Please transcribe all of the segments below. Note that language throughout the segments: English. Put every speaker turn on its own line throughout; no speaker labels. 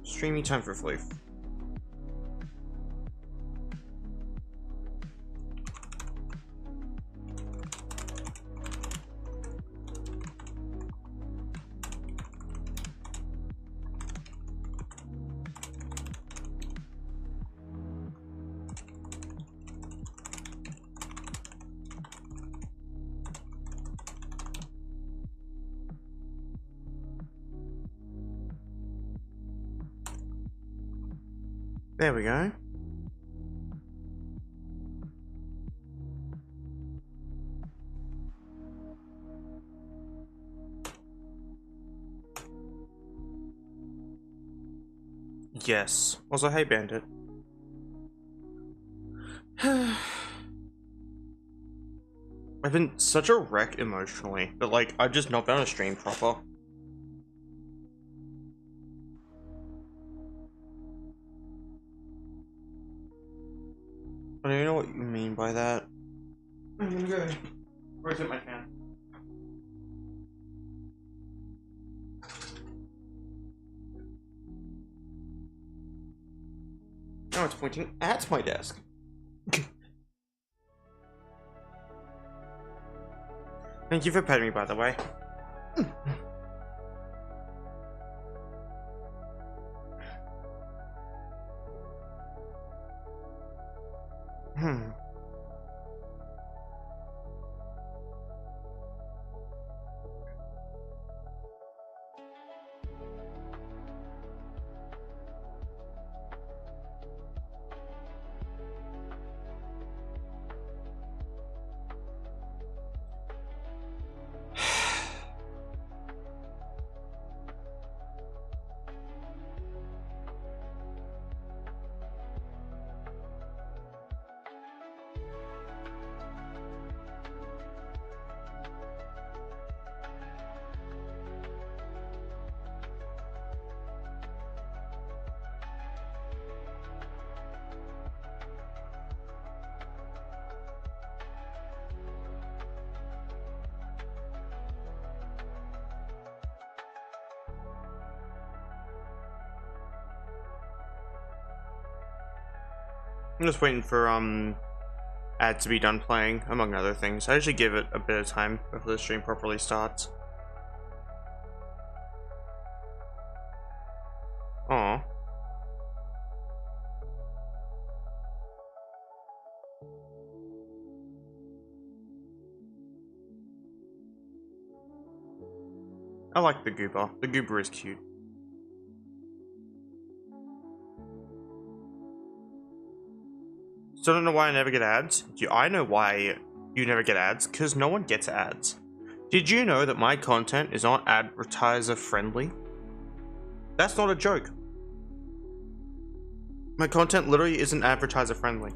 Streamy time for Floof. There we go. Yes. Also, hey, Bandit. I've been such a wreck emotionally, but like, I've just not been able to stream proper. I don't know what you mean by that. I'm gonna go rotate my fan. Now it's pointing at my desk. Thank you for petting me, by the way. I'm just waiting for ads to be done playing, among other things. I usually give it a bit of time before the stream properly starts. Aw. I like the goober. The goober is cute. Still don't know why I never get ads. I know why you never get ads, because no one gets ads. Did you know that my content is not advertiser friendly? That's not a joke. My content literally isn't advertiser friendly.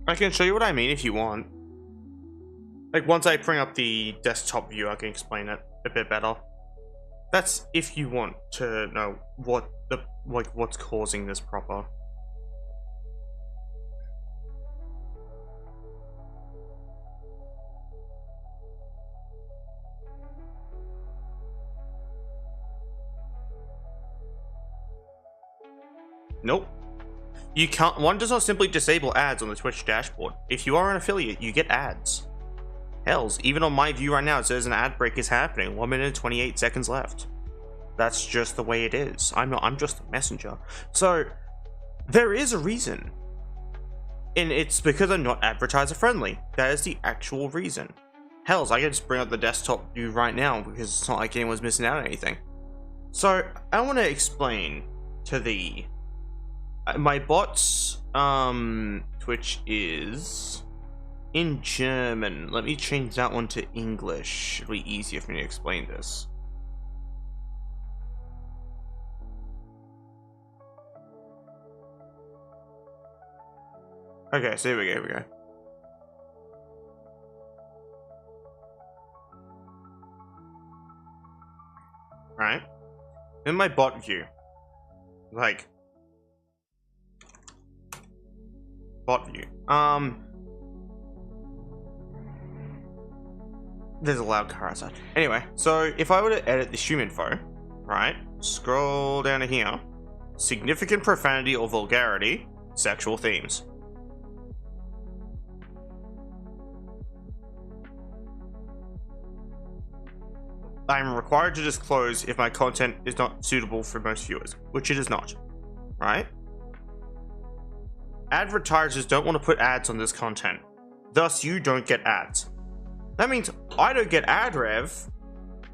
I can show you what I mean if you want. Like, once I bring up the desktop view, I can explain it a bit better. That's if you want to know what what's causing this proper. Nope. You can't. One does not simply disable ads on the Twitch dashboard. If you are an affiliate, you get ads. Hells, even on my view right now, it says an ad break is happening. 1 minute and 28 seconds left. That's just the way it is. I'm just a messenger. So there is a reason, and it's because I'm not advertiser friendly. That is the actual reason. Hells, I can just bring up the desktop view right now because it's not like anyone's missing out on anything. So I want to explain to the my bot's Twitch is in German. Let me change that one to English. It'll be easier for me to explain this. Okay, so here we go. Right? In my bot view. Like. Bot view. There's a loud car outside. Anyway, so if I were to edit the stream info, right? Scroll down to here. Significant profanity or vulgarity, sexual themes. I'm required to disclose if my content is not suitable for most viewers, which it is not, right? Advertisers don't want to put ads on this content, thus you don't get ads. That means I don't get ad rev,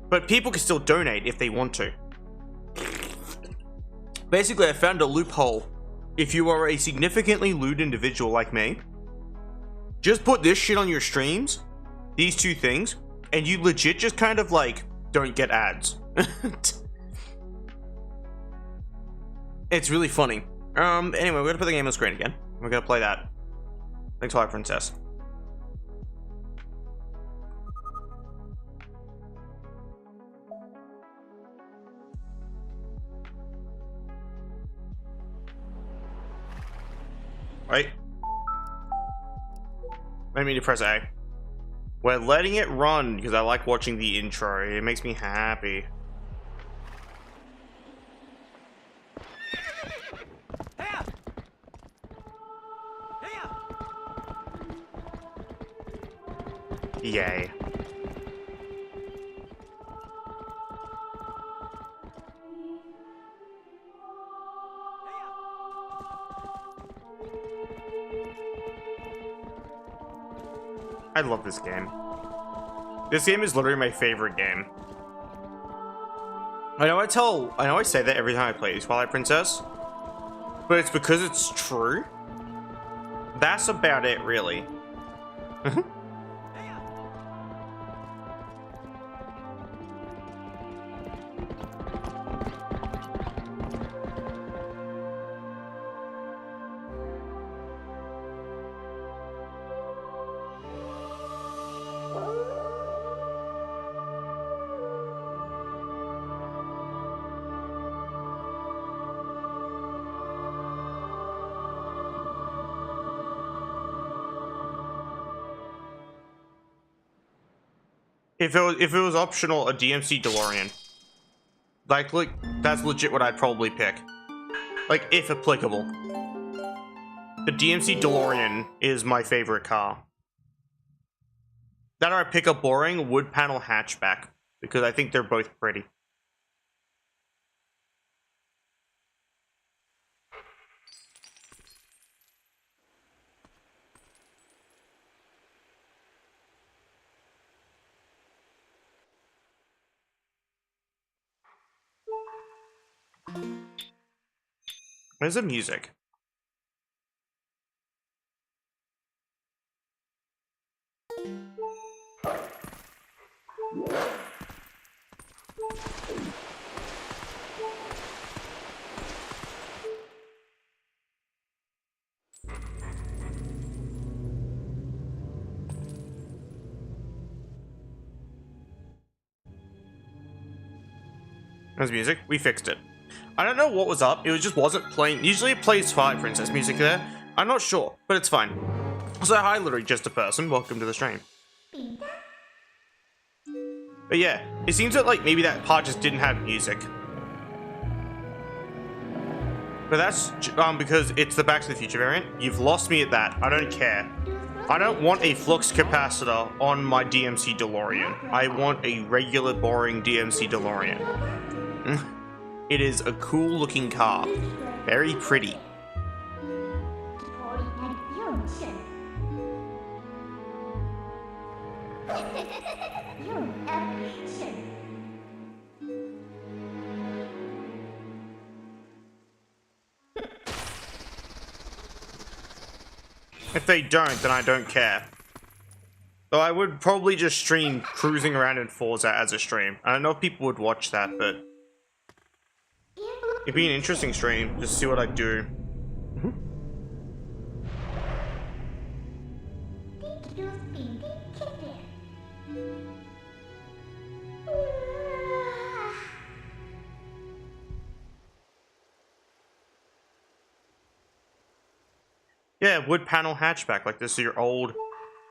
but people can still donate if they want to. Basically, I found a loophole. If you are a significantly lewd individual like me, just put this shit on your streams, these two things, and you legit just kind of like don't get ads. It's really funny. Anyway, we're gonna put the game on screen again. We're gonna play that. Thanks, Twilight Princess. Right? I need to press A. We're letting it run because I like watching the intro. It makes me happy. Yay. I love this game. This game is literally my favorite game. I know I say that every time I play Twilight Princess, but it's because it's true. That's about it, really. If it was optional, a DMC DeLorean. Like, that's legit what I'd probably pick. Like, if applicable. The DMC DeLorean is my favorite car. That or I pick a boring wood panel hatchback, because I think they're both pretty. Where's the music? There's music. We fixed it. I don't know what was up. It just wasn't playing. Usually it plays Twilight Princess music there. I'm not sure, but it's fine. So hi, literally just a person. Welcome to the stream. But yeah, it seems that like maybe that part just didn't have music. But that's because it's the Back to the Future variant. You've lost me at that. I don't care. I don't want a flux capacitor on my DMC DeLorean. I want a regular, boring DMC DeLorean. It is a cool looking car. Very pretty. If they don't, then I don't care. So I would probably just stream cruising around in Forza as a stream. I don't know if people would watch that, but it'd be an interesting stream. Just see what I do. Yeah, wood panel hatchback. Like this is your old.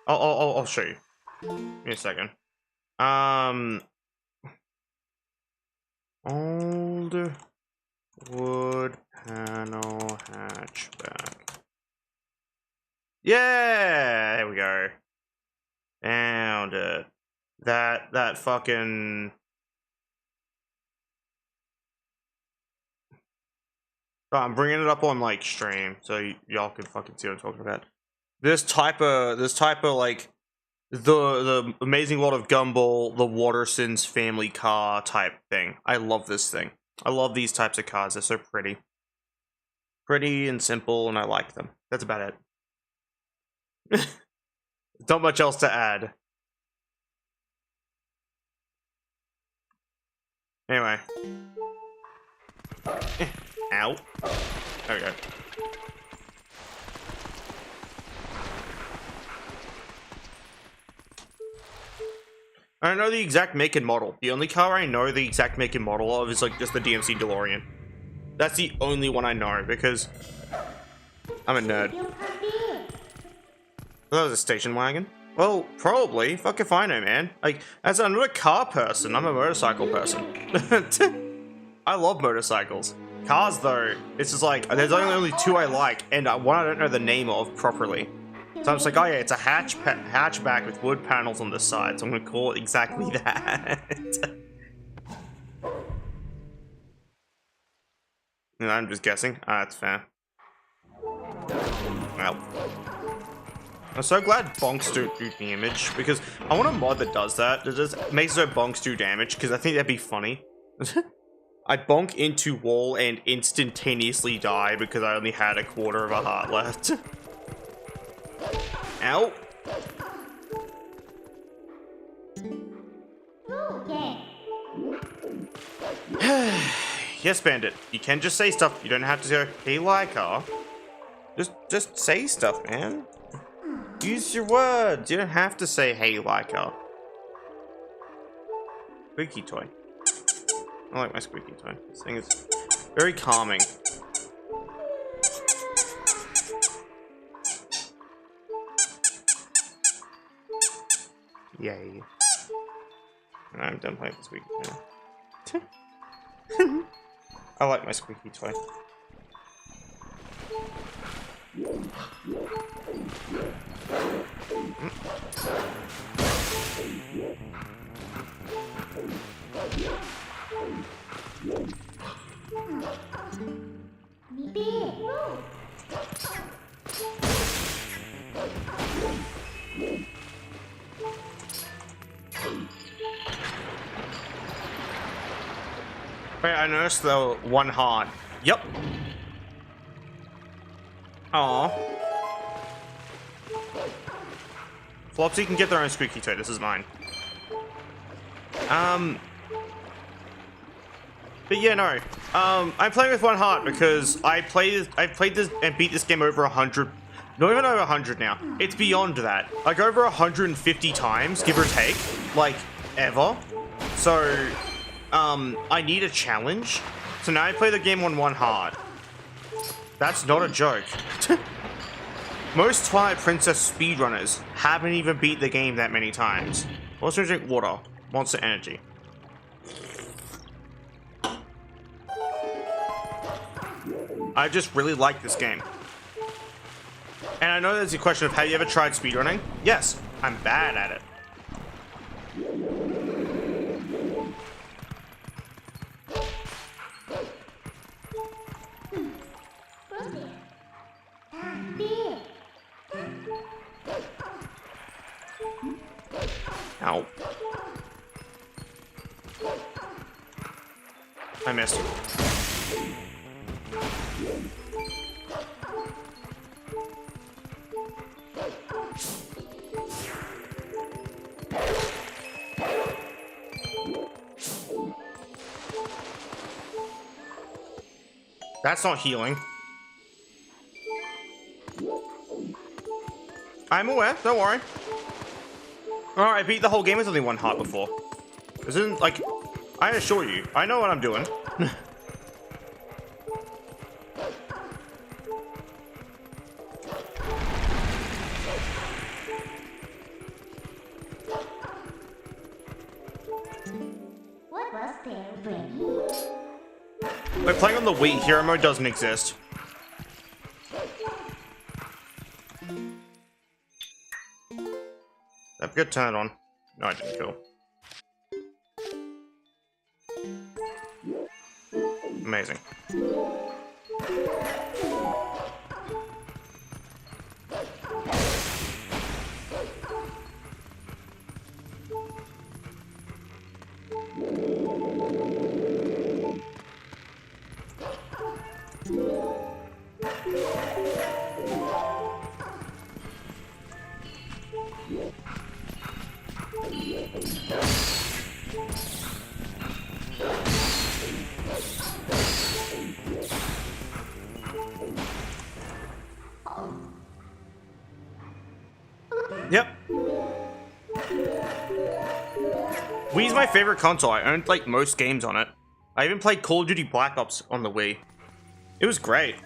I'll show you. Give me a second. Old wood panel hatchback. Yeah, there we go. Found it. That fucking. Oh, I'm bringing it up on like stream, so y'all can fucking see what I'm talking about. This type of like the Amazing World of Gumball, the Watersons family car type thing. I love this thing. I love these types of cars. They're so pretty, and simple, and I like them. That's about it. Not much else to add. Anyway. Ow. There we go. I don't know the exact make and model. The only car I know the exact make and model of is like just the DMC DeLorean. That's the only one I know because I'm a nerd. That was a station wagon. Well, probably. Fuck if I know, man. Like, as I'm not a car person, I'm a motorcycle person. I love motorcycles. Cars, though, it's just like, there's only two I like, and one I don't know the name of properly. So I'm just like, oh yeah, it's a hatchback with wood panels on the side, so I'm gonna call it exactly that. No, I'm just guessing. Ah, that's fair. Well. I'm so glad bonks don't do damage, because I want a mod that does that. That just makes so bonks do damage, because I think that'd be funny. I bonk into wall and instantaneously die because I only had a quarter of a heart left. Ow. Yes, Bandit. You can just say stuff. You don't have to go, hey, Layka. Just say stuff, man. Use your words. You don't have to say, hey, Layka. Squeaky toy. I like my squeaky toy. This thing is very calming. Yay. I'm done playing with squeaky toy. I like my squeaky toy. Wait, I noticed the one heart. Yep. Aww. Flopsy can get their own squeaky toy. This is mine. But yeah, no. I'm playing with one heart because I played this and beat this game over 100. Not even over 100 now. It's beyond that. Like over 150 times, give or take. Like, ever. So, I need a challenge. So now I play the game on one heart. That's not a joke. Most Twilight Princess speedrunners haven't even beat the game that many times. Also drink water. Monster Energy. I just really like this game. And I know there's a question of, have you ever tried speedrunning? Yes, I'm bad at it. Ow. I missed. That's not healing. I'm aware, don't worry. Alright, I beat the whole game with only one heart before. This isn't like... I assure you, I know what I'm doing.
What was there, Brittany?
We're playing on the Wii. Hero mode doesn't exist. That good turn on. No, I didn't kill. Amazing. Yep. Wii's my favorite console. I owned like most games on it. I even played Call of Duty Black Ops on the Wii. It was great.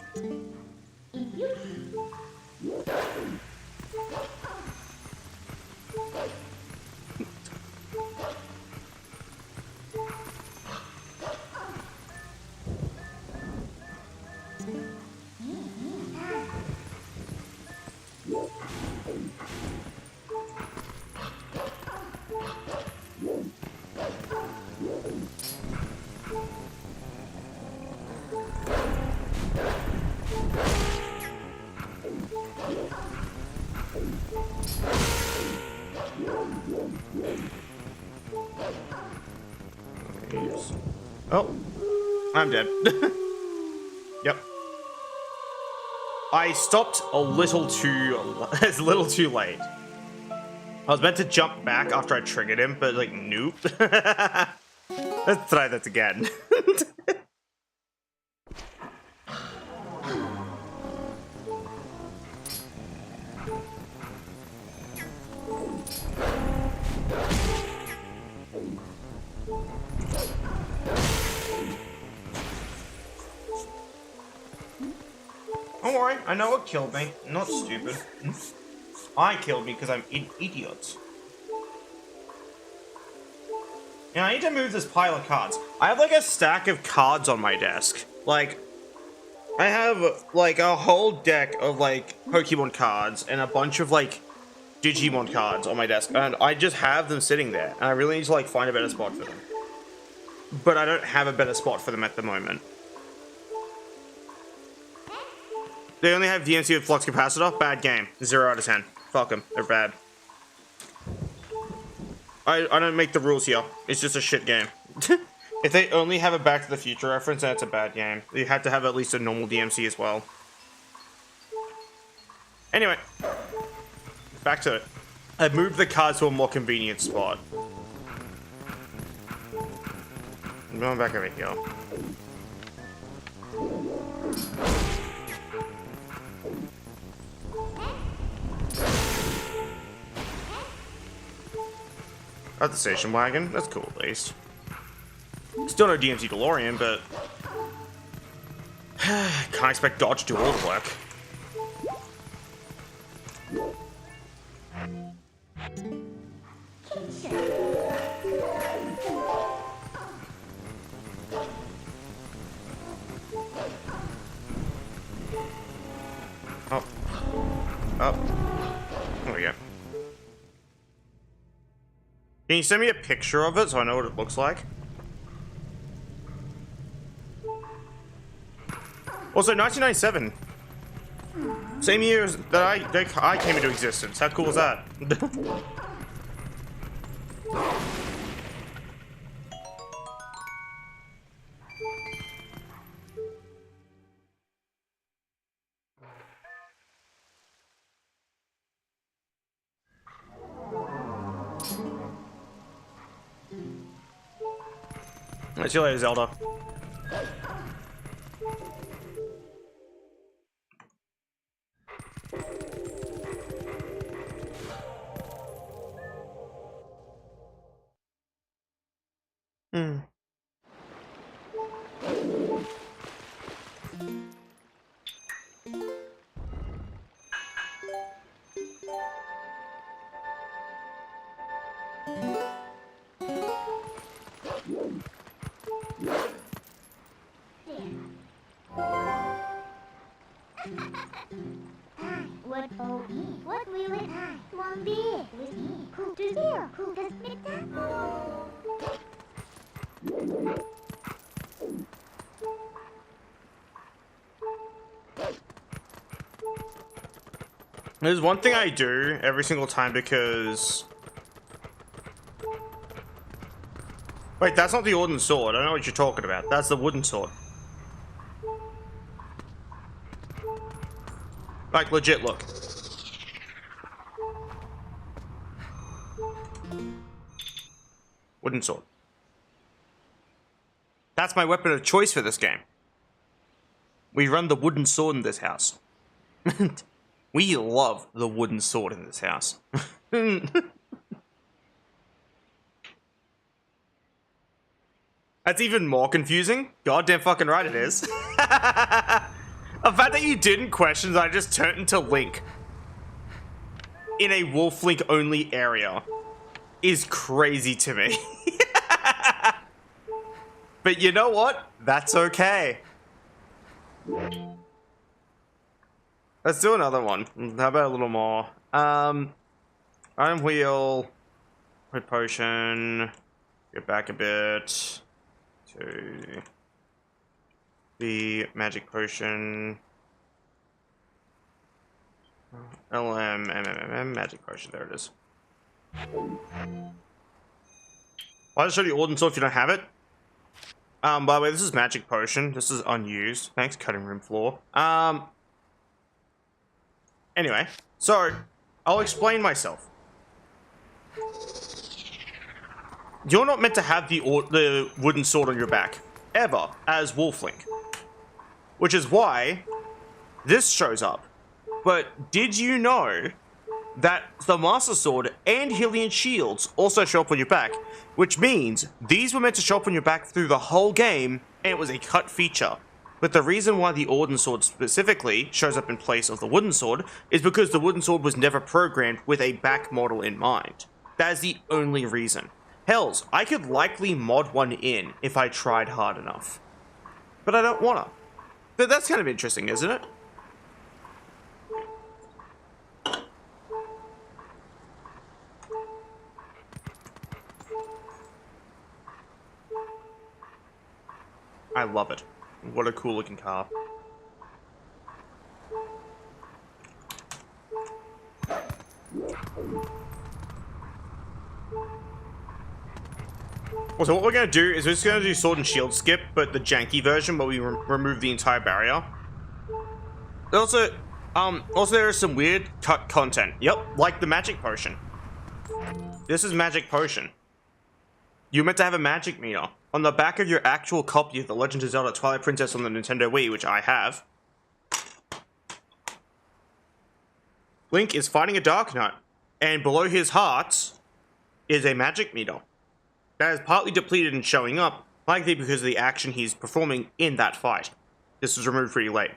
Oh, I'm dead. Yep. I stopped a little too late. I was meant to jump back after I triggered him, but like, nope. Let's try that again. Don't worry, I know what killed me. I'm not stupid. I killed me because I'm an idiot. Yeah, I need to move this pile of cards. I have like a stack of cards on my desk. Like, I have like a whole deck of like Pokemon cards and a bunch of like Digimon cards on my desk. And I just have them sitting there. And I really need to like find a better spot for them. But I don't have a better spot for them at the moment. They only have DMC with Flux Capacitor. Bad game. 0 out of 10. Fuck them. They're bad. I don't make the rules here. It's just a shit game. If they only have a Back to the Future reference, then it's a bad game. You have to have at least a normal DMC as well. Anyway. Back to it. I moved the cards to a more convenient spot. I'm going back over here. At the station wagon. That's cool, at least. Still no DMC DeLorean, but... can't expect Dodge to do all the work. Oh. Oh. There we go. Can you send me a picture of it so I know what it looks like? Also, 1997. Same year as that I came into existence. How cool is that? See you later, Zelda.
What will it won't be with me? Who does you? Who does it?
There's one thing I do every single time because... Wait, that's not the wooden sword. I don't know what you're talking about. That's the wooden sword. Like, legit, look. Wooden sword. That's my weapon of choice for this game. We run the wooden sword in this house. We love the wooden sword in this house. That's even more confusing. Goddamn fucking right it is. The fact that you didn't question that I just turned into Link in a Wolf Link only area is crazy to me. But you know what? That's okay. Let's do another one. How about a little more? Iron wheel, red potion, get back a bit to the magic potion. Magic potion, there it is. I'll just show you Ordnance Sword if you don't have it. By the way, this is magic potion. This is unused. Thanks, cutting room floor. Anyway, so I'll explain myself. You're not meant to have the wooden sword on your back ever as Wolf Link, which is why this shows up. But did you know that the Master Sword and Hylian shields also show up on your back, which means these were meant to show up on your back through the whole game, and it was a cut feature. But the reason why the Ordnance Sword specifically shows up in place of the Wooden Sword is because the Wooden Sword was never programmed with a back model in mind. That is the only reason. Hells, I could likely mod one in if I tried hard enough. But I don't wanna. But that's kind of interesting, isn't it? I love it. What a cool looking car. So what we're going to do is we're just going to do sword and shield skip, but the janky version where we remove the entire barrier. Also there is some weird cut content. Yep, like the magic potion. This is magic potion. You're meant to have a magic meter on the back of your actual copy of The Legend of Zelda Twilight Princess on the Nintendo Wii, which I have. Link is fighting a Dark Knight, and below his heart is a magic meter that is partly depleted and showing up, likely because of the action he's performing in that fight. This was removed pretty late.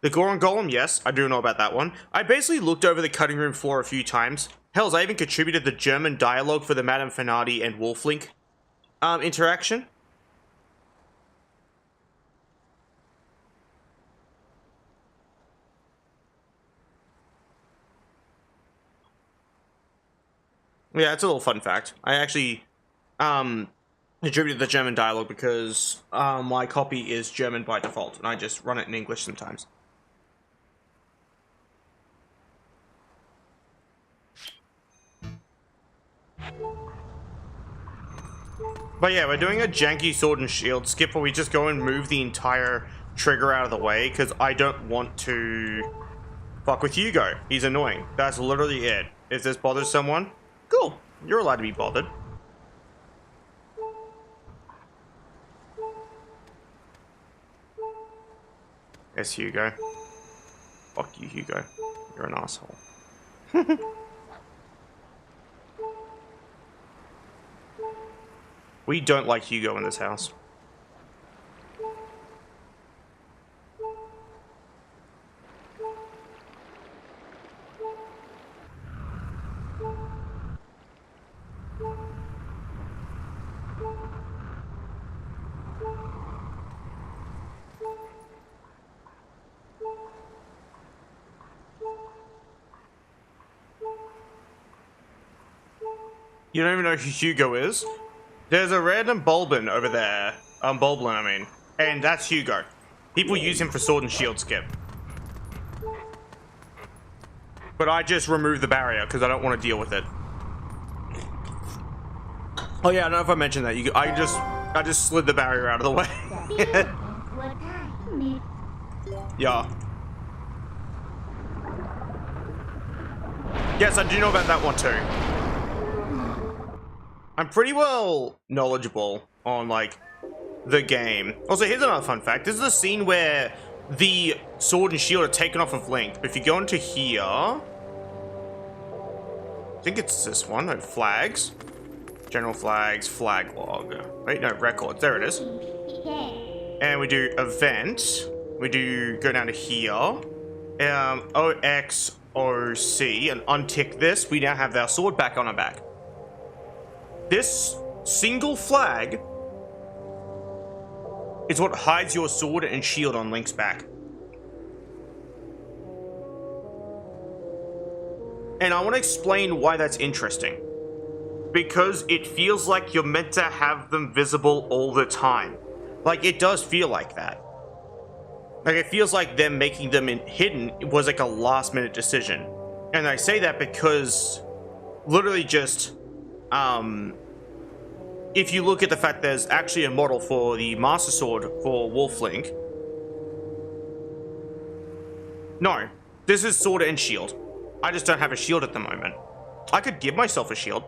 The Goron Golem, yes, I do know about that one. I basically looked over the cutting room floor a few times. Hells, I even contributed the German dialogue for the Madame Finardi and Wolf Link interaction. Yeah, it's a little fun fact. I actually contributed the German dialogue because my copy is German by default, and I just run it in English sometimes. But yeah, we're doing a janky sword and shield skip where we just go and move the entire trigger out of the way because I don't want to fuck with Hugo. He's annoying. That's literally it. If this bothers someone, cool. You're allowed to be bothered. Yes, Hugo. Fuck you, Hugo. You're an asshole. We don't like Hugo in this house. You don't even know who Hugo is? There's a random Bulbin over there. Bulblin, I mean. And that's Hugo. People use him for sword and shield skip. But I just removed the barrier because I don't want to deal with it. Oh yeah, I don't know if I mentioned that. I just slid the barrier out of the way. Yeah. Yes, I do know about that one too. I'm pretty well knowledgeable on, like, the game. Also, here's another fun fact. This is a scene where the sword and shield are taken off of Link. But if you go into here... I think it's this one. No, flags. General flags, flag log. Wait, no, records. There it is. And we do event. We do go down to here. OXOC, and untick this. We now have our sword back on our back. This single flag is what hides your sword and shield on Link's back. And I want to explain why that's interesting. Because it feels like you're meant to have them visible all the time. Like, it does feel like that. Like, it feels like them making them hidden was like a last-minute decision. And I say that because literally just... if you look at the fact there's actually a model for the Master Sword for Wolf Link. No, this is sword and shield. I just don't have a shield at the moment. I could give myself a shield.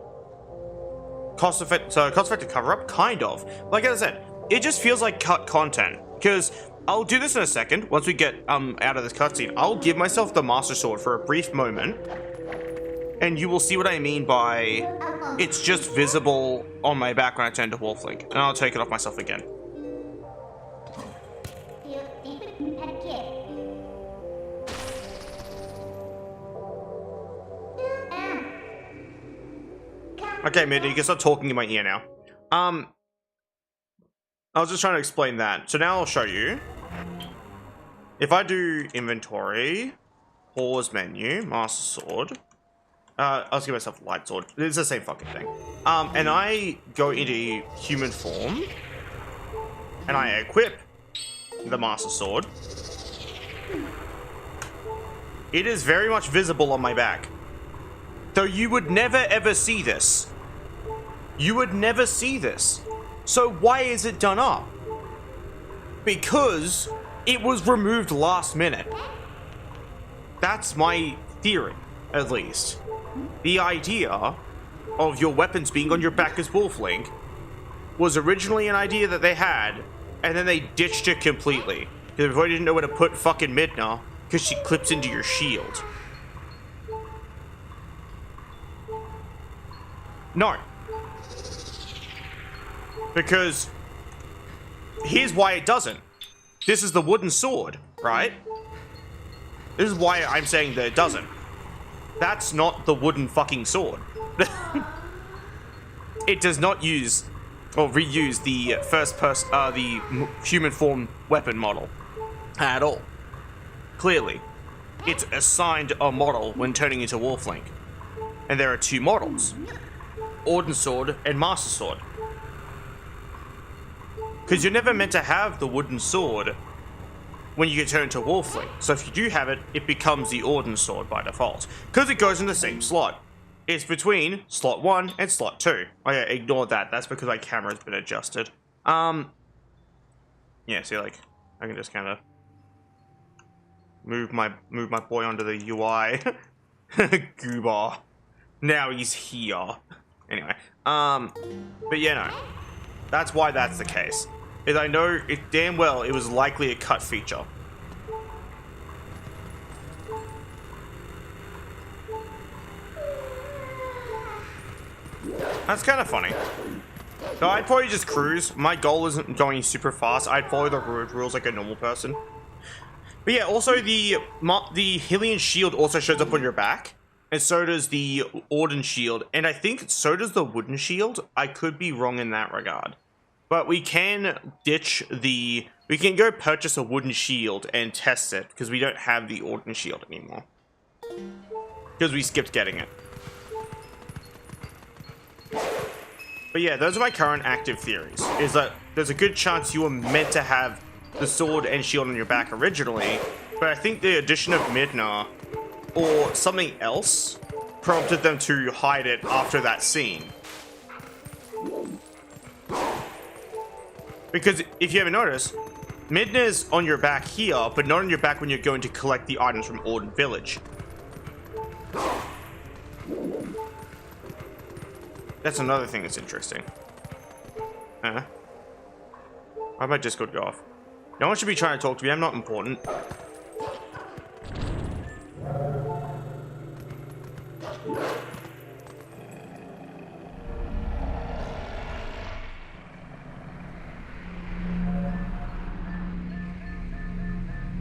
Cost-effective cover-up? Kind of. Like I said, it just feels like cut content. Because I'll do this in a second, once we get out of this cutscene. I'll give myself the Master Sword for a brief moment. And you will see what I mean by it's just visible on my back when I turn to Wolf Link. And I'll take it off myself again. Okay, Midna, you can start talking in my ear now. I was just trying to explain that. So now I'll show you. If I do inventory, pause menu, Master Sword. I'll give myself a light sword. It's the same fucking thing. And I go into human form. And I equip the Master Sword. It is very much visible on my back. Though you would never ever see this. You would never see this. So why is it done up? Because it was removed last minute. That's my theory, at least. The idea of your weapons being on your back as Wolf Link was originally an idea that they had, and then they ditched it completely. Because they didn't know where to put fucking Midna, because she clips into your shield. No. Because here's why it doesn't. This is the wooden sword, right? This is why I'm saying that it doesn't. That's not the wooden fucking sword. It does not use or reuse the the human form weapon model at all. Clearly, it's assigned a model when turning into Wolf Link. And there are two models. Ordnance Sword and Master Sword. Because you're never meant to have the wooden sword when you turn to Wolf Link. So if you do have it, it becomes the Ordnance Sword by default. Because it goes in the same slot. It's between slot 1 and slot 2. Oh yeah, ignore that. That's because my camera's been adjusted. Yeah, see, like, I can just kind of move my boy onto the UI. Goober. Now he's here. Anyway, but yeah, no. That's why that's the case. Is I know it damn well it was likely a cut feature. That's kind of funny. No, I'd probably just cruise. My goal isn't going super fast. I'd follow the road rules like a normal person. But yeah, also the Hylian shield also shows up on your back. And so does the Orden shield. And I think so does the wooden shield. I could be wrong in that regard. But we can ditch the... We can go purchase a wooden shield and test it. Because we don't have the Orden shield anymore. Because we skipped getting it. But yeah, those are my current active theories. Is that there's a good chance you were meant to have the sword and shield on your back originally, but I think the addition of Midna or something else prompted them to hide it after that scene. Because if you ever notice, Midna's on your back here, but not on your back when you're going to collect the items from Orden Village. That's another thing that's interesting. Why might my Discord go off? No one should be trying to talk to me, I'm not important.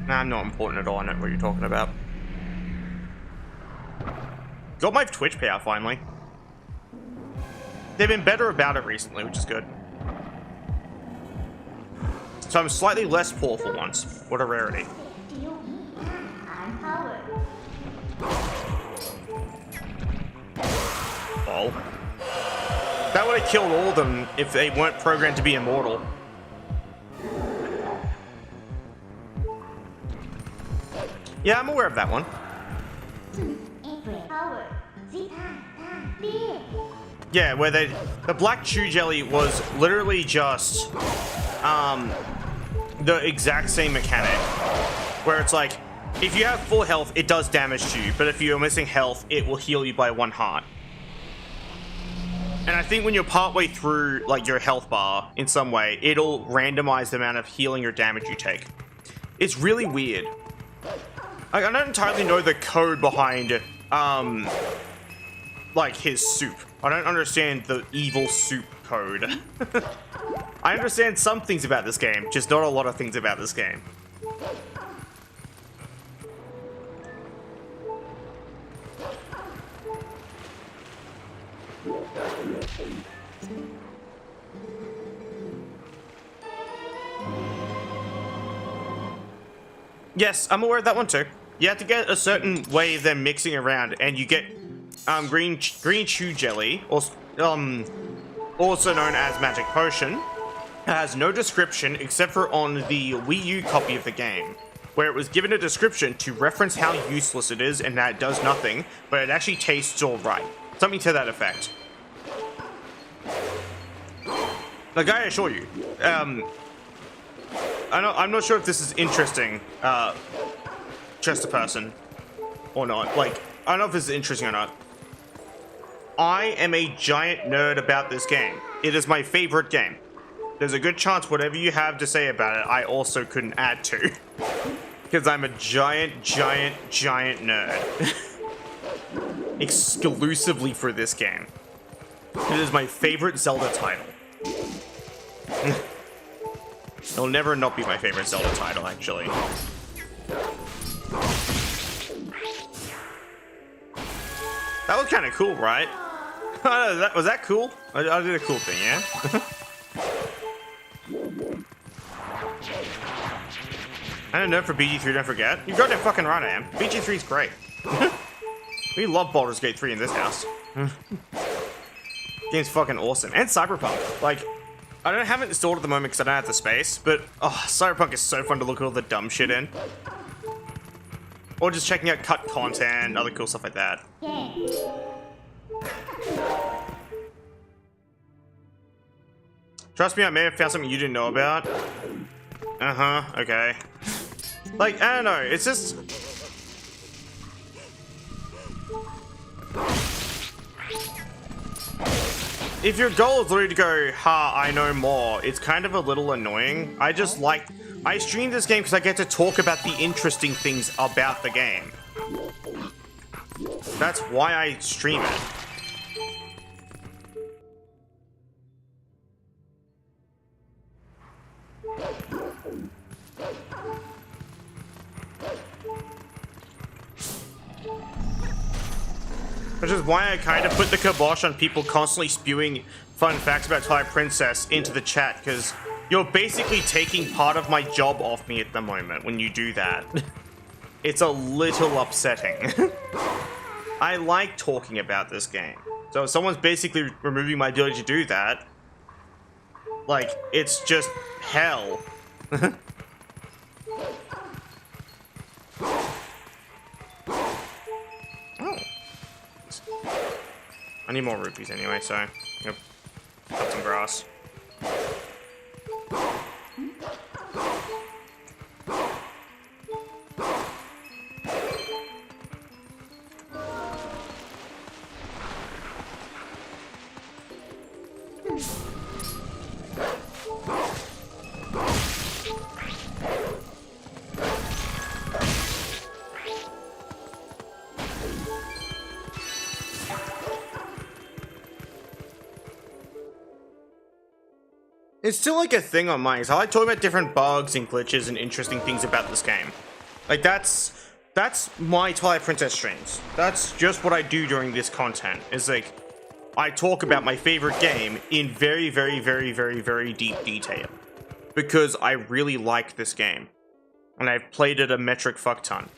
Nah, I'm not important at all, I know what you're talking about. Got my Twitch payout finally. They've been better about it recently, which is good. So I'm slightly less poor for once. What a rarity. Oh. That would have killed all of them if they weren't programmed to be immortal. Yeah, I'm aware of that one. Yeah, where the black chew jelly was literally just the exact same mechanic, where it's like, if you have full health, it does damage to you, but if you're missing health, it will heal you by 1 heart. And I think when you're partway through like your health bar in some way, it'll randomize the amount of healing or damage you take. It's really weird. I don't entirely know the code behind like his soup. I don't understand the evil soup code. I understand some things about this game, just not a lot of things about this game. Yes, I'm aware of that one too. You have to get a certain way of them mixing around, and you get green chew jelly, or also known as magic potion. It has no description except for on the Wii U copy of the game, where it was given a description to reference how useless it is and that it does nothing, but it actually tastes alright. Something to that effect. Like, I assure you, I'm not sure if this is interesting, just a person, or not. Like, I don't know if this is interesting or not. I am a giant nerd about this game. It is my favorite game. There's a good chance whatever you have to say about it, I also couldn't add to. Because I'm a giant nerd. Exclusively for this game. It is my favorite Zelda title. It'll never not be my favorite Zelda title, actually. That was kind of cool, right? Was that cool? I did a cool thing, yeah? I don't know for BG3, don't forget. You goddamn fucking right I am. BG3 is great. We love Baldur's Gate 3 in this house. Game's fucking awesome. And Cyberpunk. Like, I haven't installed it at the moment because I don't have the space, but oh, Cyberpunk is so fun to look at all the dumb shit in. Or just checking out cut content, other cool stuff like that. Trust me, I may have found something you didn't know about. Uh-huh, okay. Like, I don't know, it's just... If your goal is literally to go, ha, I know more, it's kind of a little annoying. I stream this game because I get to talk about the interesting things about the game. That's why I stream it. Which is why I kind of put the kibosh on people constantly spewing fun facts about Twilight Princess into the chat, because you're basically taking part of my job off me at the moment when you do that. It's a little upsetting. I like talking about this game. So if someone's basically removing my ability to do that, like, it's just hell. Oh. I need more rupees anyway, so yep. Cut some grass. It's still like a thing on mine. So I like talking about different bugs and glitches and interesting things about this game. Like that's my Twilight Princess streams. That's just what I do during this content. Is like I talk about my favorite game in very, very, very, very, very deep detail because I really like this game and I've played it a metric fuck ton.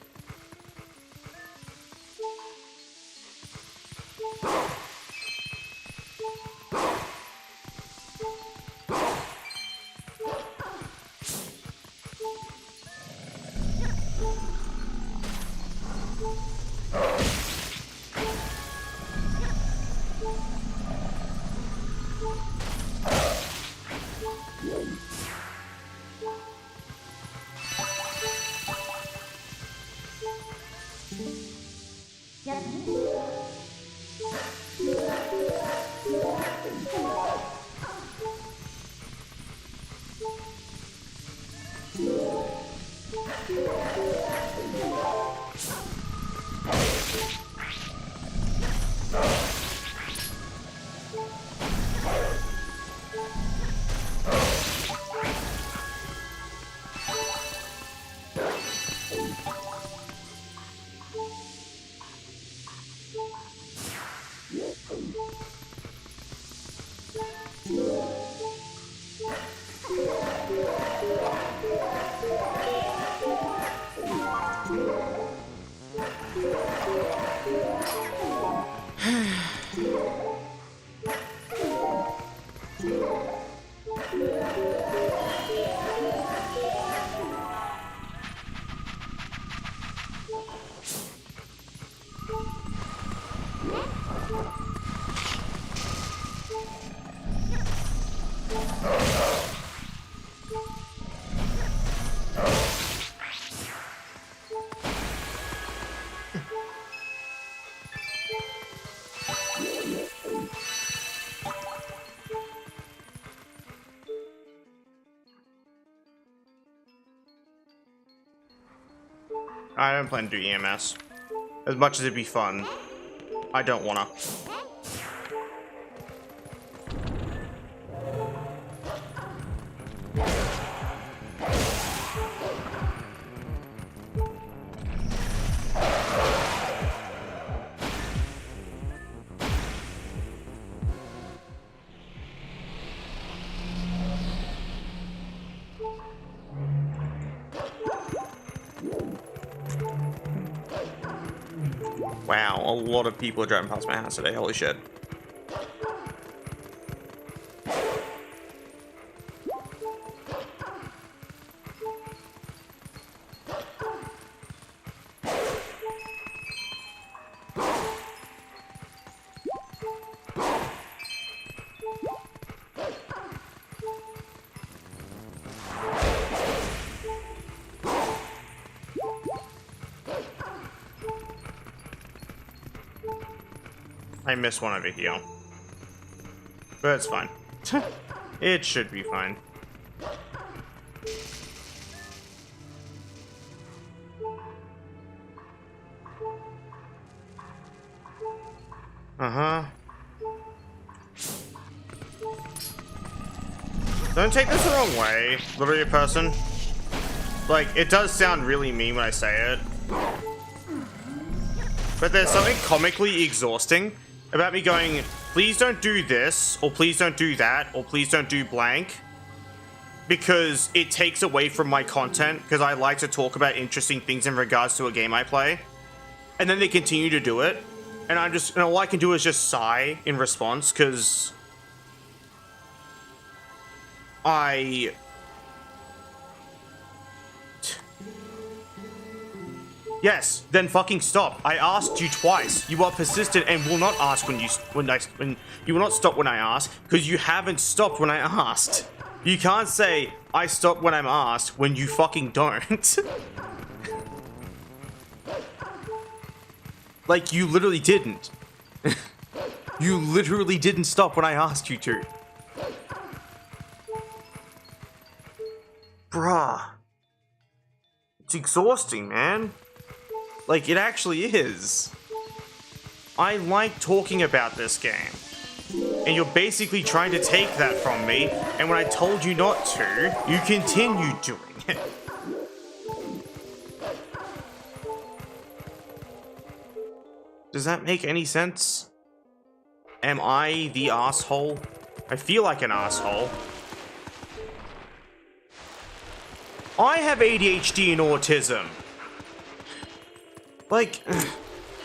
I don't plan to do EMS. As much as it'd be fun, I don't wanna. Wow, a lot of people are driving past my house today, holy shit. I missed one over here. But it's fine. It should be fine. Uh-huh. Don't take this the wrong way, literally person. Like, it does sound really mean when I say it. But there's something comically exhausting about me going, please don't do this, or please don't do that, or please don't do blank. Because it takes away from my content, because I like to talk about interesting things in regards to a game I play. And then they continue to do it. And all I can do is just sigh in response, because Yes, then fucking stop. I asked you twice. You are persistent and will not ask when you will not stop when I ask, because you haven't stopped when I asked. You can't say I stop when I'm asked when you fucking don't. Like, you literally didn't. You literally didn't stop when I asked you to. Bruh. It's exhausting, man. Like, it actually is. I like talking about this game. And you're basically trying to take that from me, and when I told you not to, you continued doing it. Does that make any sense? Am I the asshole? I feel like an asshole. I have ADHD and autism. Like,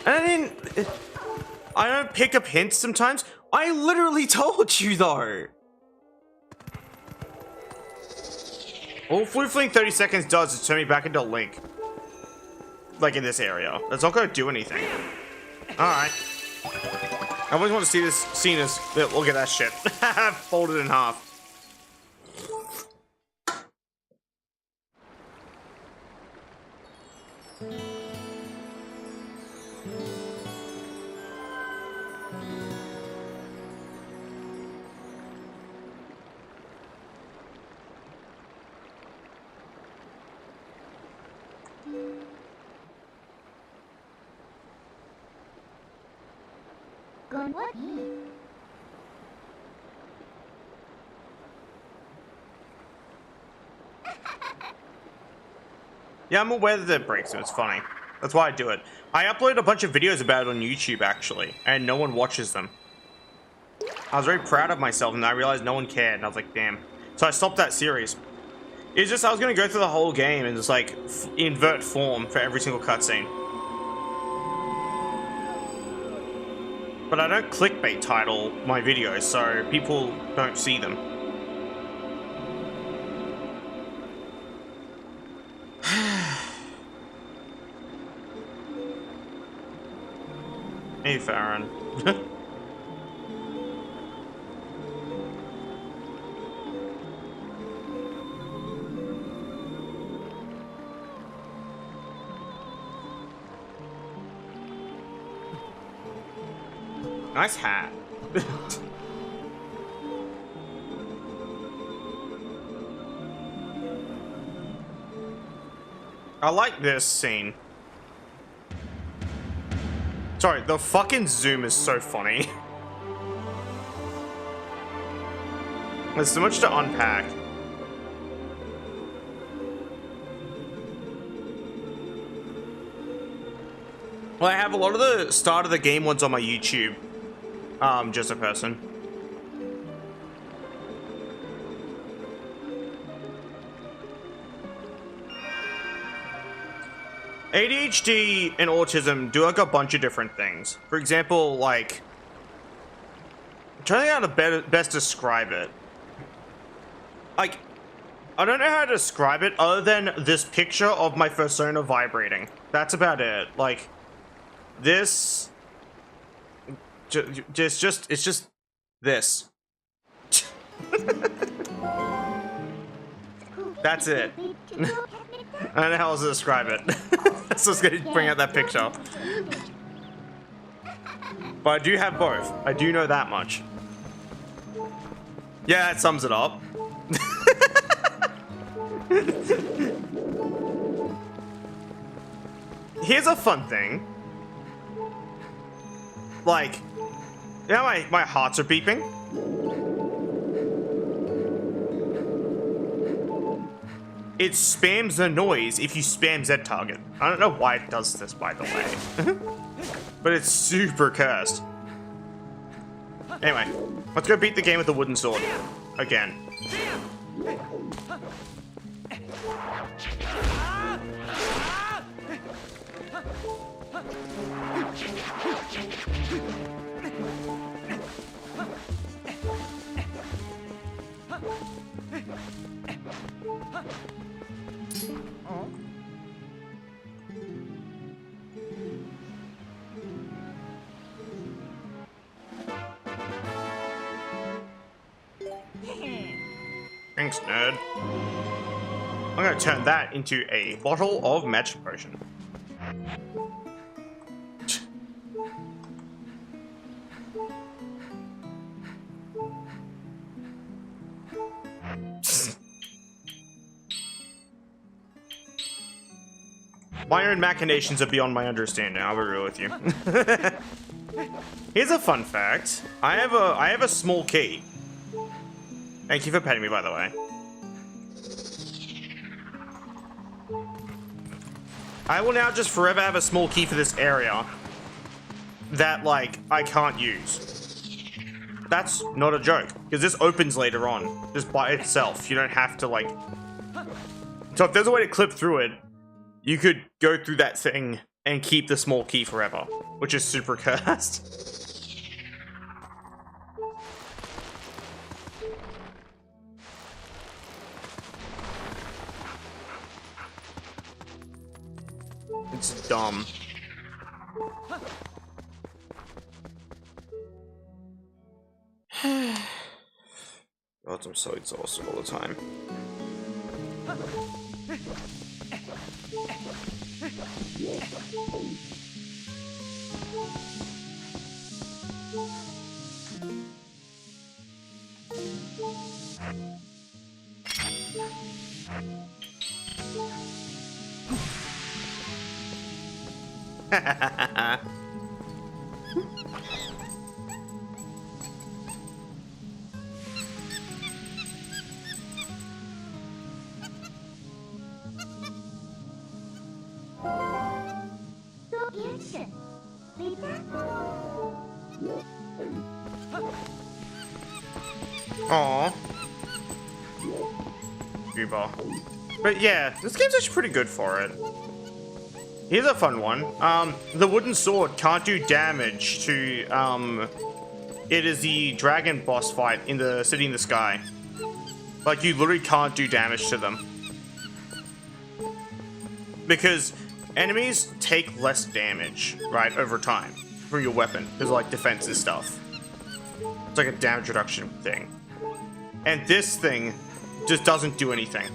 I don't pick up hints sometimes. I literally told you though. All Wuffinator 30 seconds does is turn me back into Link. Like in this area. That's not gonna do anything. Alright. I always want to see this scene as, look at that shit. Folded in half.
Gone what?
Yeah, I'm aware that it breaks, and it's funny. That's why I do it. I uploaded a bunch of videos about it on YouTube, actually, and no one watches them. I was very proud of myself, and I realized no one cared, and I was like, damn. So I stopped that series. It's just, I was gonna go through the whole game and just, like, invert form for every single cutscene. But I don't clickbait title my videos, so people don't see them. Hey, Farron. Nice hat. I like this scene. Sorry, the fucking zoom is so funny. There's so much to unpack. Well, I have a lot of the start of the game ones on my YouTube. Just a person. ADHD and autism do like a bunch of different things. For example, like, I'm trying to think how to best describe it. Like, I don't know how to describe it other than this picture of my persona vibrating. That's about it. Like, this, it's just this. That's it. I don't know how else to describe it. So it's gonna bring out that picture. But I do have both. I do know that much. Yeah, that sums it up. Here's a fun thing. Like, you know how my hearts are beeping? It spams the noise if you spam Z target. I don't know why it does this, by the way. But it's super cursed. Anyway, let's go beat the game with the wooden sword. Again. Thanks, nerd. I'm gonna turn that into a bottle of magic potion. My own machinations are beyond my understanding, I'll be real with you. Here's a fun fact. I have a small key. Thank you for petting me, by the way. I will now just forever have a small key for this area that, like, I can't use. That's not a joke, because this opens later on, just by itself. You don't have to, like... So if there's a way to clip through it, you could go through that thing and keep the small key forever, which is super cursed. It's dumb. God, I'm so exhausted all the time. Aww. Cuba. But yeah, this game's actually pretty good for it. Here's a fun one. The wooden sword can't do damage to, it is the dragon boss fight in the city in the sky. Like, you literally can't do damage to them. Because enemies take less damage, right, over time from your weapon. Because, like, defense and stuff. It's like a damage reduction thing. And this thing just doesn't do anything.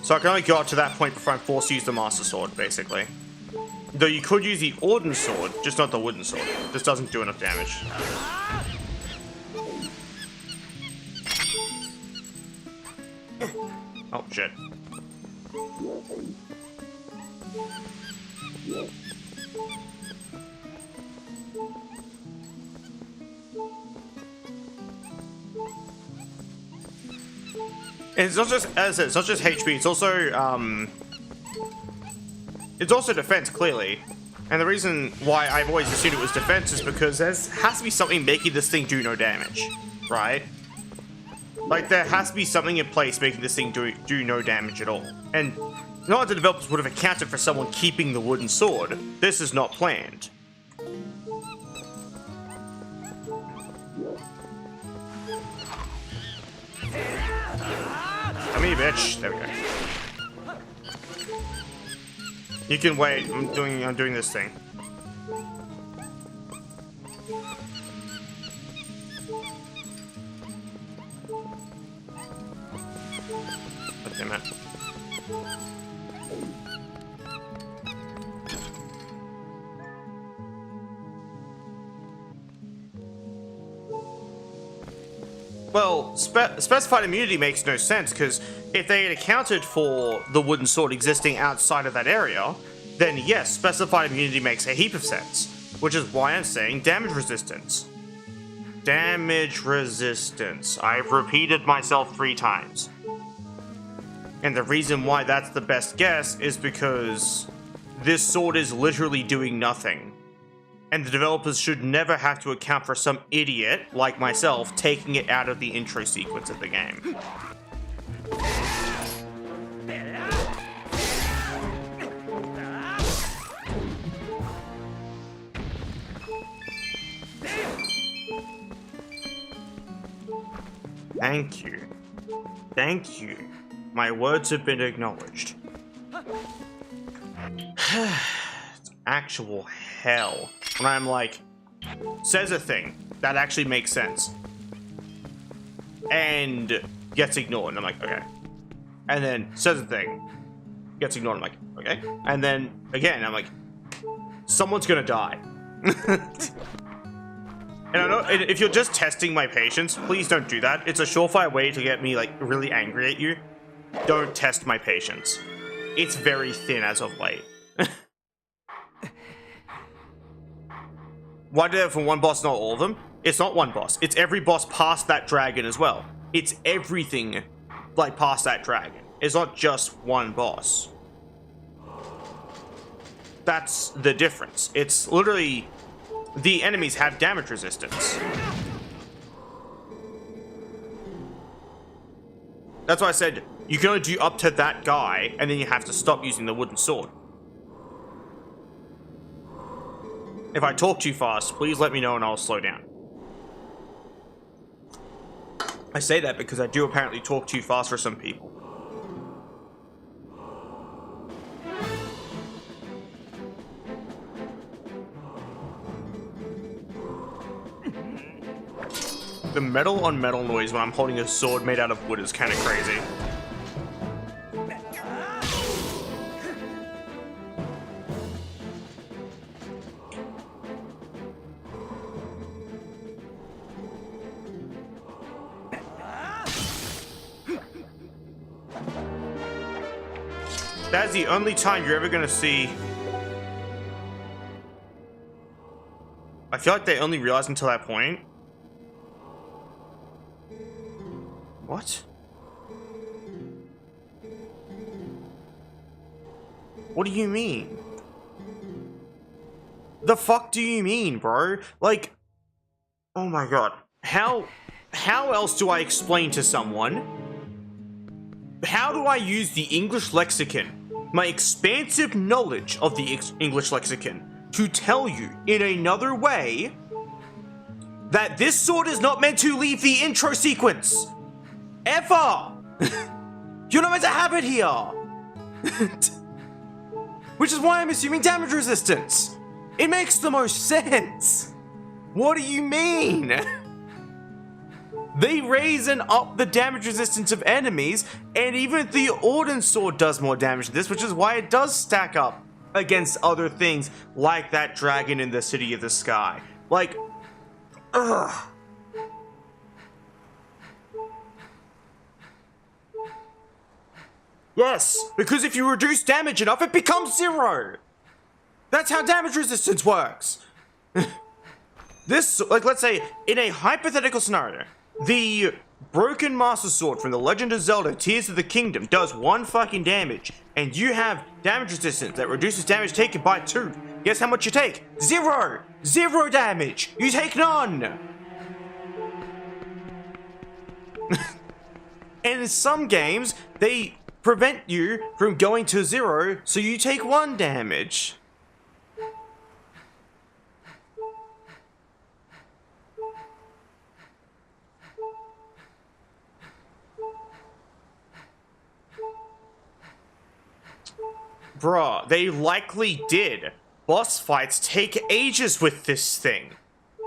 So I can only go up to that point before I'm forced to use the Master Sword, basically. Though you could use the Orden Sword, just not the Wooden Sword. This doesn't do enough damage. Oh, shit. And it's not just, as I said, it's not just HP, it's also defense, clearly. And the reason why I've always assumed it was defense is because there has to be something making this thing do no damage, right? Like, there has to be something in place making this thing do no damage at all. And not that the developers would have accounted for someone keeping the wooden sword. This is not planned. Come here, bitch. There we go. You can wait. I'm doing this thing. God damn it. Well, specified immunity makes no sense, because if they had accounted for the wooden sword existing outside of that area, then yes, specified immunity makes a heap of sense. Which is why I'm saying damage resistance. Damage resistance. I've repeated myself 3 times. And the reason why that's the best guess is because this sword is literally doing nothing. And the developers should never have to account for some idiot, like myself, taking it out of the intro sequence of the game. Thank you. Thank you. My words have been acknowledged. It's actual hell. When I'm like, says a thing that actually makes sense. And gets ignored. And I'm like, okay. And then says a thing. Gets ignored. I'm like, okay. And then again, I'm like, someone's gonna die. And I know if you're just testing my patience, please don't do that. It's a surefire way to get me like really angry at you. Don't test my patience. It's very thin as of late. Why do they have for one boss, not all of them? It's not one boss. It's every boss past that dragon as well. It's everything like past that dragon. It's not just one boss. That's the difference. It's literally the enemies have damage resistance. That's why I said you can only do up to that guy, and then you have to stop using the wooden sword. If I talk too fast, please let me know and I'll slow down. I say that because I do apparently talk too fast for some people. The metal on metal noise when I'm holding a sword made out of wood is kind of crazy. That's the only time you're ever gonna see. I feel like they only realized until that point. What? What do you mean? The fuck do you mean, bro? Like, oh my god. How else do I explain to someone? How do I use the English lexicon, my expansive knowledge of the English lexicon, to tell you in another way that this sword is not meant to leave the intro sequence? Ever! You're not meant to have it here! Which is why I'm assuming damage resistance. It makes the most sense. What do you mean? They raise and up the damage resistance of enemies, and even the Ordnance Sword does more damage than this, which is why it does stack up against other things like that dragon in the City of the Sky. Like, ugh. Yes, because if you reduce damage enough, it becomes 0. That's how damage resistance works. This, like, let's say, in a hypothetical scenario, the Broken Master Sword from The Legend of Zelda Tears of the Kingdom does 1 fucking damage, and you have damage resistance that reduces damage taken by 2. Guess how much you take? 0! 0 damage! You take none! And in some games, they prevent you from going to 0, so you take 1 damage. Bruh, they likely did. Boss fights take ages with this thing.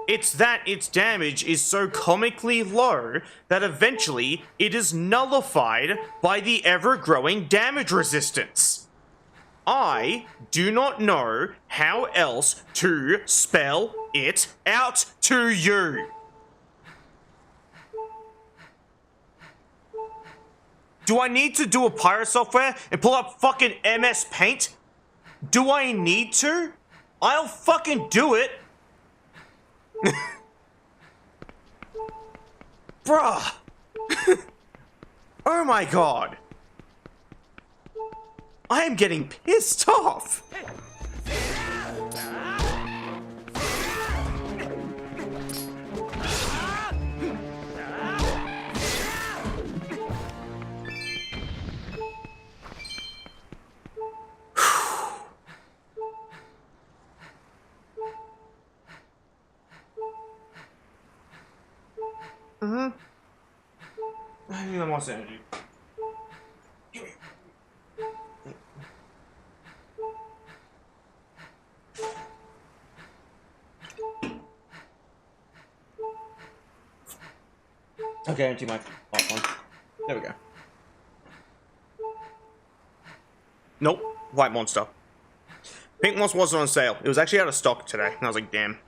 It's that its damage is so comically low that eventually it is nullified by the ever-growing damage resistance. I do not know how else to spell it out to you. Do I need to do a pirate software and pull up fucking MS Paint? Do I need to? I'll fucking do it. Bruh. Oh my god. I am getting pissed off. I need more energy. Okay, empty my hot one. There we go. Nope, white monster. Pink monster wasn't on sale. It was actually out of stock today, and I was like, damn.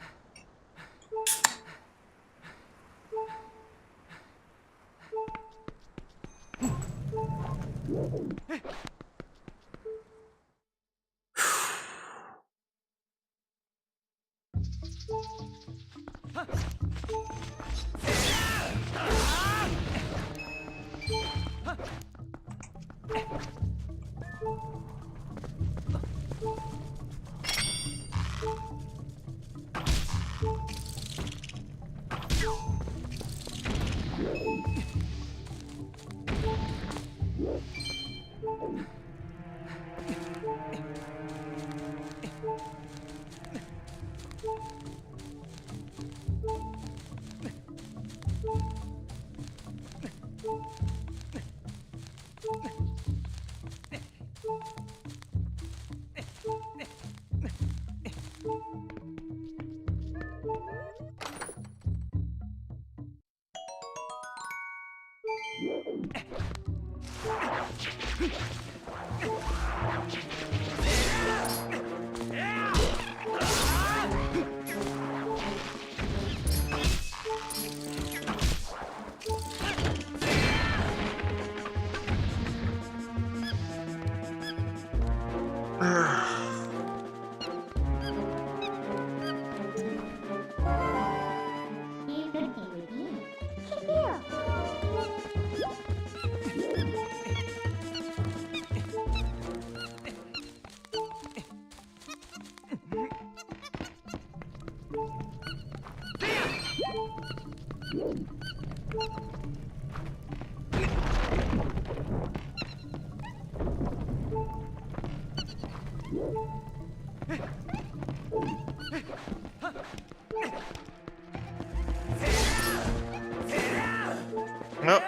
Nope.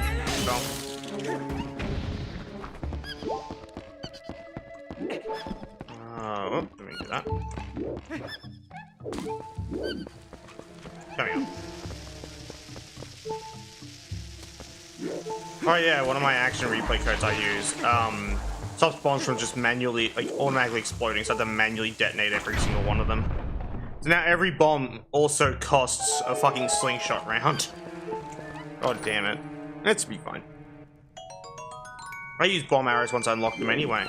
No. Let me do that. Come here. Oh yeah, one of my action replay codes I use stops bombs from just manually, like, automatically exploding, so I have to manually detonate every single one of them. So now every bomb also costs a fucking slingshot round. God damn it. Let's be fine. I use bomb arrows once I unlock them anyway.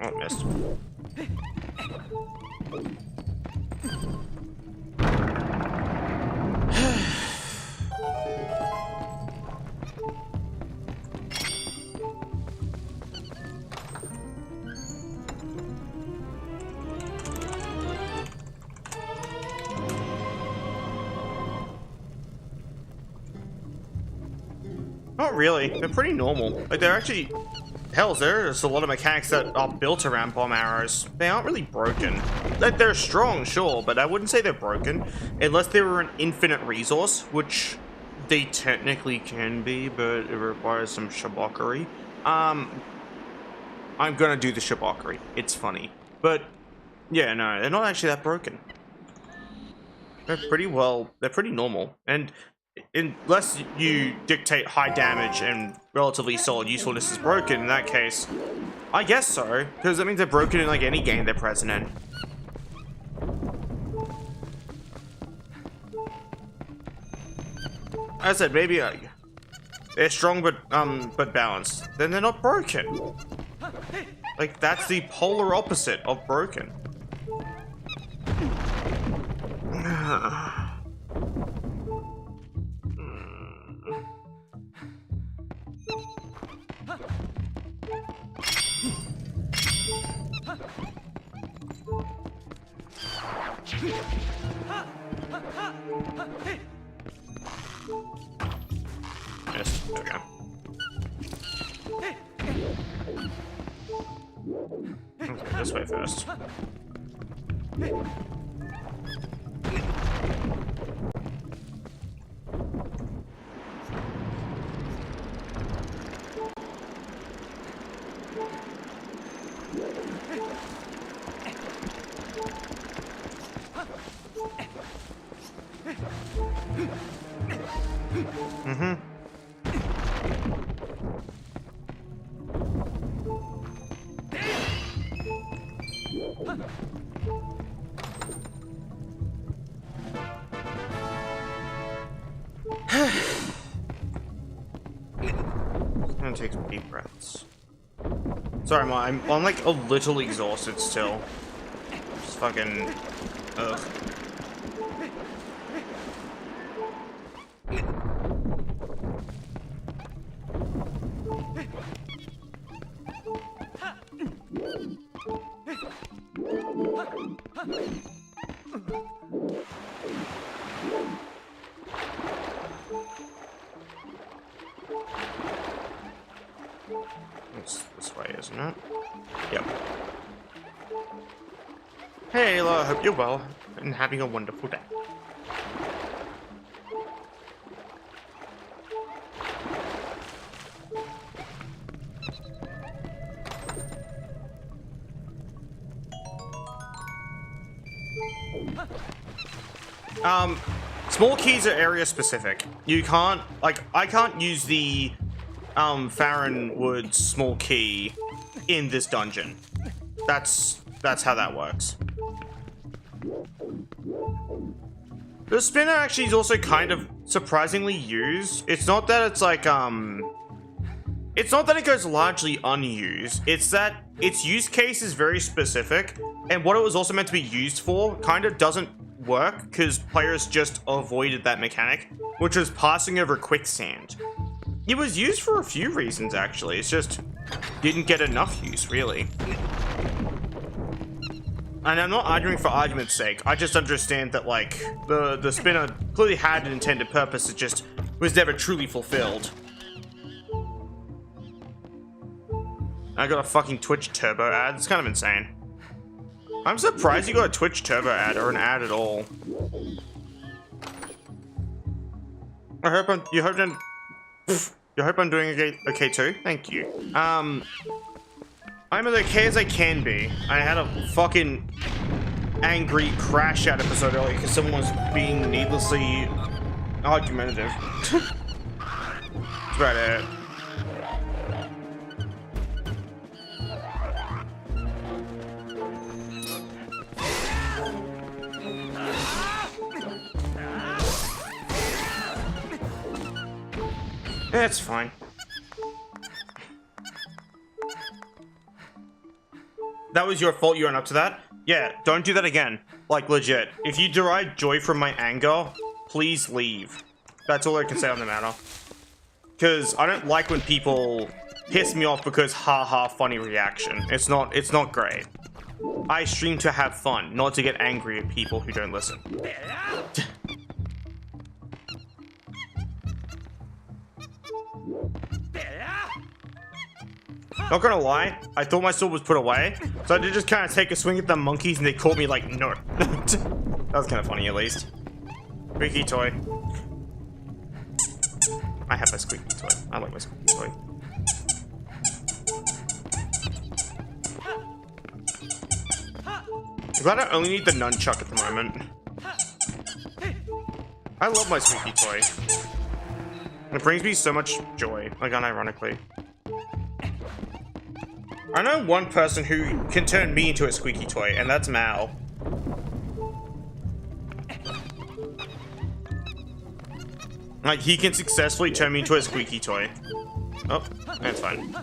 Oh, missed. Not really. They're pretty normal. Like, they're actually... Hell, there's a lot of mechanics that are built around bomb arrows. They aren't really broken. Like, they're strong, sure, but I wouldn't say they're broken. Unless they were an infinite resource, which they technically can be, but it requires some shabockery. I'm gonna do the shabockery. It's funny. But, yeah, no, they're not actually that broken. They're pretty normal. And unless you dictate high damage and relatively solid usefulness is broken, in that case, I guess so, because that means they're broken in like any game they're present in. As I said, maybe they're strong but balanced. Then they're not broken. Like, that's the polar opposite of broken. Yes, there we go. Okay, this way first. Mm-hmm. I'm gonna take some deep breaths. Sorry, I'm like a little exhausted still. Just fucking... Ugh. It's this way, isn't it? Yep. Hey, Ayla, I hope you're well and having a wonderful day. Small keys are area specific. You can't, like, I can't use the Farron Woods small key in this dungeon. That's how that works. The spinner actually is also kind of surprisingly used. It's not that it's like it's not that it goes largely unused. It's that its use case is very specific, and what it was also meant to be used for kind of doesn't work because players just avoided that mechanic, which was passing over quicksand. It was used for a few reasons, actually. It's just didn't get enough use, really. And I'm not arguing for argument's sake. I just understand that, like, the spinner clearly had an intended purpose. It just was never truly fulfilled. I got a fucking Twitch Turbo ad. It's kind of insane. I'm surprised you got a Twitch Turbo ad or an ad at all. I hope I'm doing okay too. Thank you. I'm as okay as I can be. I had a fucking angry crash out episode earlier because someone was being needlessly argumentative. That's about it. It's fine. That was your fault you went up to that? Yeah, don't do that again. Like, legit. If you derive joy from my anger, please leave. That's all I can say on the matter. Because I don't like when people piss me off because haha funny reaction. It's not great. I stream to have fun, not to get angry at people who don't listen. Not gonna lie, I thought my sword was put away, so I did just kind of take a swing at the monkeys and they caught me like, no. That was kind of funny at least. Squeaky toy. I have a squeaky toy. I like my squeaky toy. I'm glad I only need the nunchuck at the moment. I love my squeaky toy. It brings me so much joy, like unironically. I know one person who can turn me into a squeaky toy, and that's Mal. Like, he can successfully turn me into a squeaky toy. Oh, that's fine.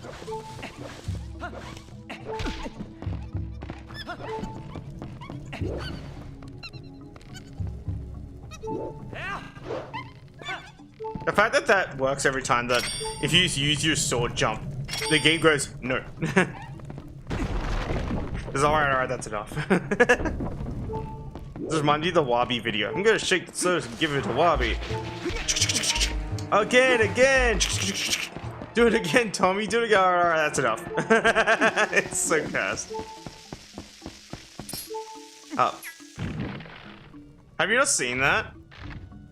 The fact that that works every time, that if you use your sword jump, the game goes, no. It's alright, that's enough. This reminds me of the Wabi video. I'm gonna shake the sword and give it to Wabi. Again. Do it again, Tommy. Do it again. Alright, that's enough. It's so cursed. Oh. Have you not seen that?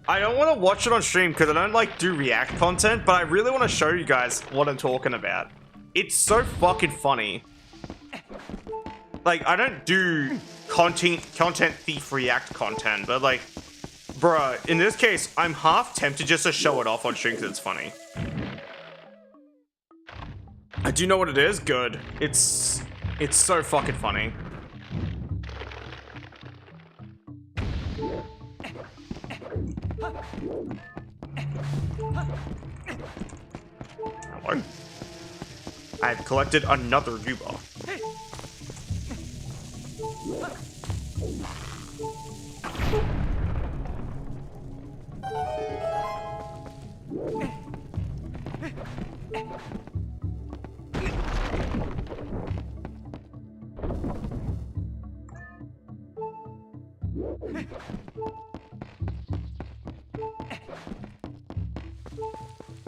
I don't want to watch it on stream because I don't like do react content, but I really want to show you guys what I'm talking about. It's so fucking funny. Like, I don't do content thief react content, but like, bruh, in this case, I'm half tempted just to show it off on stream because it's funny. I do know what it is. Good. It's so fucking funny. Hello. I've collected another Yuba.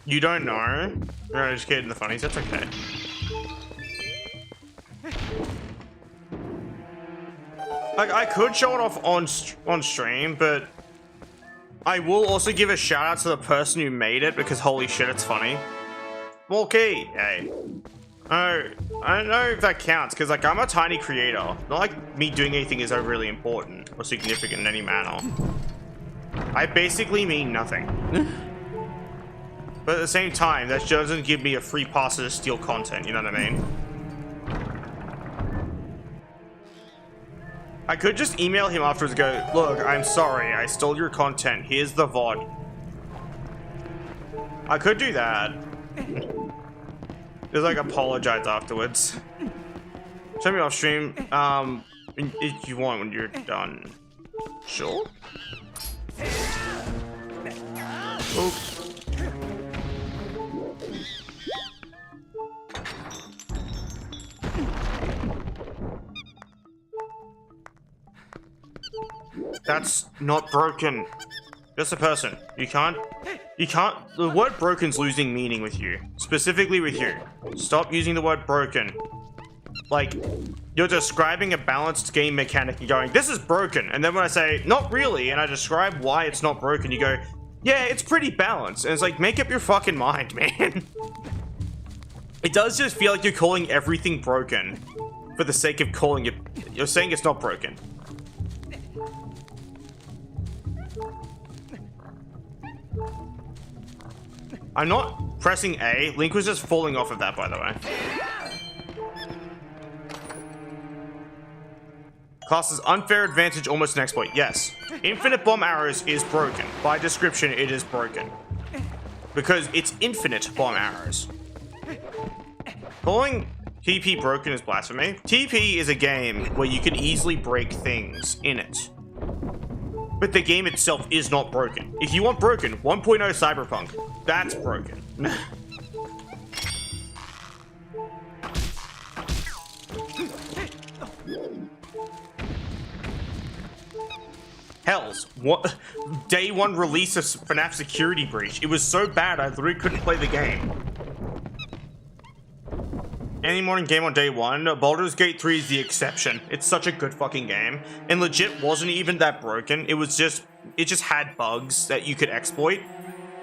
You don't know? You're educated in the funnies, that's okay. Like, I could show it off on stream, but I will also give a shout out to the person who made it because holy shit, it's funny. Well, okay, hey. Oh, I don't know if that counts because like I'm a tiny creator. Not like me doing anything is overly important or significant in any manner. I basically mean nothing. But at the same time, that doesn't give me a free pass to steal content, you know what I mean? I could just email him afterwards and go, look, I'm sorry, I stole your content, here's the VOD. I could do that. Just like apologize afterwards. Show me off stream, if you want when you're done. Sure? Oops. That's not broken. Just a person. You can't, the word broken's losing meaning with you. Specifically with you. Stop using the word broken. Like, you're describing a balanced game mechanic and going, this is broken. And then when I say, not really, and I describe why it's not broken, you go, yeah, it's pretty balanced. And it's like, make up your fucking mind, man. It does just feel like you're calling everything broken for the sake of calling it. You're saying it's not broken. I'm not pressing A. Link was just falling off of that, by the way. Class's unfair advantage, almost an exploit. Yes. Infinite bomb arrows is broken. By description, it is broken. Because it's infinite bomb arrows. Calling TP broken is blasphemy. TP is a game where you can easily break things in it. But the game itself is not broken. If you want broken, 1.0 Cyberpunk. That's broken. Hells, what? Day one release of FNAF Security Breach. It was so bad I literally couldn't play the game. Any morning game on day one, Baldur's Gate 3 is the exception. It's such a good fucking game. And legit wasn't even that broken. It just had bugs that you could exploit.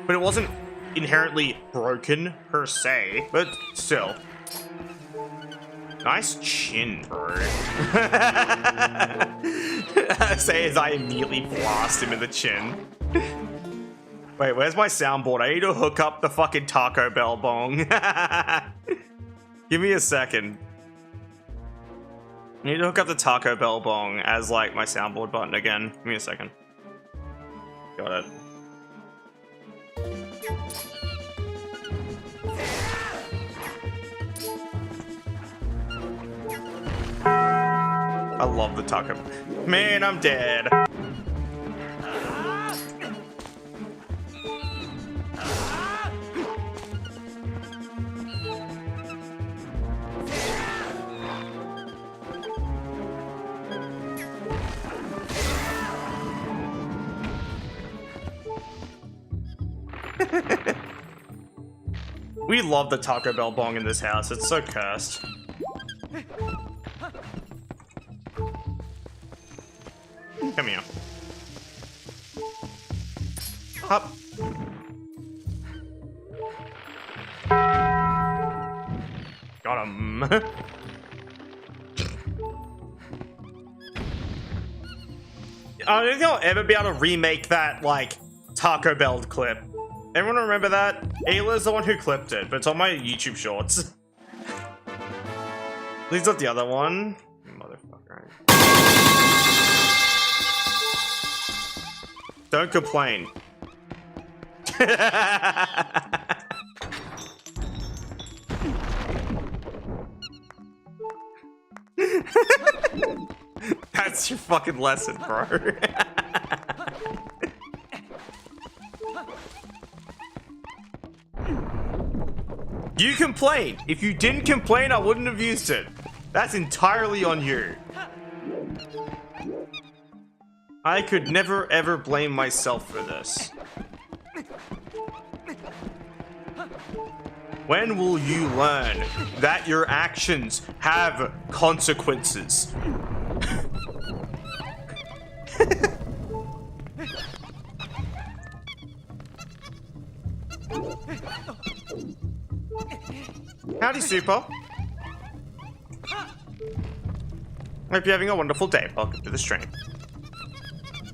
But it wasn't inherently broken per se, but still. Nice chin, bro. Say as I immediately blast him in the chin. Wait, where's my soundboard? I need to hook up the fucking Taco Bell bong. Give me a second. I need to hook up the Taco Bell bong as like my soundboard button again. Give me a second. Got it. I love the Taco. Man, I'm dead. We love the Taco Bell bong in this house. It's so cursed. Come here. Up. Got him. I don't think I'll ever be able to remake that, like, Taco Bell clip. Everyone remember that? Ayla's the one who clipped it, but it's on my YouTube shorts. At least not the other one. Motherfucker. Don't complain. That's your fucking lesson, bro. You complained. If you didn't complain, I wouldn't have used it. That's entirely on you. I could never ever blame myself for this. When will you learn that your actions have consequences? Howdy, Super. Hope you're having a wonderful day. Welcome to the stream.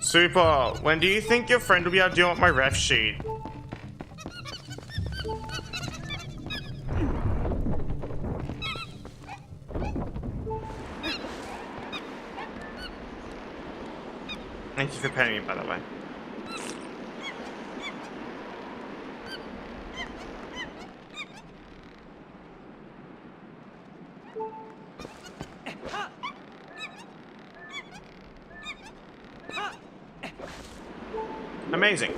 Super, when do you think your friend will be able to do up my ref sheet? Thank you for paying me, by the way. Amazing.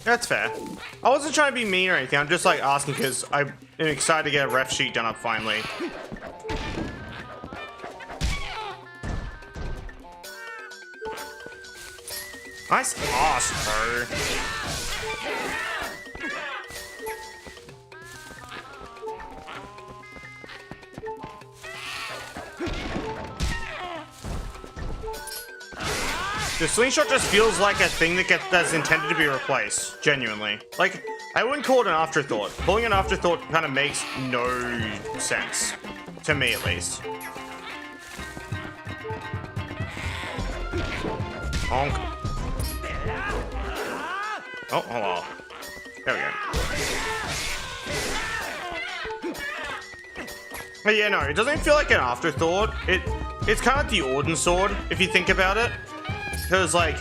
That's fair. I wasn't trying to be mean or anything. I'm just like asking because I'm excited to get a ref sheet done up finally. Nice ass, bro. The slingshot just feels like a thing that's intended to be replaced, genuinely. Like, I wouldn't call it an afterthought. Calling it an afterthought kind of makes no sense. To me, at least. Honk. Oh, hold on. There we go. But yeah, no, it doesn't feel like an afterthought. It's kind of like the Orden sword, if you think about it. Because, like,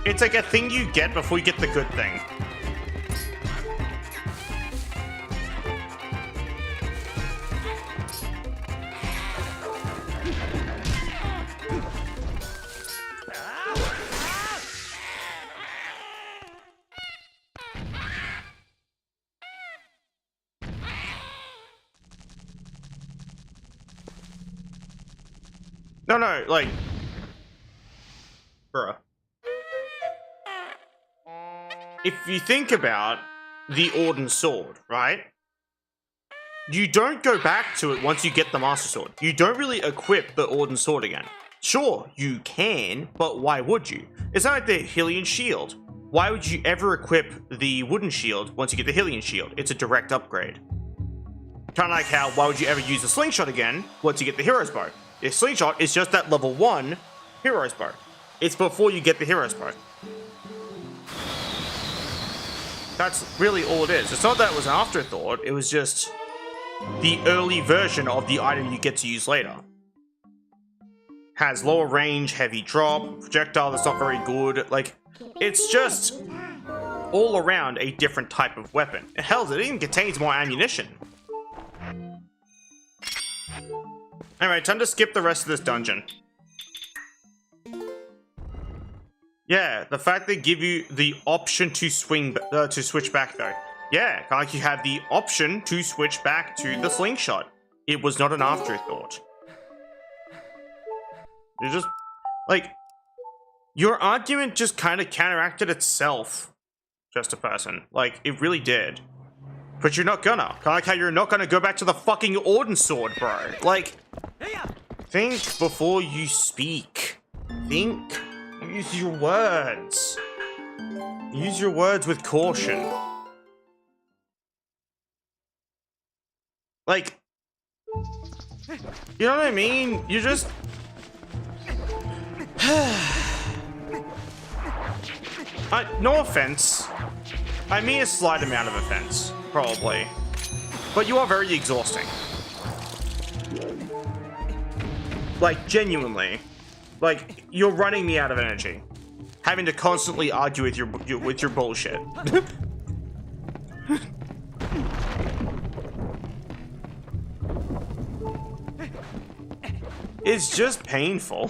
it's like a thing you get before you get the good thing. No, like... Bruh. If you think about the Orden sword, right? You don't go back to it once you get the Master Sword. You don't really equip the Orden sword again. Sure, you can, but why would you? It's not like the Hylian shield. Why would you ever equip the wooden shield once you get the Hylian shield? It's a direct upgrade. Kind of like how, why would you ever use the slingshot again once you get the hero's bow? The slingshot is just that level 1 hero's bow. It's before you get the hero's bow. That's really all it is. It's not that it was an afterthought, it was just the early version of the item you get to use later. Has lower range, heavy drop, projectile that's not very good. Like, it's just all around a different type of weapon. Hell, it even contains more ammunition. Anyway, time to skip the rest of this dungeon. Yeah, the fact they give you the option to switch back though. Yeah, like you have the option to switch back to the slingshot. It was not an afterthought. You just, like, your argument just kind of counteracted itself, just a person. Like, it really did. But you're not gonna. Kinda like how you're not gonna go back to the fucking Orden sword, bro. Like, think before you speak. Think. Use your words. Use your words with caution. Like, you know what I mean? You just... no offense. I mean a slight amount of offense, probably. But you are very exhausting. Like, genuinely. Like, you're running me out of energy. Having to constantly argue with your bullshit. It's just painful.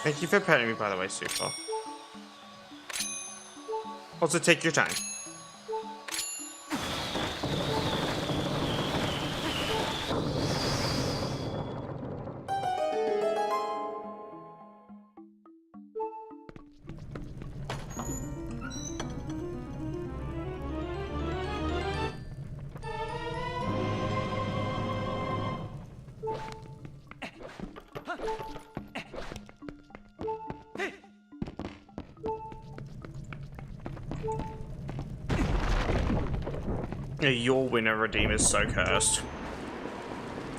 Thank you for petting me, by the way, Super. Also, take your time. Yeah, your winner redeem is so cursed.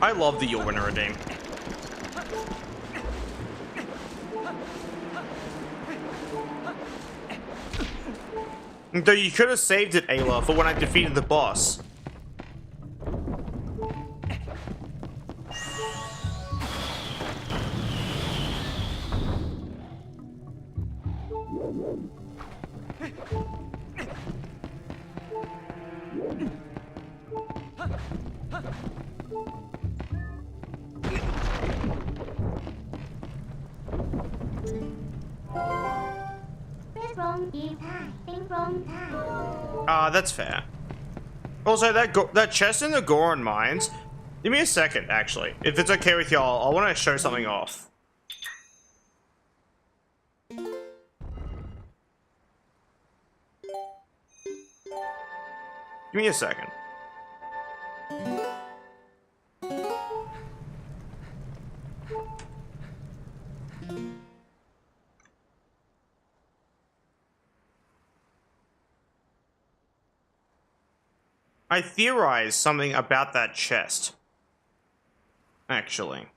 I love the your winner redeem. Though you could have saved it, Ayla, for when I defeated the boss. That's fair. Also, that chest in the Goron mines. Give me a second, actually. If it's okay with y'all, I want to show something off. Give me a second. I theorized something about that chest. Actually.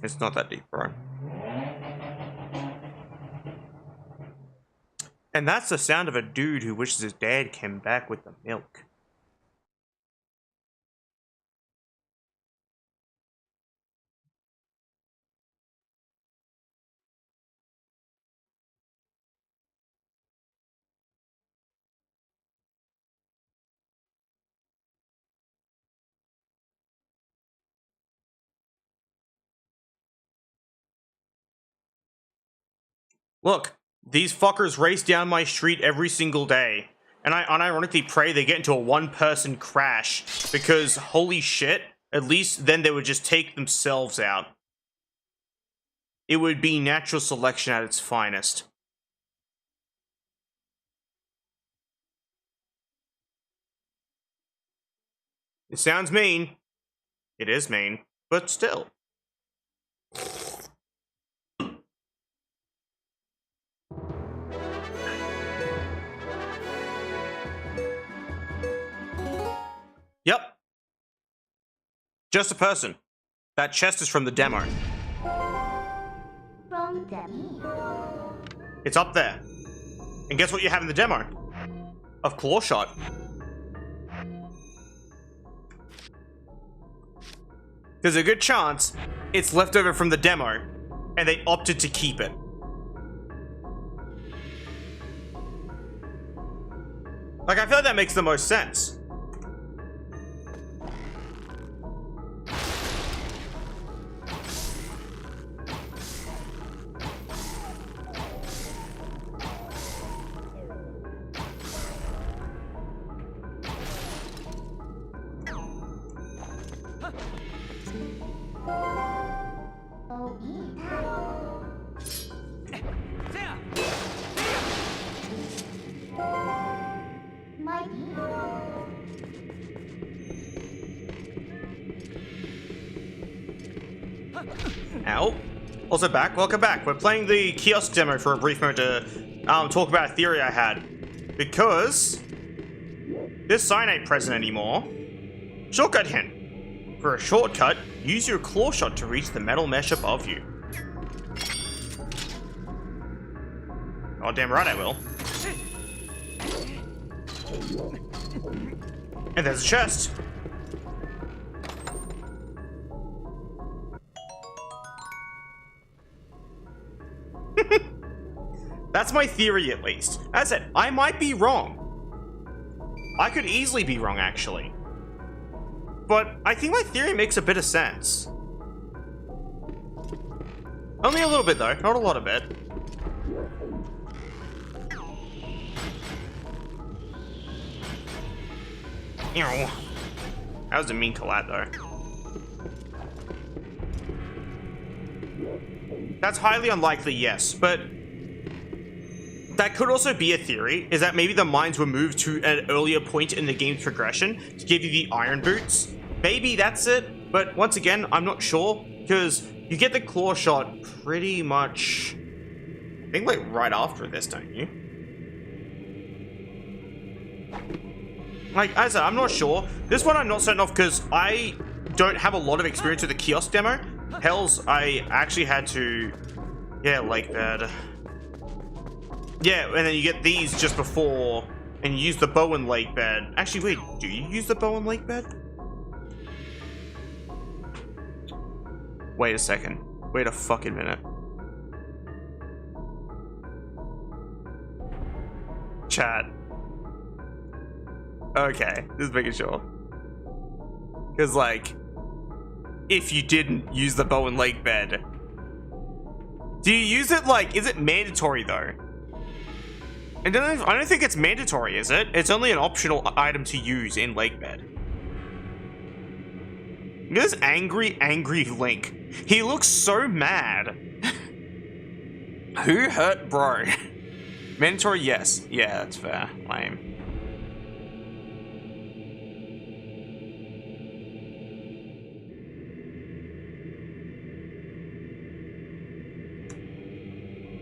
It's not that deep, bro. And that's the sound of a dude who wishes his dad came back with the milk. Look, these fuckers race down my street every single day. And I unironically pray they get into a one-person crash. Because, holy shit, at least then they would just take themselves out. It would be natural selection at its finest. It sounds mean. It is mean, but still. Yep. Just a person. That chest is from the demo.
From demo.
It's up there. And guess what you have in the demo? A claw shot. There's a good chance it's left over from the demo, and they opted to keep it. Like, I feel like that makes the most sense. Ow. Also back, welcome back. We're playing the kiosk demo for a brief moment to talk about a theory I had. Because this sign ain't present anymore. Shortcut hint. For a shortcut, use your claw shot to reach the metal mesh above you. Oh, damn right I will. And there's a chest. That's my theory, at least. As I said, I might be wrong. I could easily be wrong, actually. But I think my theory makes a bit of sense. Only a little bit, though. Not a lot of it. Ew. That was a mean collat, though. That's highly unlikely, yes, but that could also be a theory, is that maybe the mines were moved to an earlier point in the game's progression to give you the iron boots. Maybe that's it, but once again, I'm not sure, because you get the claw shot pretty much, I think, like, right after this, don't you? Like, as I said, I'm not sure. This one I'm not certain of, because I don't have a lot of experience with the kiosk demo. Hells, I actually had to, yeah, like that. Yeah, and then you get these just before, and you use the bow and lake bed. Actually, wait, do you use the bow and lake bed? Wait a second. Wait a fucking minute. Chat. Okay, just making sure. Because, like, if you didn't use the bow and lake bed, do you use it, like, is it mandatory though? I don't think it's mandatory, is it? It's only an optional item to use in lake bed. Look at this angry Link. He looks so mad. Who hurt bro? Mandatory, yes. Yeah, that's fair. Lame.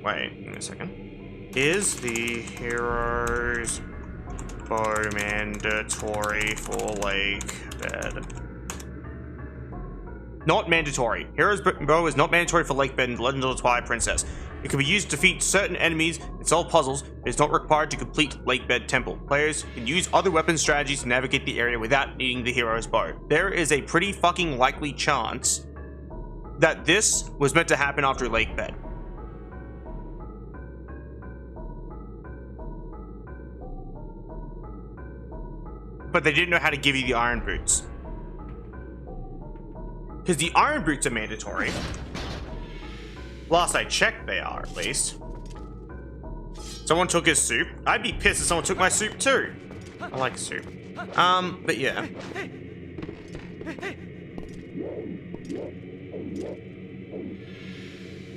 Wait, give me a second. Is the hero's bow mandatory for lake bed? Not mandatory. Hero's bow is not mandatory for lake bed in Legend of the Twilight Princess. It can be used to defeat certain enemies and solve puzzles, but it's not required to complete lake bed temple. Players can use other weapon strategies to navigate the area without needing the hero's bow. There is a pretty fucking likely chance that this was meant to happen after lake bed. But they didn't know how to give you the iron boots. Because the iron boots are mandatory. Last I checked, they are, at least. Someone took his soup. I'd be pissed if someone took my soup, too. I like soup. But yeah.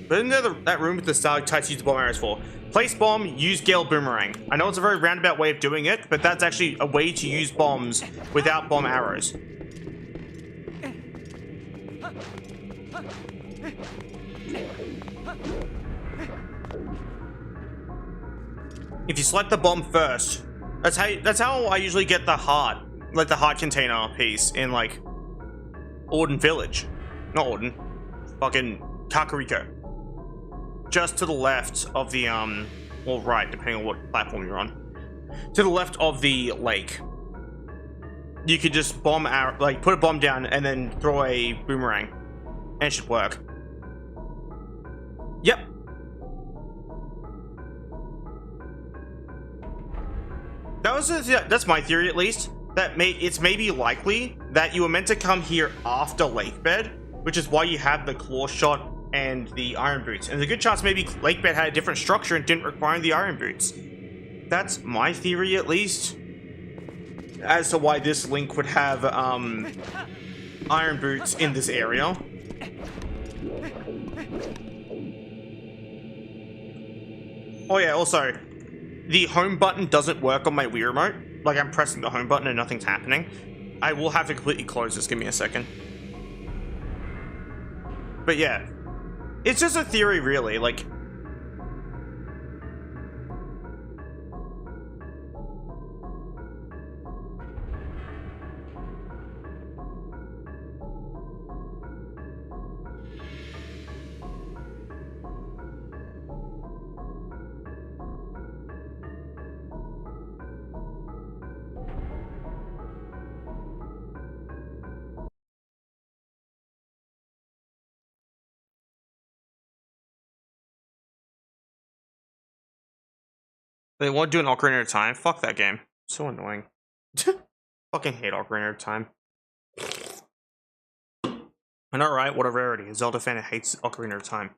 But in that room with the stalactites use bomb arrows for. Place bomb, use Gale Boomerang. I know it's a very roundabout way of doing it, but that's actually a way to use bombs without bomb arrows. If you select the bomb first, that's how I usually get the heart, like the heart container piece in like Orden Village. Not Orden. Fucking Kakariko. Just to the left of the, or right, depending on what platform you're on. To the left of the lake. You could just bomb out, like, put a bomb down and then throw a boomerang. And it should work. Yep. That's my theory, at least. That it's maybe likely that you were meant to come here after Lakebed, which is why you have the claw shot and the iron boots. And there's a good chance maybe Lakebed had a different structure and didn't require the iron boots. That's my theory, at least, as to why this Link would have iron boots in this area. Oh yeah, also, the home button doesn't work on my Wii remote. Like, I'm pressing the home button and nothing's happening. I will have to completely close this. Give me a second. But yeah, it's just a theory, really. Like, they want to do an Ocarina of Time? Fuck that game. So annoying. Fucking hate Ocarina of Time. I know, right? What a rarity. A Zelda fan that hates Ocarina of Time.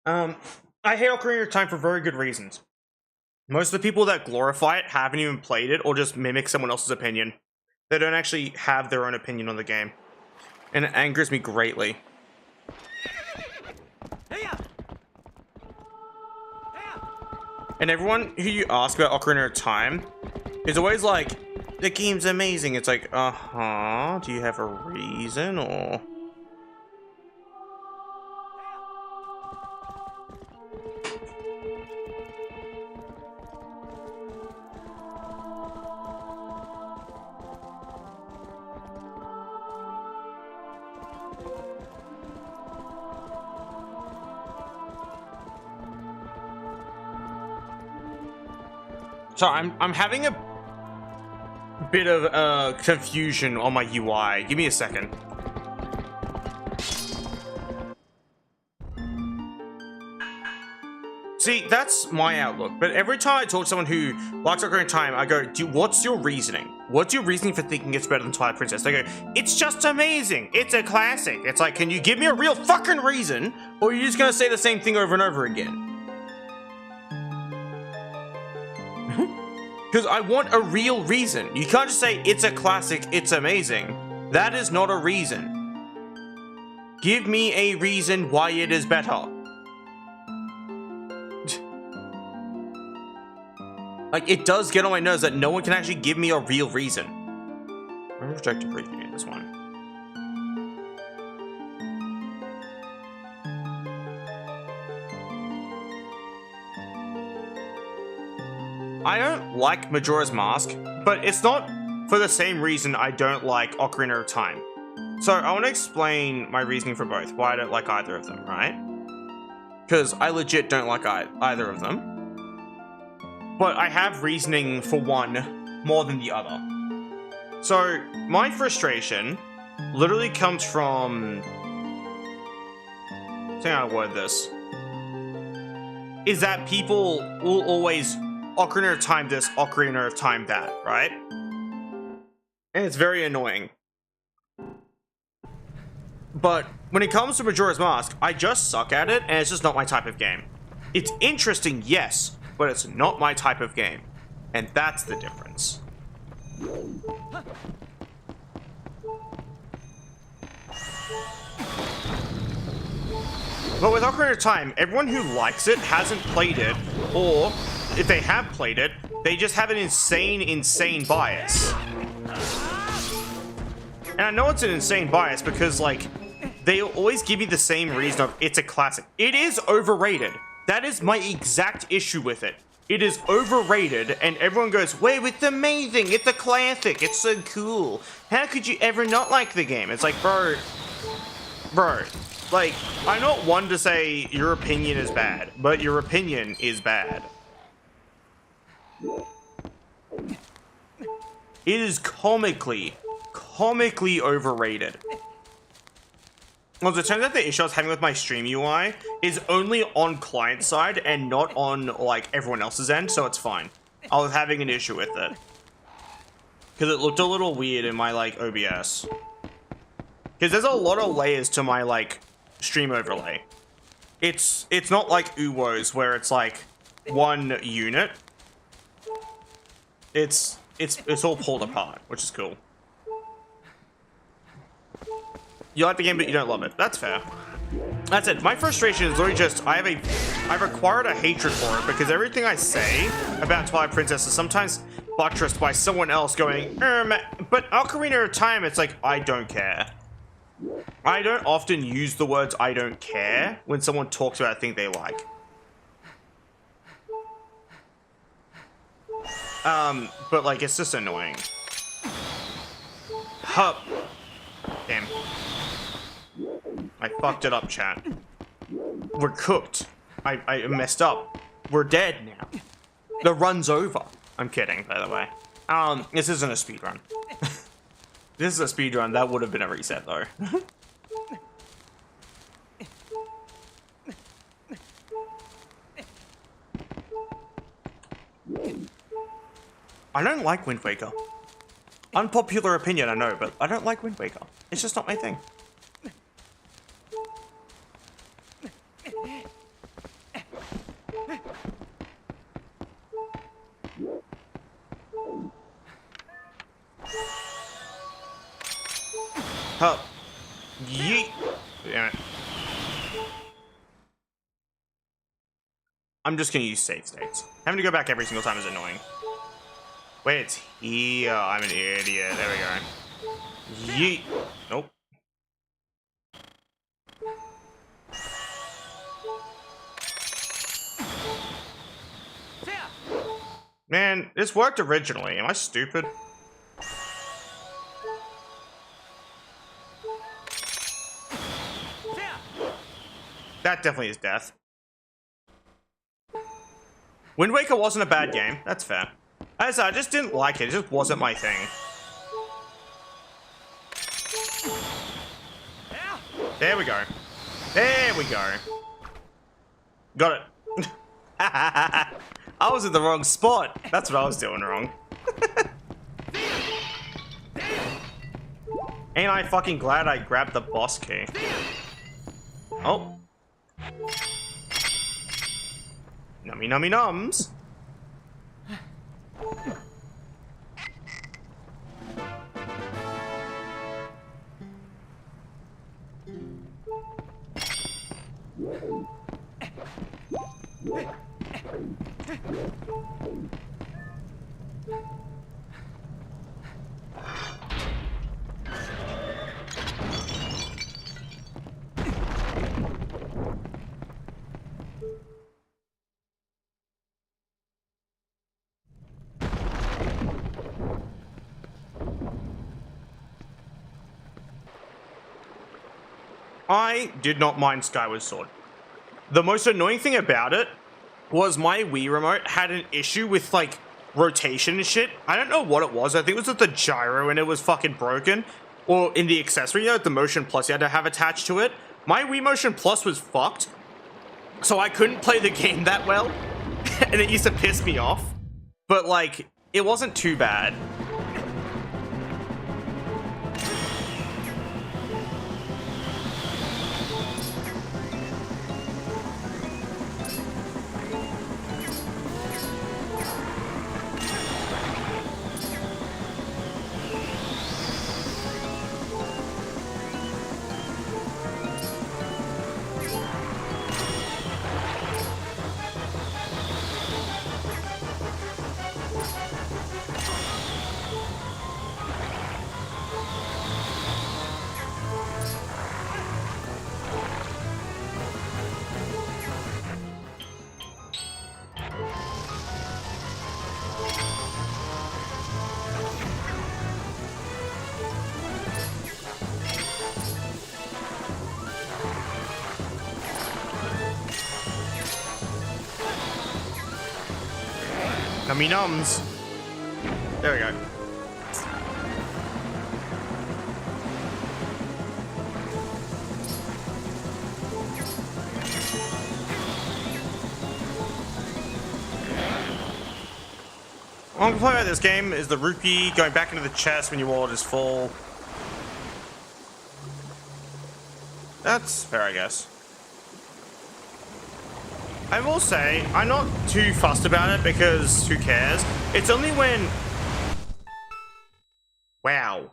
I hate Ocarina of Time for very good reasons. Most of the people that glorify it haven't even played it or just mimic someone else's opinion. They don't actually have their own opinion on the game. And it angers me greatly. And everyone who you ask about Ocarina of Time is always like, the game's amazing. It's like, uh-huh, do you have a reason, or... So I'm having a bit of confusion on my UI. Give me a second. See, that's my outlook. But every time I talk to someone who likes Ocarina of Time, I go, what's your reasoning? What's your reasoning for thinking it's better than Twilight Princess? They go, it's just amazing. It's a classic. It's like, can you give me a real fucking reason? Or are you just gonna say the same thing over and over again? Because I want a real reason. You can't just say, it's a classic, it's amazing. That is not a reason. Give me a reason why it is better. Like, it does get on my nerves that no one can actually give me a real reason. I'm rejected briefing in this one. I don't like Majora's Mask, but it's not for the same reason I don't like Ocarina of Time. So I want to explain my reasoning for both, why I don't like either of them, right? Because I legit don't like either of them. But I have reasoning for one more than the other. So my frustration literally comes from... I think I'll word this. Is that people will always... Ocarina of Time this, Ocarina of Time that, right? And it's very annoying. But when it comes to Majora's Mask, I just suck at it, and it's just not my type of game. It's interesting, yes, but it's not my type of game. And that's the difference. But with Ocarina of Time, everyone who likes it hasn't played it, or if they have played it, they just have an insane bias. And I know it's an insane bias because, like, they always give you the same reason of it's a classic. It is overrated. That is my exact issue with it. It is overrated, and everyone goes, wait, it's amazing, it's a classic, it's so cool. How could you ever not like the game? It's like, bro, like, I'm not one to say your opinion is bad, but your opinion is bad. It is comically overrated. Well, it turns out the issue I was having with my stream UI is only on client side and not on, like, everyone else's end, so it's fine. I was having an issue with it. Because it looked a little weird in my, like, OBS. Because there's a lot of layers to my, like, stream overlay. It's not like Uwo's where it's, like, one unit. It's all pulled apart, which is cool. You like the game, but you don't love it. That's fair. That's it. My frustration is literally just I've acquired a hatred for it because everything I say about Twilight Princess is sometimes buttressed by someone else going, but Ocarina of Time, it's like, I don't care. I don't often use the words I don't care when someone talks about a thing they like. But like, it's just annoying. Hup. Damn. I fucked it up, chat. We're cooked. I messed up. We're dead now. The run's over. I'm kidding, by the way. This isn't a speedrun. This is a speedrun. That would have been a reset, though. I don't like Wind Waker. Unpopular opinion, I know, but I don't like Wind Waker. It's just not my thing. Huh. Yeet. Damn it. I'm just gonna use save states. Having to go back every single time is annoying. Wait, it's here. I'm an idiot. There we go. Yeet. Nope. Man, this worked originally. Am I stupid? That definitely is death. Wind Waker wasn't a bad game. That's fair. As I just didn't like it. It just wasn't my thing. There we go. There we go. Got it. I was in the wrong spot. That's what I was doing wrong. Ain't I fucking glad I grabbed the boss key. Oh. Nummy nummy nums. I did not mind Skyward Sword. The most annoying thing about it was my Wii remote had an issue with, like, rotation and shit. I don't know what it was. I think it was with the gyro and it was fucking broken. Or in the accessory, you know, the Motion Plus you had to have attached to it. My Wii Motion Plus was fucked. So I couldn't play the game that well. And it used to piss me off. But, like, it wasn't too bad. Nummy nums. There we go. What I'm play about this game is the rupee going back into the chest when your wallet is full. That's fair, I guess. I will say, I'm not too fussed about it because who cares? It's only when... Wow.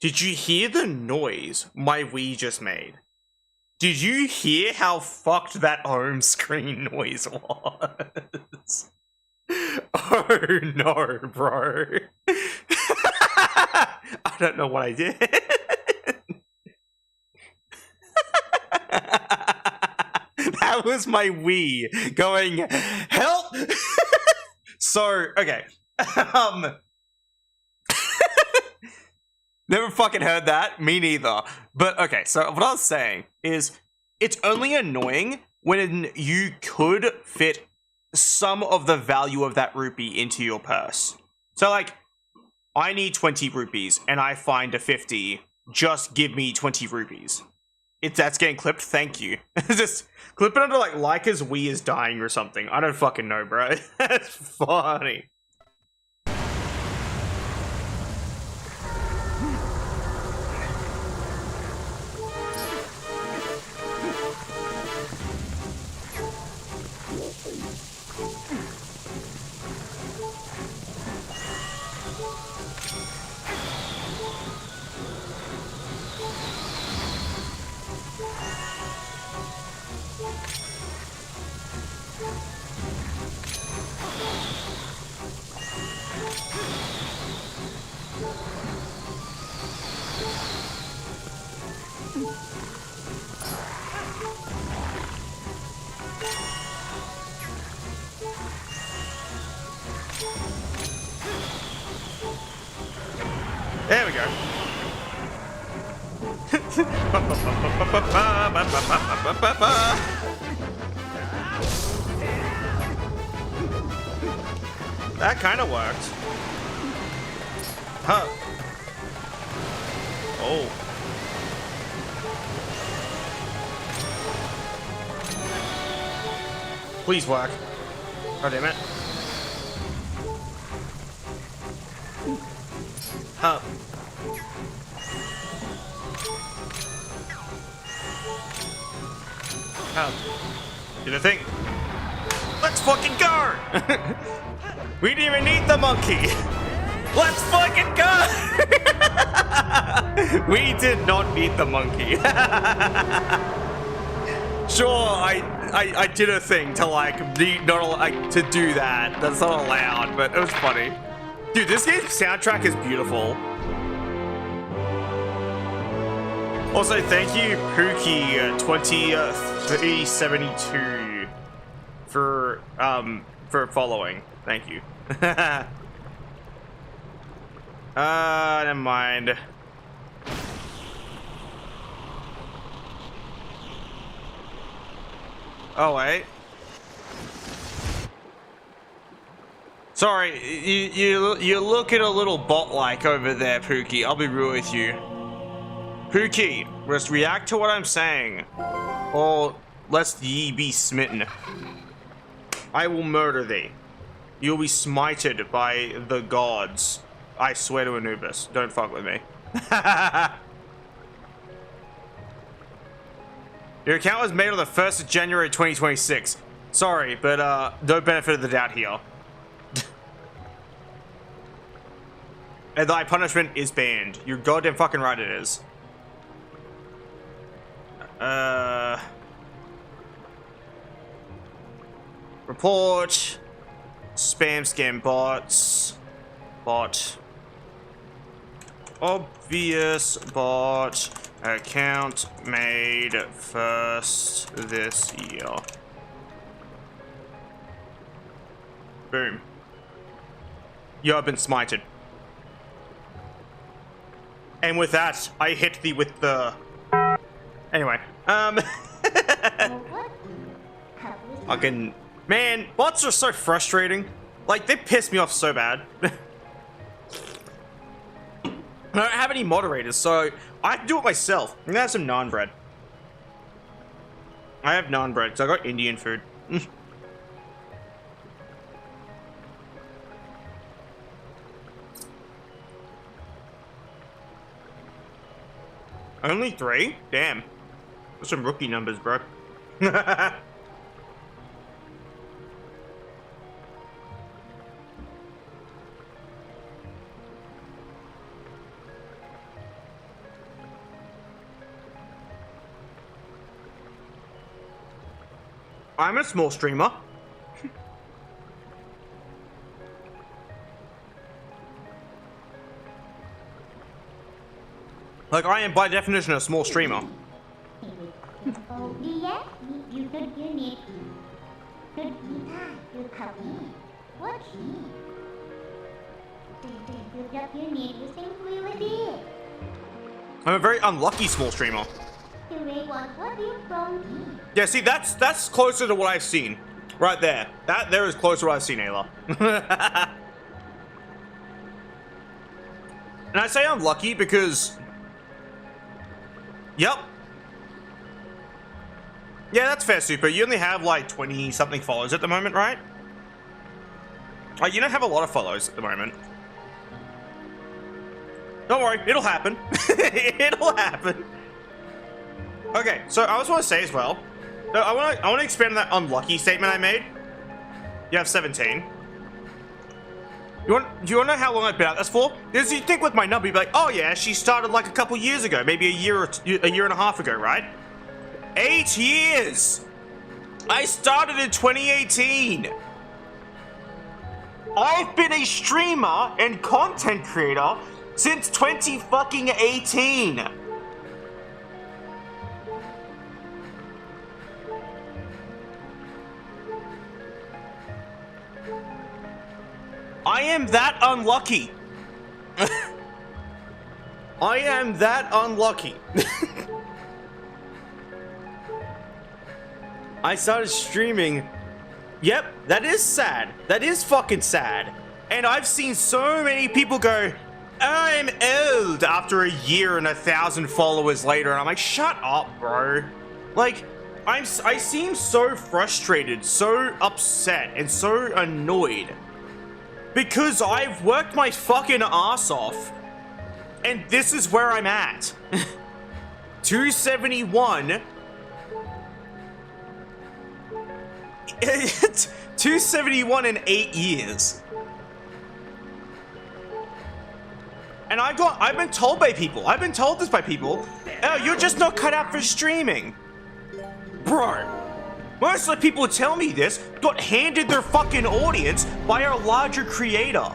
Did you hear the noise my Wii just made? Did you hear how fucked that home screen noise was? Oh no, bro. I don't know what I did. That was my Wii going, help! So, okay. Never fucking heard that. Me neither. But okay, so what I was saying is it's only annoying when you could fit some of the value of that rupee into your purse. So like, I need 20 rupees and I find a 50. Just give me 20 rupees. That's getting clipped. Thank you. Just clip it under like Layka's Wii is dying or something. I don't fucking know, bro. That's funny. There we go. That kind of worked. Huh. Oh. Please work. Oh, damn it. Up. Up. Do the thing. Let's fucking go! We didn't even need the monkey! Let's fucking go! We did not need the monkey. Sure, I did a thing to like to do that. That's not allowed, but it was funny. Dude, this game's soundtrack is beautiful. Also, thank you, Pookie2372 for following. Thank you. Never mind. Oh wait. Sorry, you're looking a little bot-like over there, Pookie. I'll be real with you. Pookie, just react to what I'm saying, or lest ye be smitten. I will murder thee. You'll be smited by the gods. I swear to Anubis. Don't fuck with me. Your account was made on the 1st of January 2026. Sorry, but no benefit of the doubt here. And thy punishment is banned. You're goddamn fucking right it is. Report. Spam scam bots. Bot. Obvious bot. Account made first this year. Boom. You have been smited. And with that, I hit thee with the... Anyway, fucking Man, bots are so frustrating. Like, they piss me off so bad. I don't have any moderators, so I have to do it myself. I'm gonna have some naan bread. I have naan bread, so I got Indian food. Only 3? Damn. That's some rookie numbers, bro. I'm a small streamer. Like, I am by definition a small streamer.
Oh, yeah, you could you need. Could you come in? What you need to simply with it.
I'm a very unlucky small streamer.
Do we want what you from?
Yeah, see, that's closer to what I've seen. Right there. That there is closer to what I've seen, Ayla. And I say unlucky because... Yep. Yeah, that's fair, Super. You only have like 20-something followers at the moment, right? Like, you don't have a lot of followers at the moment. Don't worry, it'll happen. It'll happen. Okay, so I also want to say as well, I want to expand on that unlucky statement I made. You have 17. Do you want to know how long I've been at this for? Because you think with my number, you'd be like, oh yeah, she started like a couple years ago, maybe a year and a half ago, right? 8 years! I started in 2018. I've been a streamer and content creator since 2018. I am that unlucky. I am that unlucky. I started streaming. Yep, that is sad. That is fucking sad. And I've seen so many people go, I'm old after a year and 1,000 followers later. And I'm like, shut up, bro. Like, I seem so frustrated, so upset, and so annoyed. Because I've worked my fucking ass off, and this is where I'm at. 271. 271 in 8 years. And I've been told by people, I've been told this by people, oh, you're just not cut out for streaming. Bro. Most of the people who tell me this got handed their fucking audience by a larger creator.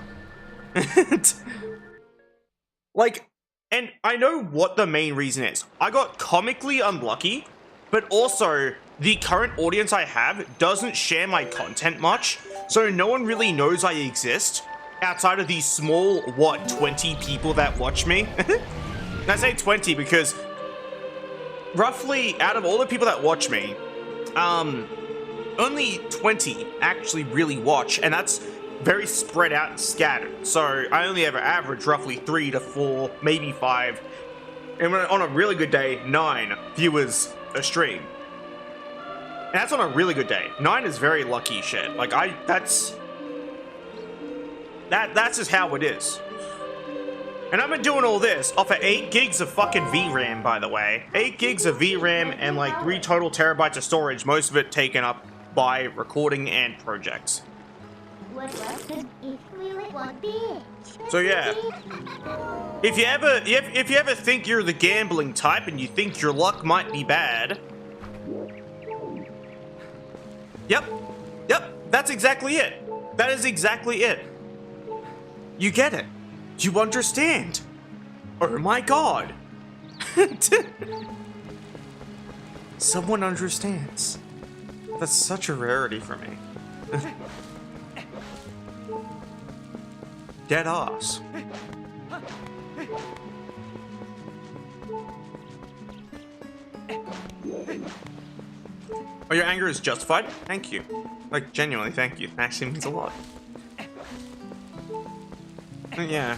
Like, and I know what the main reason is. I got comically unlucky, but also the current audience I have doesn't share my content much, so no one really knows I exist outside of these small, 20 people that watch me? And I say 20 because roughly out of all the people that watch me, only 20 actually really watch, and that's very spread out and scattered. So I only ever average roughly 3 to 4, maybe 5, and on a really good day, 9 viewers a stream. And that's on a really good day. 9 is very lucky shit. Like, that's just how it is. And I've been doing all this off of 8 gigs of fucking VRAM, by the way. 8 gigs of VRAM and like 3 total terabytes of storage, most of it taken up by recording and projects. So yeah, if you ever think you're the gambling type and you think your luck might be bad, yep, that's exactly it. That is exactly it. You get it. You understand. Oh my god. Someone understands. That's such a rarity for me. Dead ass. Oh, your anger is justified? Thank you. Like, genuinely, thank you. Actually means a lot. Yeah.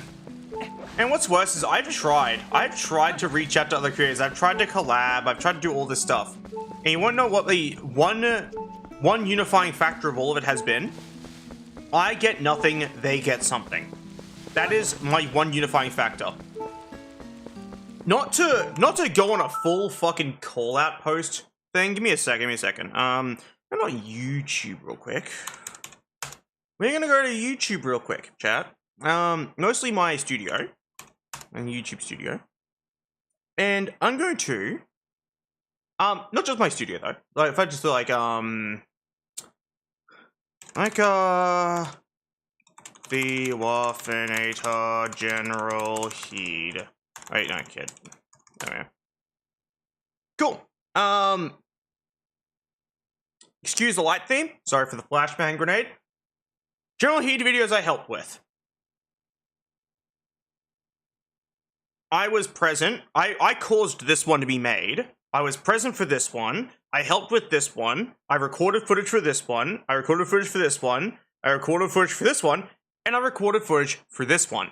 And what's worse is I've tried to reach out to other creators. I've tried to collab. I've tried to do all this stuff. And you want to know what the one unifying factor of all of it has been? I get nothing, they get something. That is my one unifying factor. Not to go on a full fucking call out post thing. Give me a second. I'm on YouTube real quick. We're gonna go to YouTube real quick, chat. Mostly my studio. And YouTube studio. And I'm going to not just my studio though. Like if I just do like the Wuffinator General Heed. Wait, no kid. There we go. Cool. Excuse the light theme. Sorry for the flashbang grenade. General Heed videos I helped with. I was present. I caused this one to be made. I was present for this one. I helped with this one. I recorded footage for this one. I recorded footage for this one. I recorded footage for this one. And I recorded footage for this one.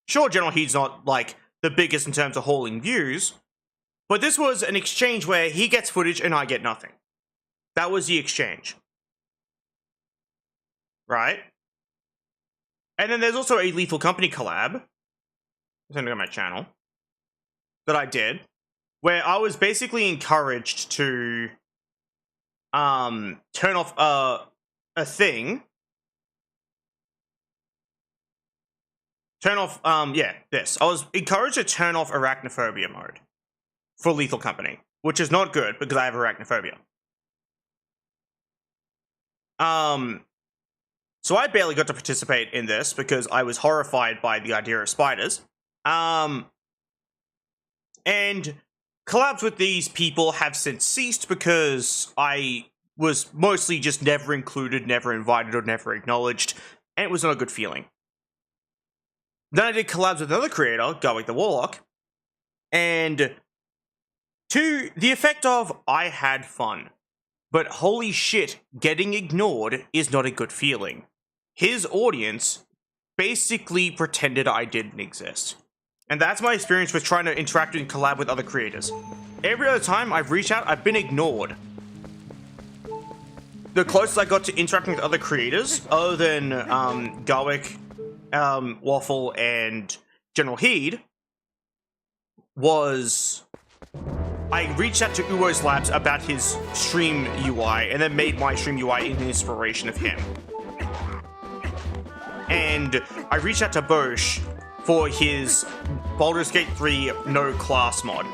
Sure, General Heed's not, like, the biggest in terms of hauling views. But this was an exchange where he gets footage and I get nothing. That was the exchange. Right? And then there's also a Lethal Company collab. It's on my channel. That I did. Where I was basically encouraged to turn off a thing. Turn off this. I was encouraged to turn off arachnophobia mode for Lethal Company, which is not good because I have arachnophobia. So I barely got to participate in this because I was horrified by the idea of spiders. And collabs with these people have since ceased because I was mostly just never included, never invited, or never acknowledged, and it was not a good feeling. Then I did collabs with another creator, Garwick the Warlock, and to the effect of, I had fun. But holy shit, getting ignored is not a good feeling. His audience basically pretended I didn't exist. And that's my experience with trying to interact and collab with other creators. Every other time I've reached out, I've been ignored. The closest I got to interacting with other creators, other than Garwick, Waffle, and General Heed, was I reached out to Uwo's Labs about his stream UI and then made my stream UI in inspiration of him. And I reached out to Bosch for his Baldur's Gate 3 no class mod.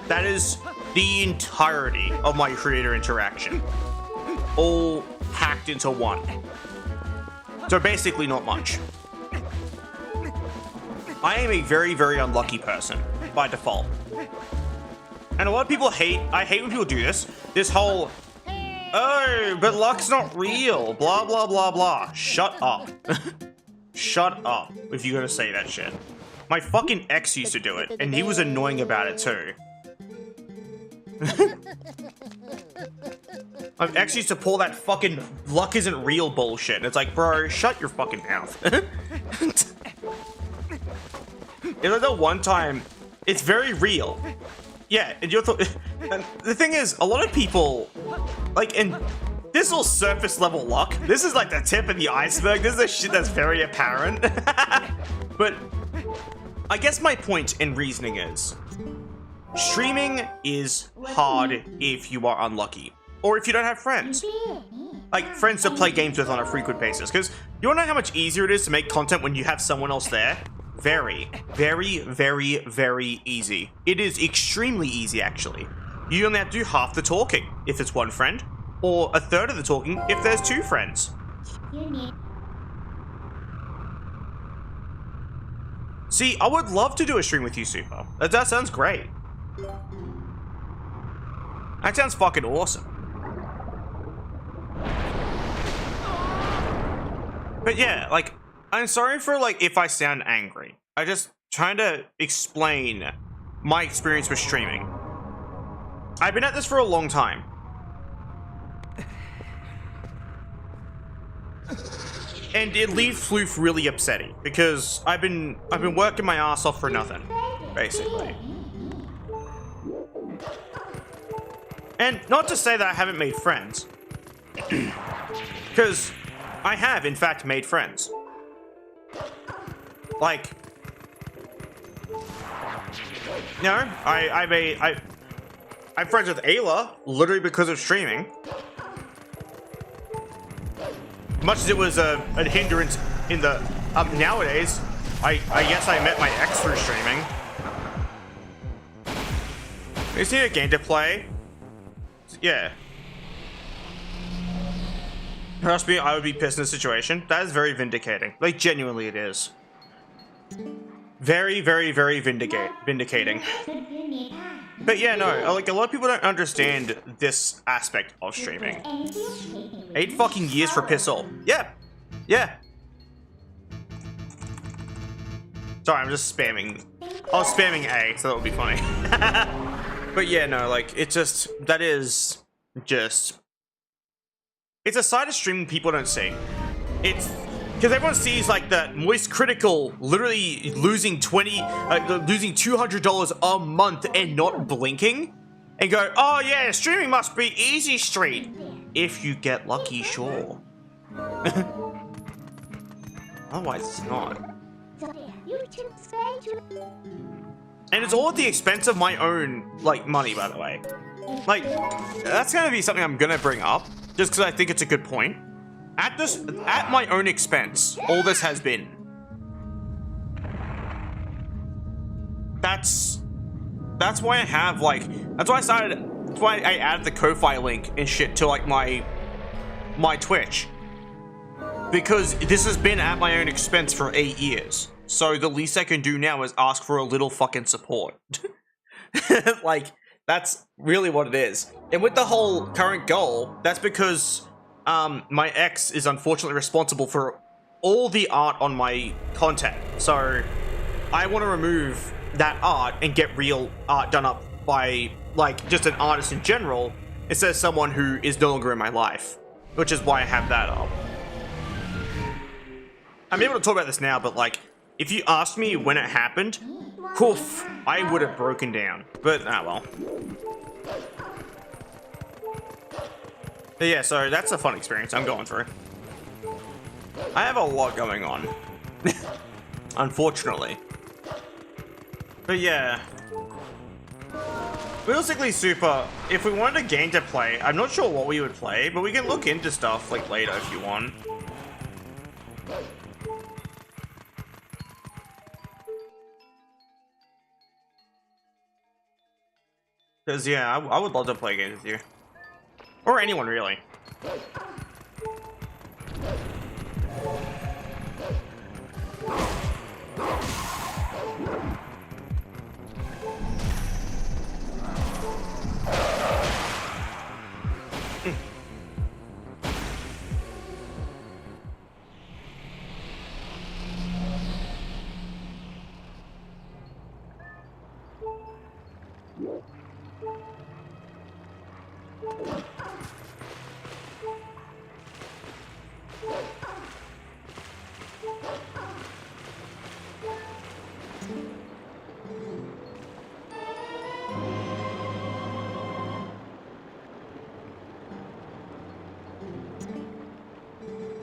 That is the entirety of my creator interaction. All packed into one. So basically not much. I am a very, very unlucky person by default. And a lot of people I hate when people do this. This whole, oh, but luck's not real, blah, blah, blah, blah. Shut up. Shut up if you're gonna say that shit. My fucking ex used to do it, and he was annoying about it too. My ex used to pull that fucking luck isn't real bullshit. And it's like, bro, shut your fucking mouth. You know, the one time, it's very real. Yeah, and and the thing is, a lot of people, like, and this is all surface level luck. This is like the tip of the iceberg. This is the shit that's very apparent. But I guess my point in reasoning is, streaming is hard if you are unlucky. Or if you don't have friends. Like, friends to play games with on a frequent basis. Because you wanna know how much easier it is to make content when you have someone else there? Very, very, very, very easy. It is extremely easy, actually. You only have to do half the talking if it's one friend, or a third of the talking if there's two friends. See, I would love to do a stream with you, Super. That sounds great. That sounds fucking awesome. But yeah, like, I'm sorry for, like, if I sound angry. I just trying to explain my experience with streaming. I've been at this for a long time. And it leaves Floof really upsetting because I've been working my ass off for nothing, basically. And not to say that I haven't made friends, because I have in fact made friends. Like, you know, I'm friends with Ayla literally because of streaming. Much as it was a hindrance in the nowadays, I guess I met my ex through streaming. We just need a game to play. Yeah. Trust me, I would be pissed in this situation. That is very vindicating. Like, genuinely it is. Very, very, very vindicating. But yeah, no, like, a lot of people don't understand this aspect of streaming. 8 fucking years for piss all. Yeah. Yeah. Sorry, I'm just spamming. I was spamming A, so that would be funny. But yeah, no, like, it's just, that is just, it's a side of streaming people don't see. It's, because everyone sees, like, that Moist Critical literally losing losing $200 a month and not blinking, and go, oh yeah, streaming must be easy street. If you get lucky, sure. Otherwise, it's not. And it's all at the expense of my own, like, money, by the way. Like, that's gonna be something I'm gonna bring up, just because I think it's a good point. At my own expense, all this has been. That's why I have, like, that's why I added the Ko-Fi link and shit to, like, my Twitch. Because this has been at my own expense for 8 years. So the least I can do now is ask for a little fucking support. Like, that's really what it is. And with the whole current goal, that's because my ex is unfortunately responsible for all the art on my content. So I want to remove that art and get real art done up by, like, just an artist in general, instead of someone who is no longer in my life. Which is why I have that up. I'm able to talk about this now, but, like, if you asked me when it happened, poof, I would have broken down. But, ah well. But yeah, so that's a fun experience I'm going through. I have a lot going on. Unfortunately. But yeah. Realistically, Super, if we wanted a game to play, I'm not sure what we would play, but we can look into stuff, like, later if you want. Because, yeah, I would love to play games with you. Or anyone, really.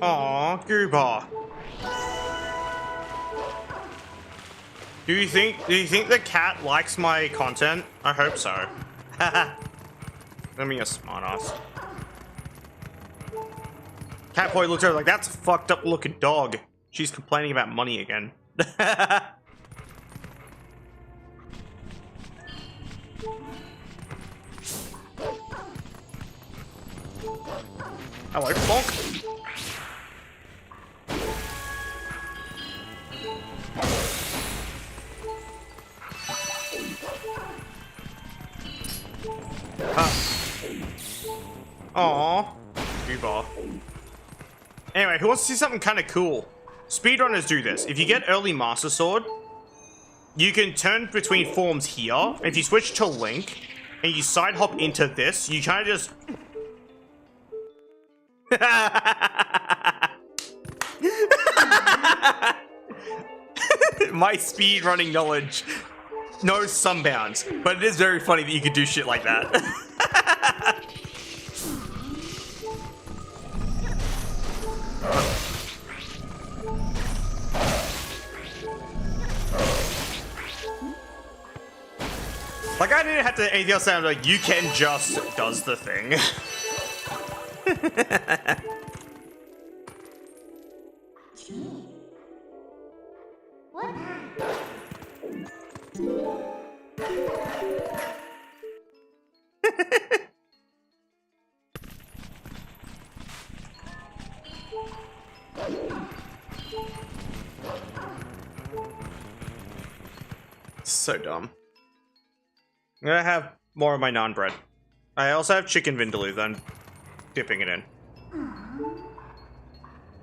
Aww, Gooba. Do you think the cat likes my content? I hope so. Haha. Let me a smartass. Catboy looks over like, that's a fucked up looking dog. She's complaining about money again. Hello, Bonk. Aww. Gooba. Anyway, who wants to see something kind of cool? Speedrunners do this. If you get early Master Sword, you can turn between forms here. If you switch to Link, and you side hop into this, you kind of just... My speed running knowledge knows some bounds, but it is very funny that you could do shit like that. Like, I didn't have to anything else sound like you can just does the thing.
What?
So dumb. I'm gonna have more of my naan bread. I also have chicken vindaloo that I'm dipping it in.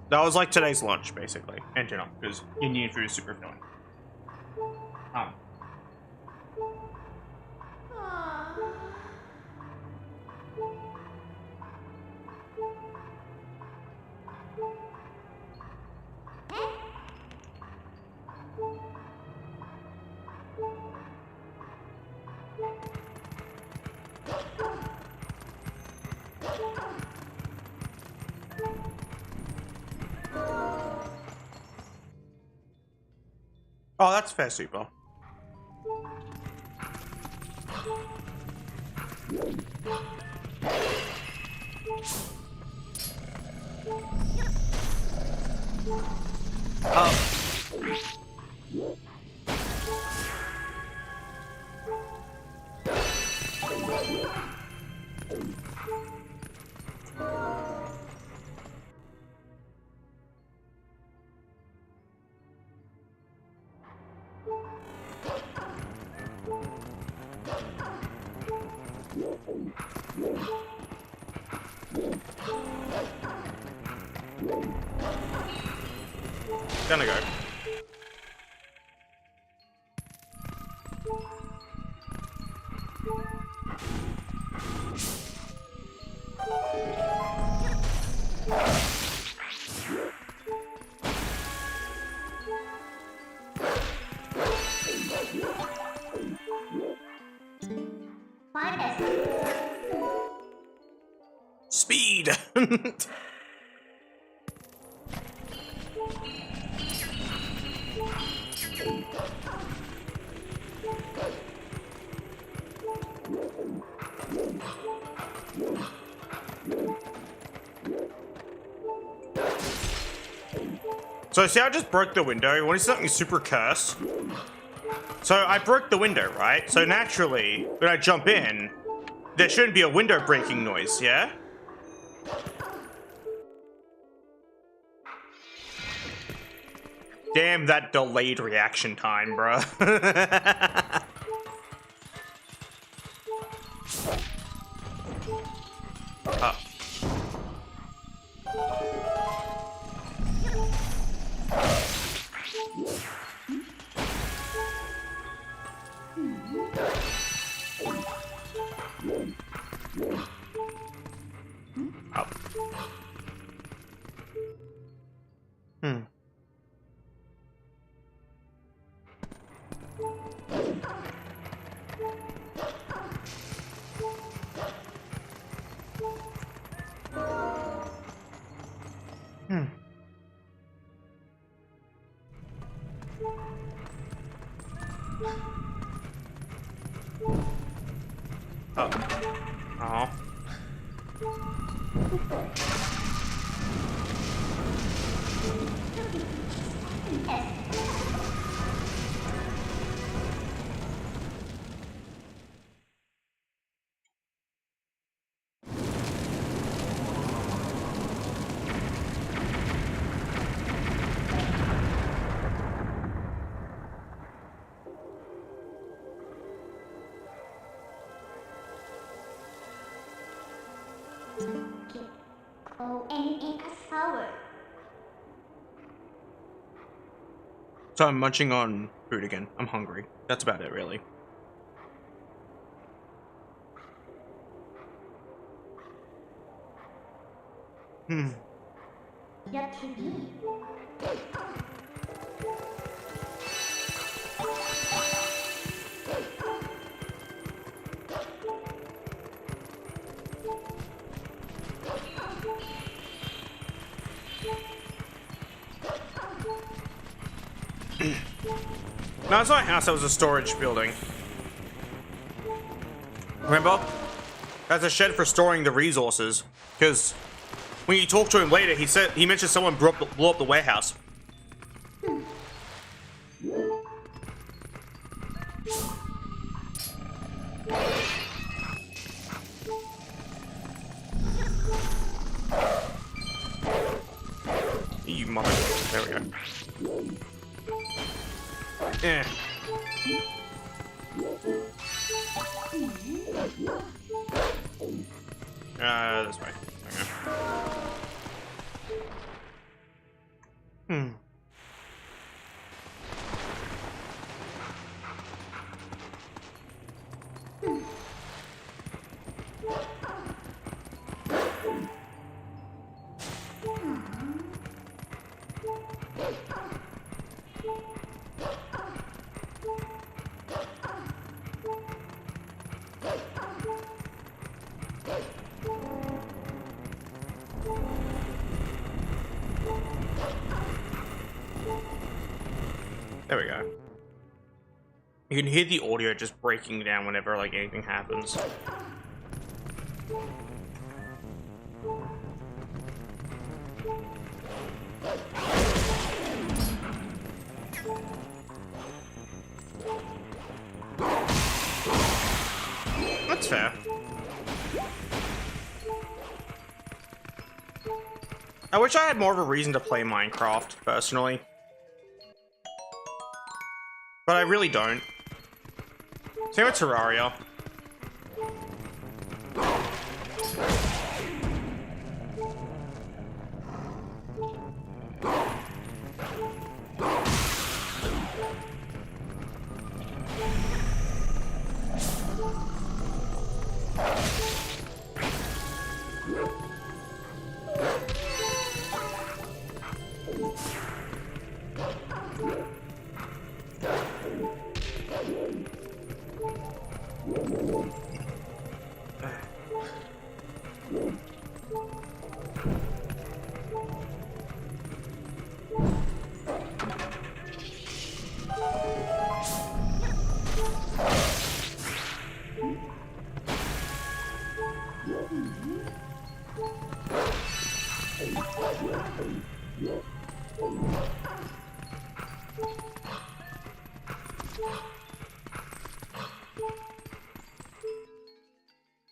That was like today's lunch, basically. And dinner, because Indian food is super filling. Oh, that's fair, super. Oh. Gonna go.
Find us.
Speed! So see, I just broke the window. You want to see something super cursed? So I broke the window, right? So naturally, when I jump in, there shouldn't be a window breaking noise, yeah? Damn that delayed reaction time, bruh. Oh. Oh. Hmm. Hmm. Oh. Oh.
O-N-A-S-Power.
So I'm munching on food again. I'm hungry. That's about it, really. Hmm.
yapping.
No, it's not a house, that was a storage building. Remember? That's a shed for storing the resources. Because when you talk to him later, he mentioned someone blew up the warehouse. You mother. There we go. Yeah. This way. Okay. Hmm. There we go. You can hear the audio just breaking down whenever like anything happens. That's fair. I wish I had more of a reason to play Minecraft, personally. But I really don't. Same with Terraria.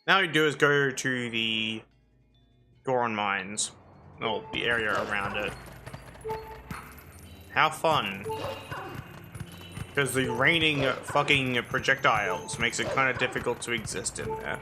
Now what you do is go to the Goron Mines. Well, the area around it. How fun. Because the raining fucking projectiles makes it kind of difficult to exist in there.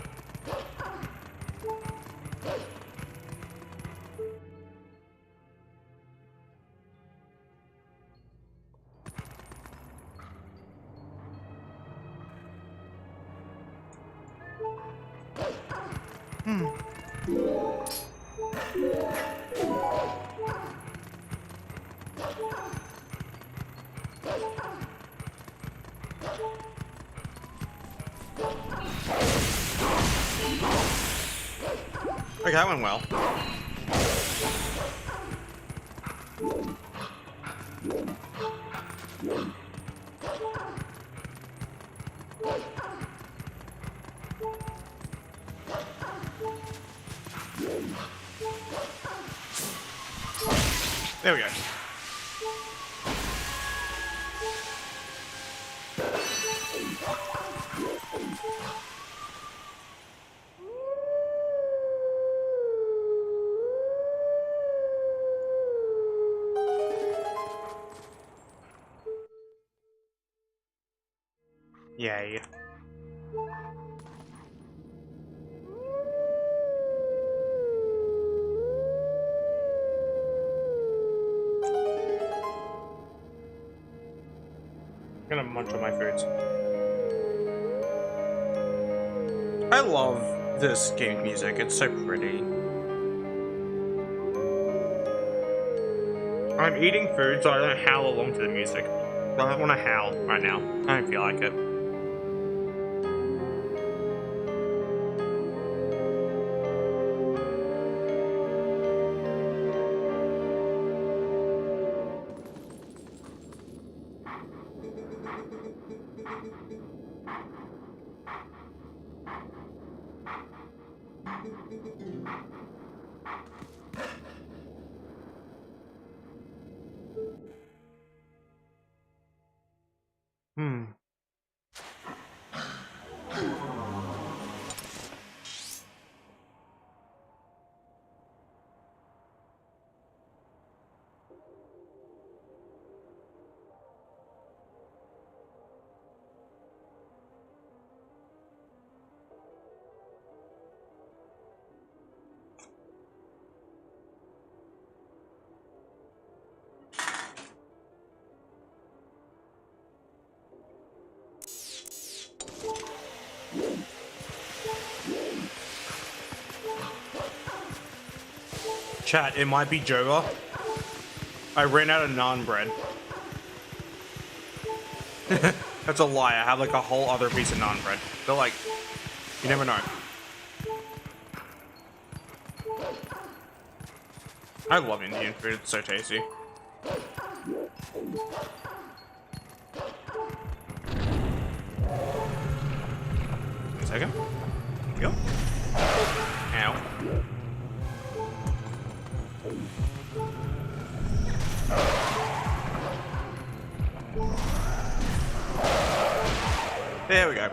Okay, that went well. There we go. Yay. I'm gonna munch on my foods. I love this game music, it's so pretty. I'm eating food, so I don't howl along to the music. I don't want to howl right now. I don't feel like it. Hmm. Chat, it might be Joga. I ran out of naan bread. That's a lie. I have like a whole other piece of naan bread. But like, you never know. I love Indian food. It's so tasty. 1 second. Here we go. Ow. There we go.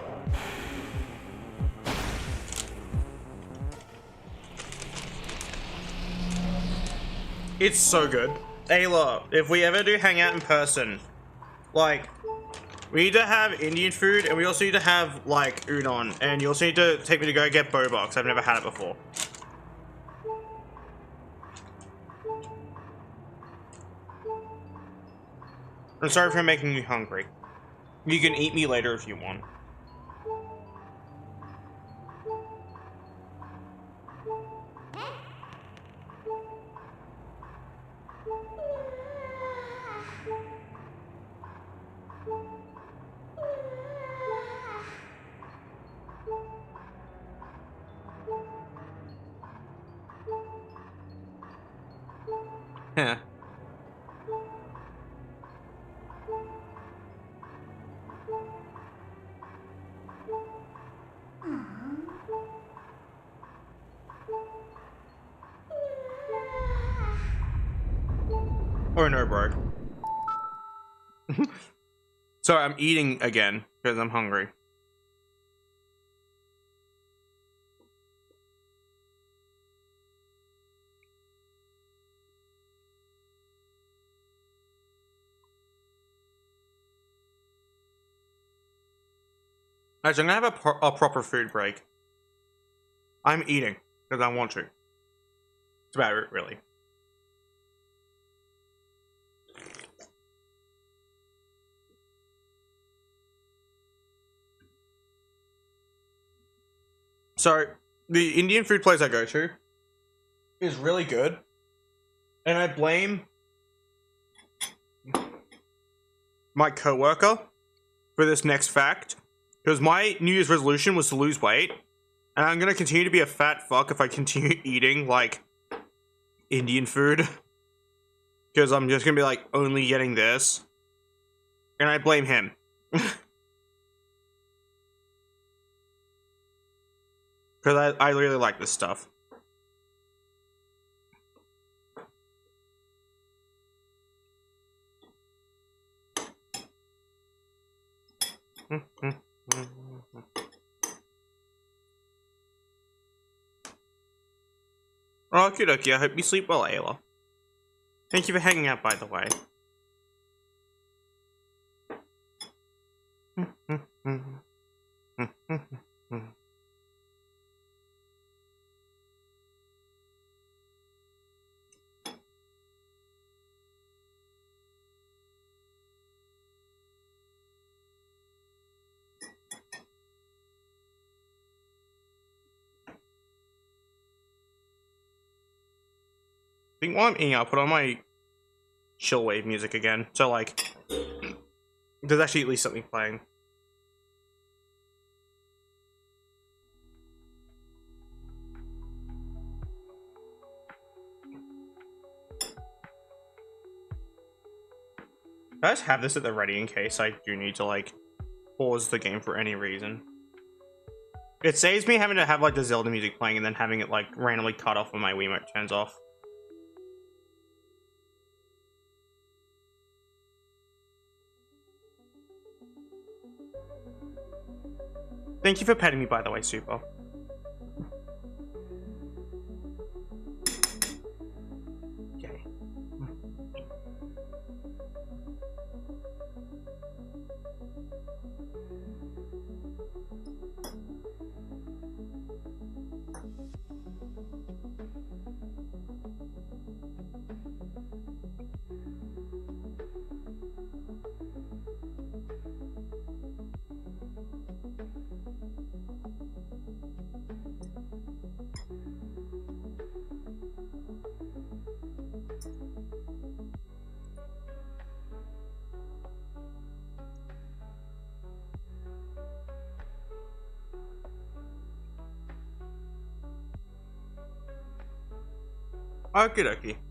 It's so good. Ayla, if we ever do hang out in person, like, we need to have Indian food, and we also need to have, like, udon, and you also need to take me to go get boba, I've never had it before. I'm sorry for making you hungry. You can eat me later if you want. Heh. Or no, bro. Sorry, I'm eating again because I'm hungry. Actually, I'm gonna have a proper food break. I'm eating because I want to. It's about it, really. So, the Indian food place I go to is really good. And I blame my coworker for this next fact. Because my New Year's resolution was to lose weight. And I'm going to continue to be a fat fuck if I continue eating, like, Indian food. Because I'm just going to be, like, only getting this. And I blame him. Because I really like this stuff. Okie dokie, I hope you sleep well, Ayla. Thank you for hanging out, by the way. I think while I'm eating, I'll put on my chill wave music again. So like, there's actually at least something playing. I just have this at the ready in case I do need to like pause the game for any reason. It saves me having to have like the Zelda music playing and then having it like randomly cut off when my Wiimote turns off. Thank you for petting me, by the way, Super. Okay. Okie dokie.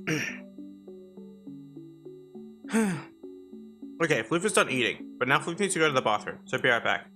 Okay, Floof is done eating, but now Floof needs to go to the bathroom, so be right back.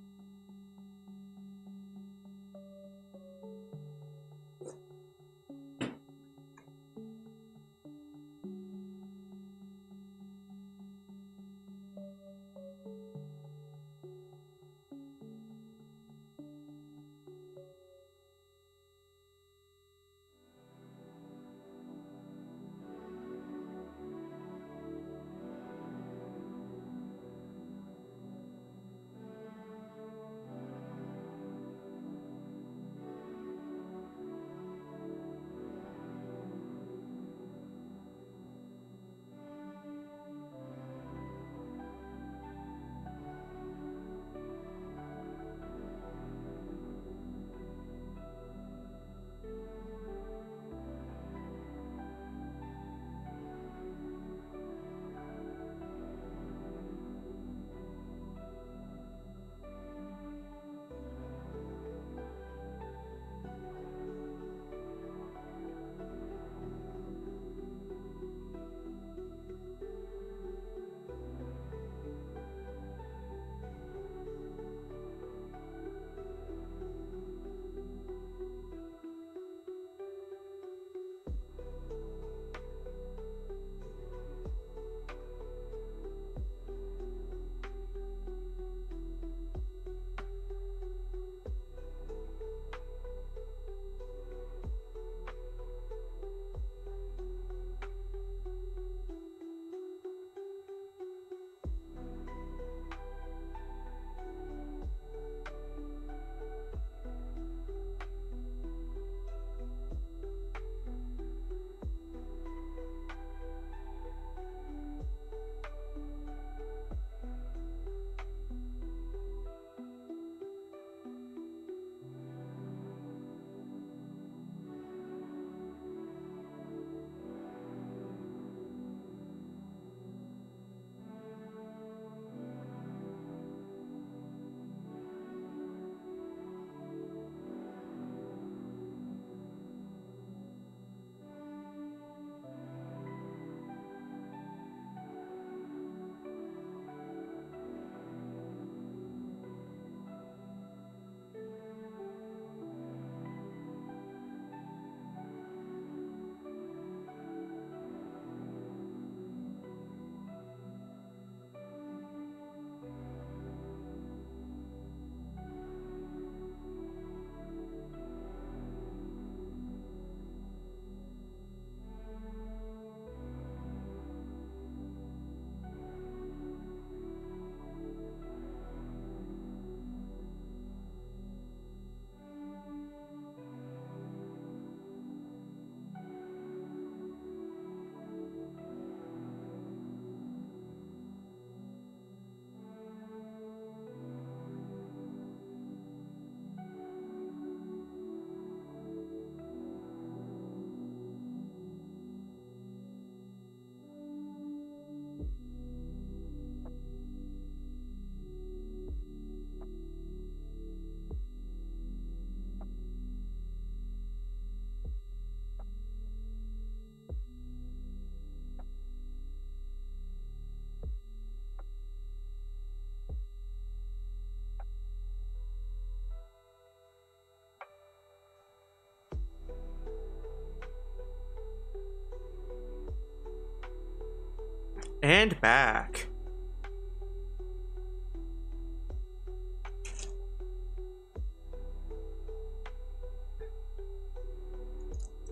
And back.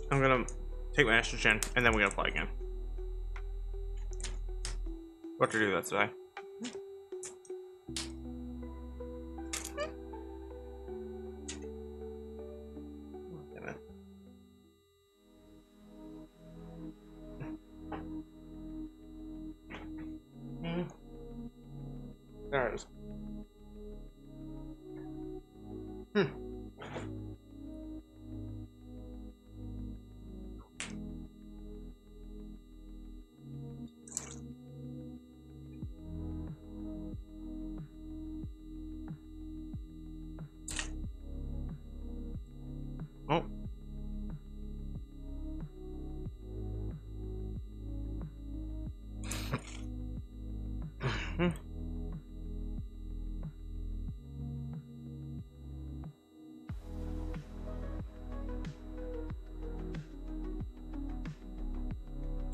I'm gonna take my estrogen and then we're gonna play again. What to do that today? Damn it. There it is. Oh.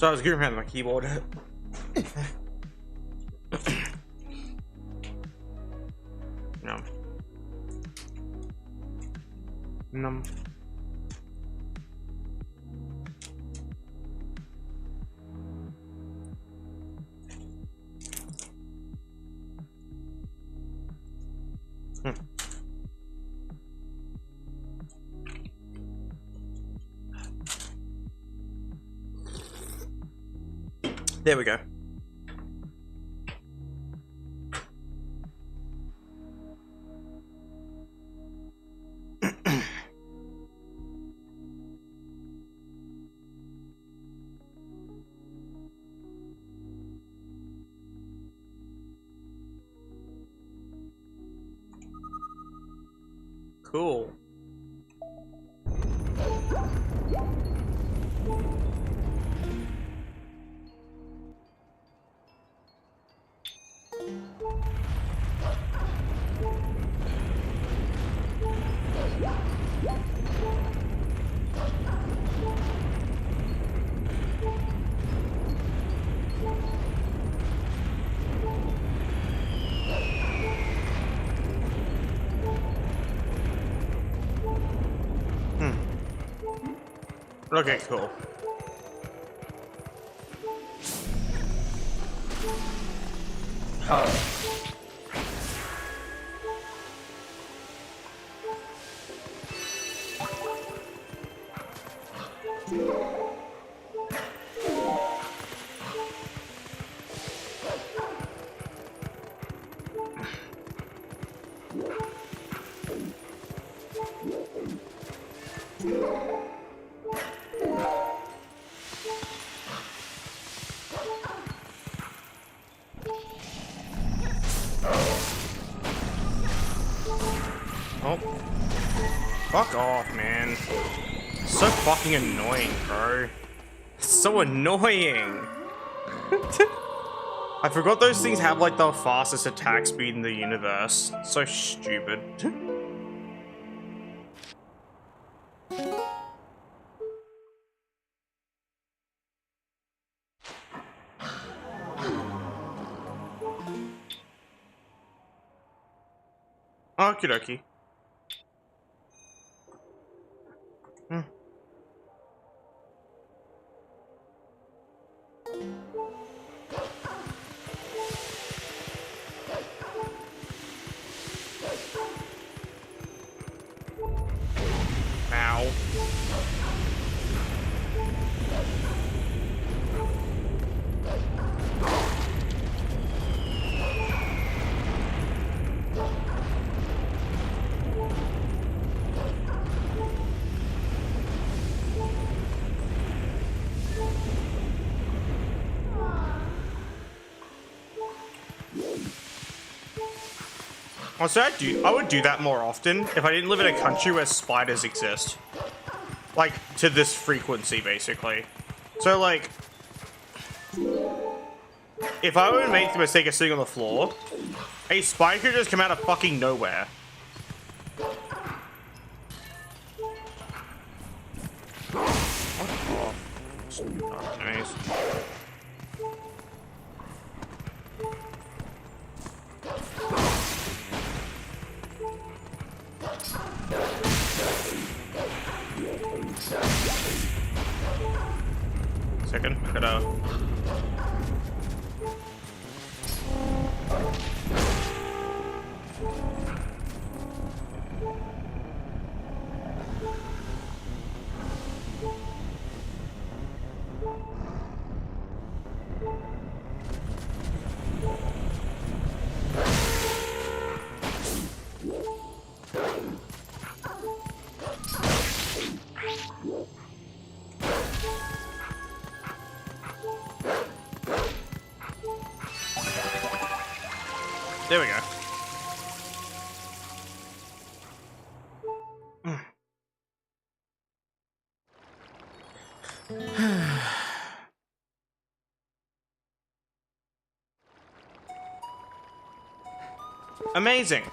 So I was goofing around my keyboard. Num. Num. There we go. Cool. Okay, cool. Oh. Fuck off, man. So fucking annoying, bro. It's so annoying. I forgot those things have like the fastest attack speed in the universe. So stupid. Okie dokie. Ow. Honestly, I would do that more often if I didn't live in a country where spiders exist. Like, to this frequency, basically. So, like, if I would make the mistake of sitting on the floor, a spider could just come out of fucking nowhere. Oh, nice. Second, gotta. There we go. Amazing.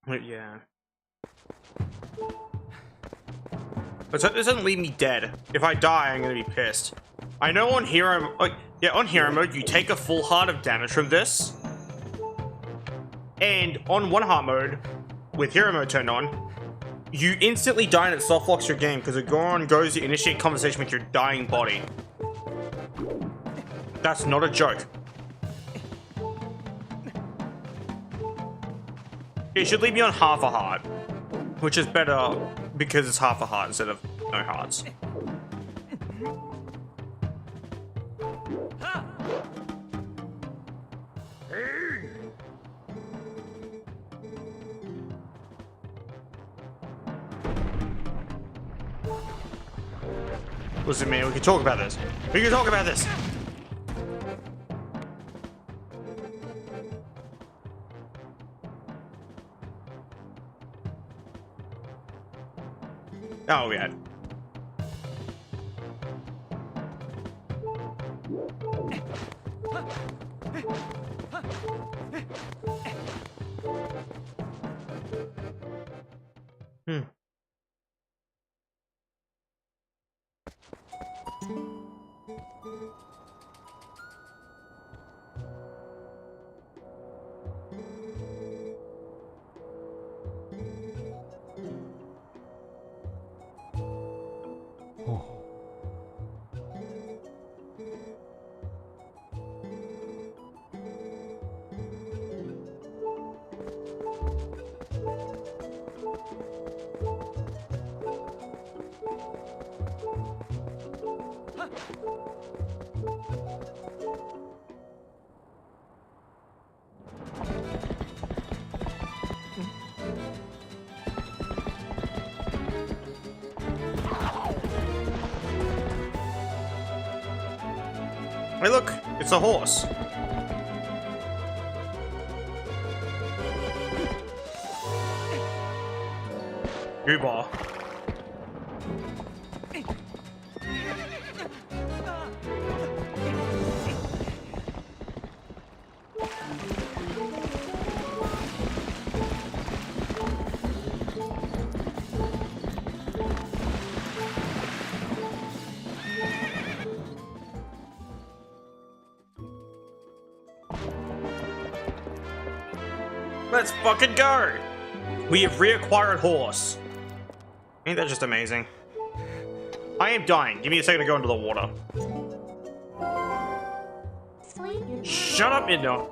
Yeah. But so this doesn't leave me dead. If I die, I'm gonna be pissed. I know on hero, on hero mode, you take a full heart of damage from this. And on one heart mode, with hero mode turned on, you instantly die and it soft locks your game because it goes to initiate conversation with your dying body. That's not a joke. It should leave me on half a heart, which is better because it's half a heart instead of no hearts. Listen, man, we can talk about this. We can talk about this. Oh, yeah. Hey, look, it's a horse. Gooball. Let's fucking go! We have reacquired horse. Ain't that just amazing? I am dying. Give me a second to go into the water. Shut up, Midna.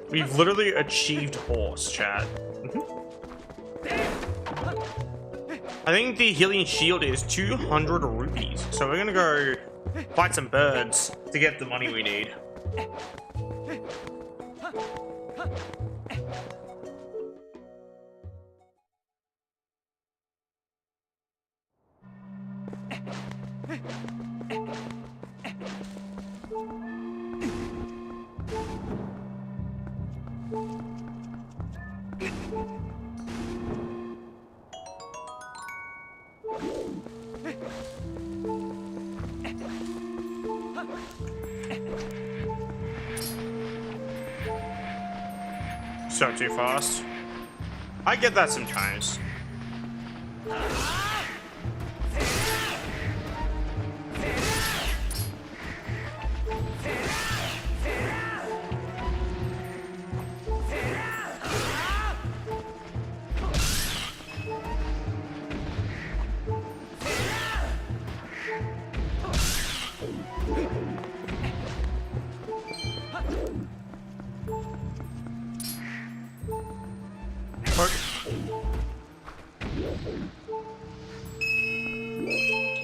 We've literally achieved horse, chat. I think the healing shield is 200 rupees. So we're gonna go fight some birds to get the money we need. So too fast. I get that sometimes.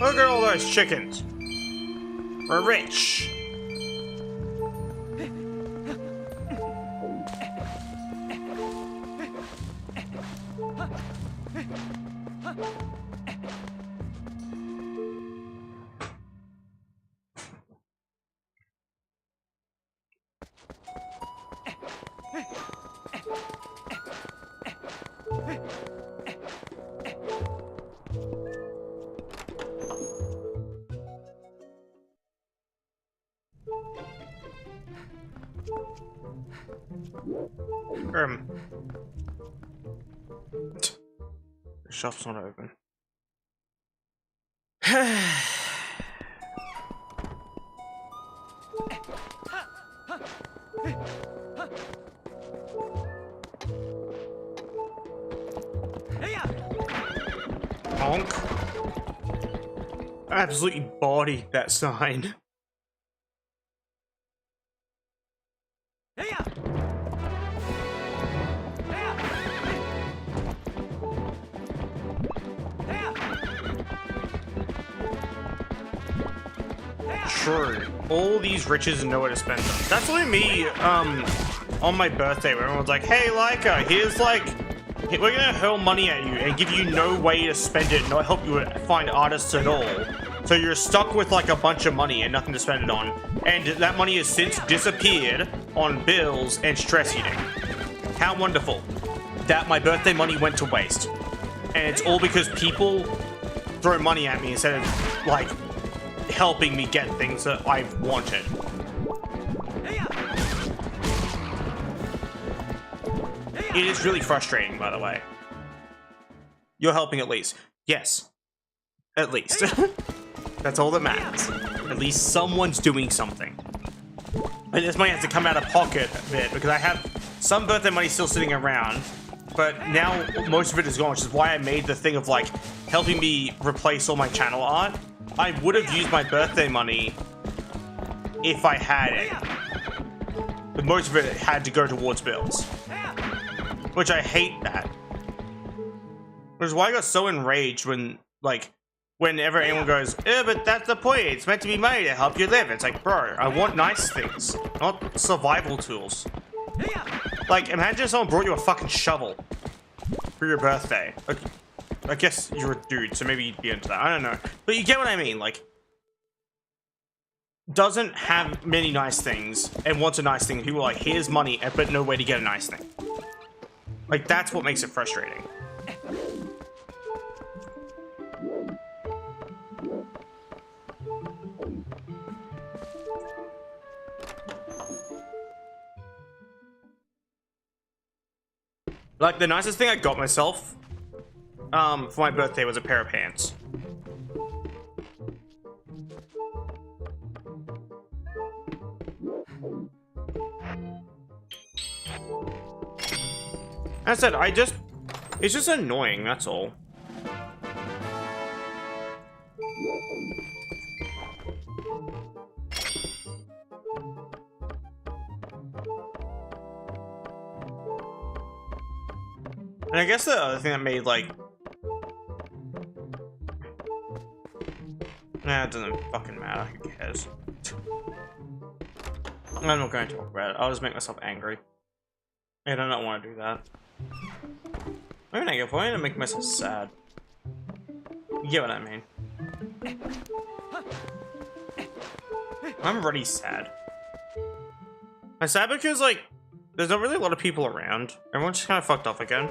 Look at all those chickens. We're rich. The shop's not open. Honk. I absolutely bodied that sign. True. All these riches and nowhere to spend them. That's only me, on my birthday where everyone's like, hey Layka, here's like, we're gonna hurl money at you and give you no way to spend it, not help you find artists at all. So you're stuck with like a bunch of money and nothing to spend it on. And that money has since disappeared on bills and stress eating. How wonderful that my birthday money went to waste. And it's all because people throw money at me instead of like helping me get things that I've wanted. It is really frustrating, by the way. You're helping at least. Yes. At least. That's all that matters. At least someone's doing something. And this money has to come out of pocket a bit, because I have some birthday money still sitting around, but now most of it is gone, which is why I made the thing of like helping me replace all my channel art. I would have used my birthday money if I had it. But most of it had to go towards bills. Which I hate that. Which is why I got so enraged when, like, whenever anyone goes, but that's the point, it's meant to be money to help you live. It's like, bro, I want nice things, not survival tools. Like, imagine if someone brought you a fucking shovel for your birthday. Like, I guess you're a dude, so maybe you'd be into that. I don't know. But you get what I mean, like, doesn't have many nice things and wants a nice thing. People are like, here's money, but no way to get a nice thing. Like, that's what makes it frustrating. Like, the nicest thing I got myself for my birthday was a pair of pants. As I said, it's just annoying, that's all. And I guess the other thing that made, like... Nah, it doesn't fucking matter, who cares? I'm not going to talk about it, I'll just make myself angry. And I don't want to do that. Maybe not get point to make myself sad. You get what I mean. I'm already sad. I'm sad because, like, there's not really a lot of people around. Everyone's just kind of fucked off again.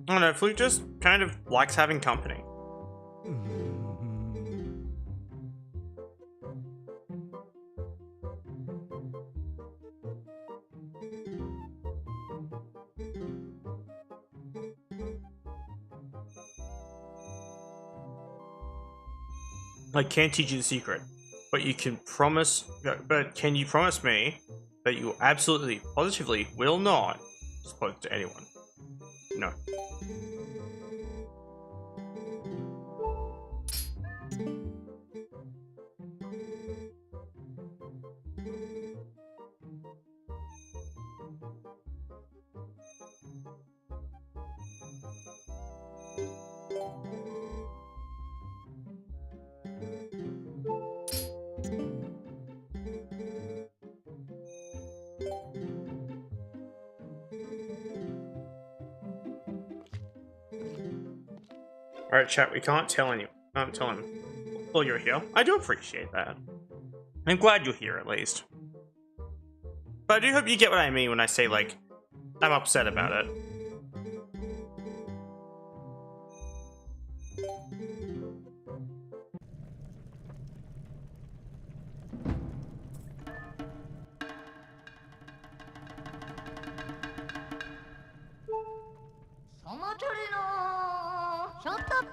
I don't know, Flute just kind of likes having company. I can't teach you the secret, but you can promise. But can you promise me that you absolutely, positively will not disclose to anyone? No. Alright, chat, we can't tell anyone. Can't tell him. Well, you're here. I do appreciate that. I'm glad you're here, at least. But I do hope you get what I mean when I say, like, I'm upset about it.
Shut up!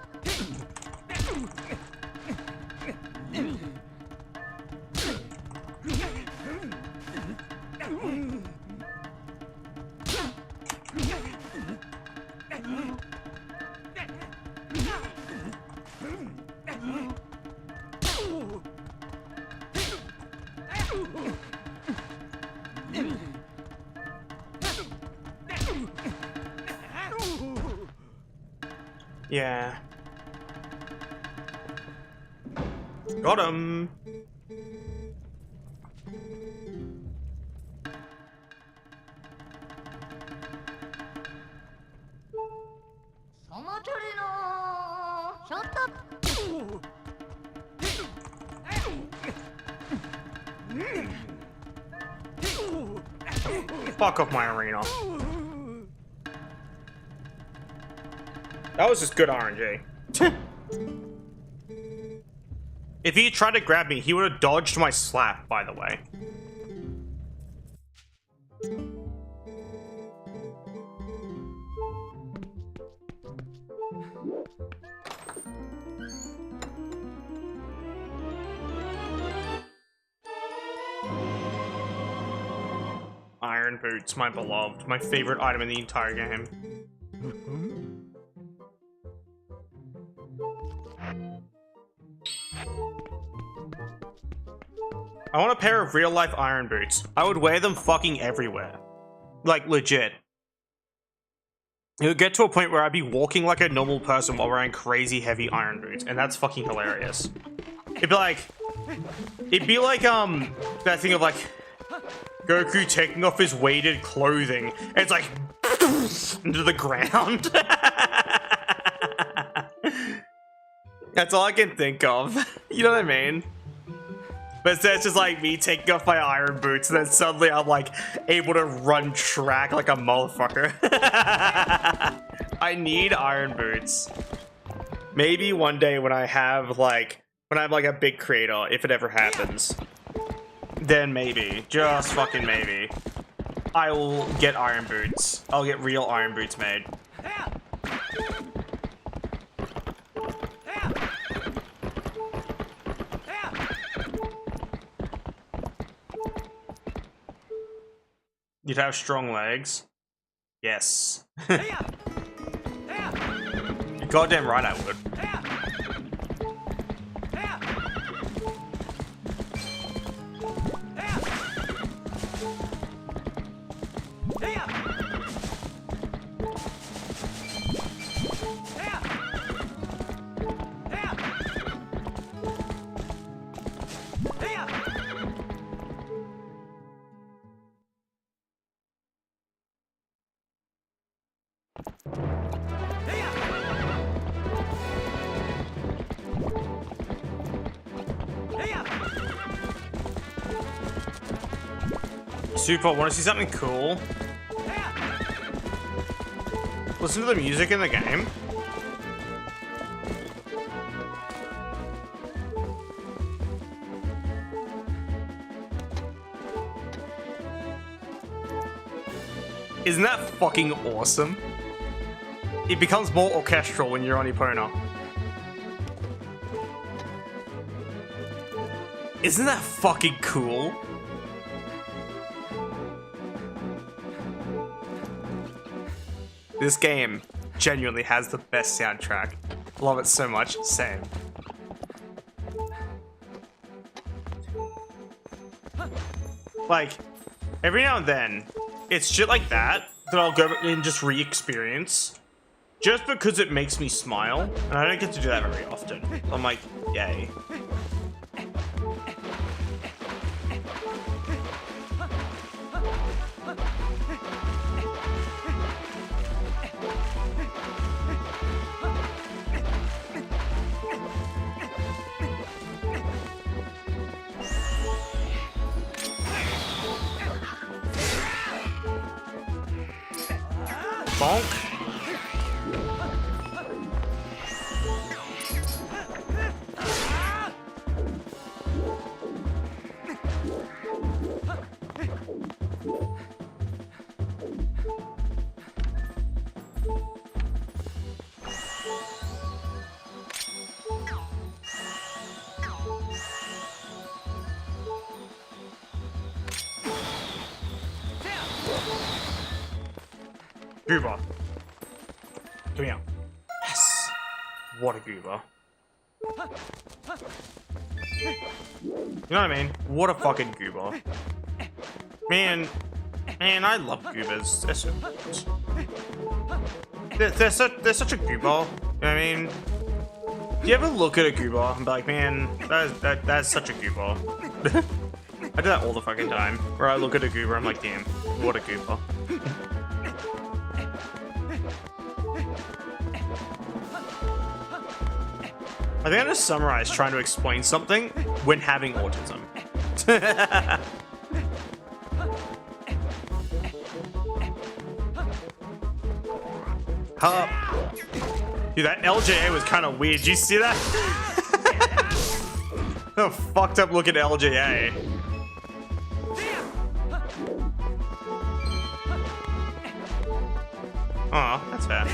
Yeah. Got him.
Shut up!
Fuck off my arena. That was just good RNG. If he tried to grab me, he would have dodged my slap, by the way. Iron boots, my beloved. My favorite item in the entire game. I want a pair of real-life iron boots. I would wear them fucking everywhere. Like, legit. It would get to a point where I'd be walking like a normal person while wearing crazy heavy iron boots, and that's fucking hilarious. It'd be like, that thing of like, Goku taking off his weighted clothing, and it's like, into the ground. That's all I can think of. You know what I mean? But instead it's just like me taking off my iron boots, and then suddenly I'm like able to run track like a motherfucker. I need iron boots. Maybe one day when I'm like a big creator, if it ever happens, then maybe, just fucking maybe, I will get iron boots. I'll get real iron boots made. You'd have strong legs. Yes. You're goddamn right I would. Super, want to see something cool? Listen to the music in the game. Isn't that fucking awesome? It becomes more orchestral when you're on Epona. Isn't that fucking cool? This game genuinely has the best soundtrack. Love it so much. Same. Like, every now and then, it's shit like that that I'll go and just re-experience. Just because it makes me smile. And I don't get to do that very often. I'm like, yay. Bonk. Goober.
Come here.
Yes. What a goober. You know what I mean? What a fucking goober. Man, I love goobers. They're so good. They're such a goober. You know what I mean? Do you ever look at a goober and be like, man, that's such a goober? I do that all the fucking time. Where I look at a goober, I'm like, damn, what a goober. I think I just summarized trying to explain something when having autism. Dude, that LJA was kind of weird. Did you see that? Oh, fucked up looking LJA. Oh, that's fair.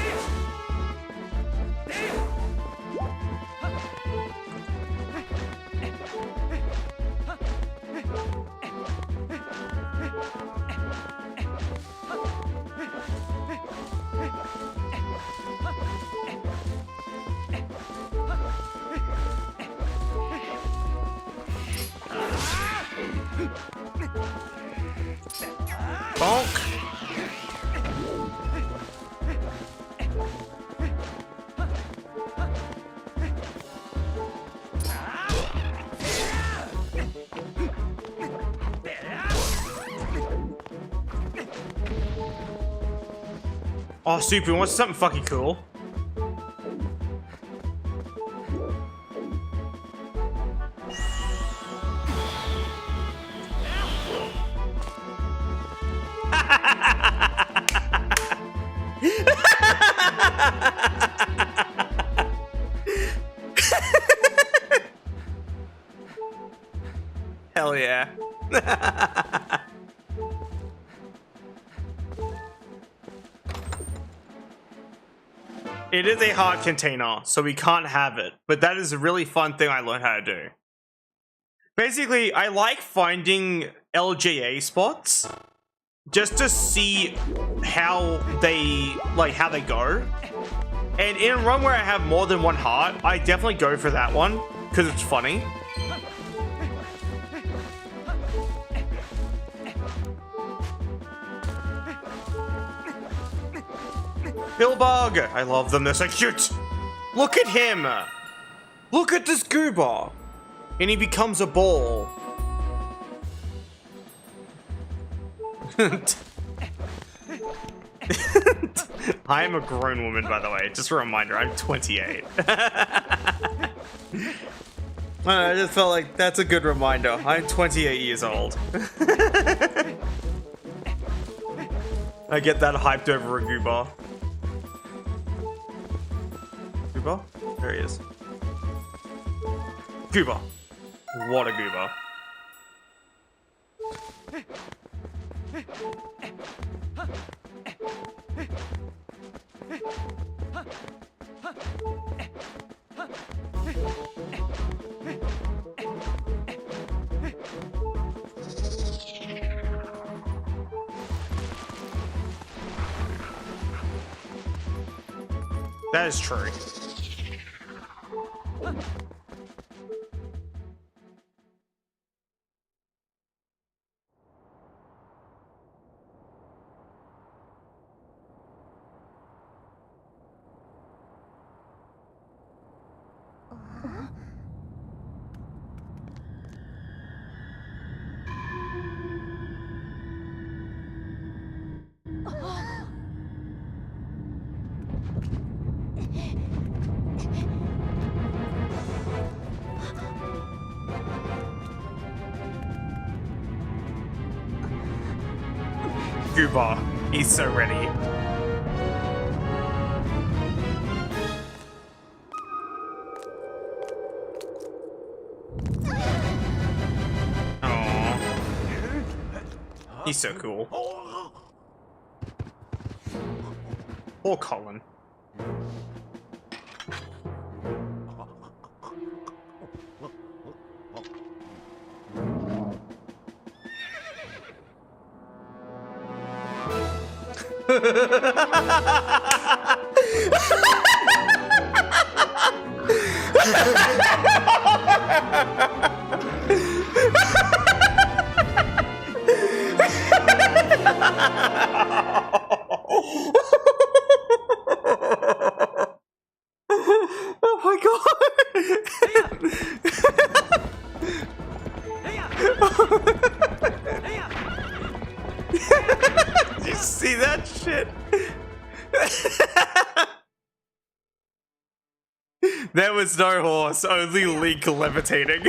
Bonk. Oh, super, what's something fucking cool? Hell yeah. It is a heart container, so we can't have it. But that is a really fun thing I learned how to do. Basically, I like finding LJA spots just to see how they go. And in a run where I have more than one heart, I definitely go for that one because it's funny. Billbug! I love them, they're so cute! Look at him! Look at this goober! And he becomes a ball. I am a grown woman, by the way. Just a reminder, I'm 28. I just felt like that's a good reminder. I'm 28 years old. I get that hyped over a goober. Goober? There he is. Goober. What a goober. That is true. Goober, he's so ready. He's so cool. Poor Colin. Oh my god! Did you see that shit? There was no horse, only Link levitating.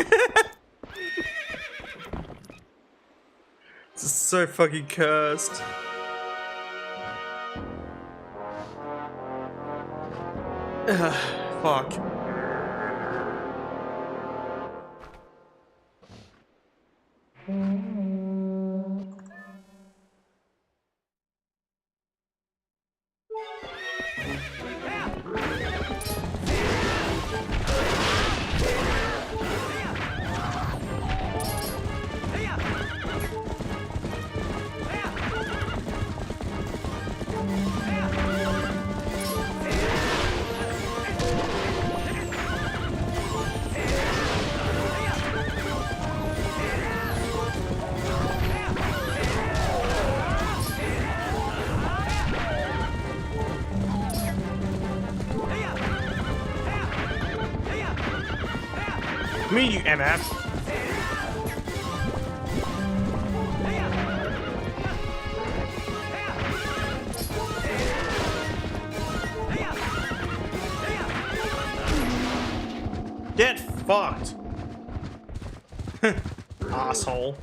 This is so fucking cursed. Fuck. Me, you MF. Get fucked. Asshole.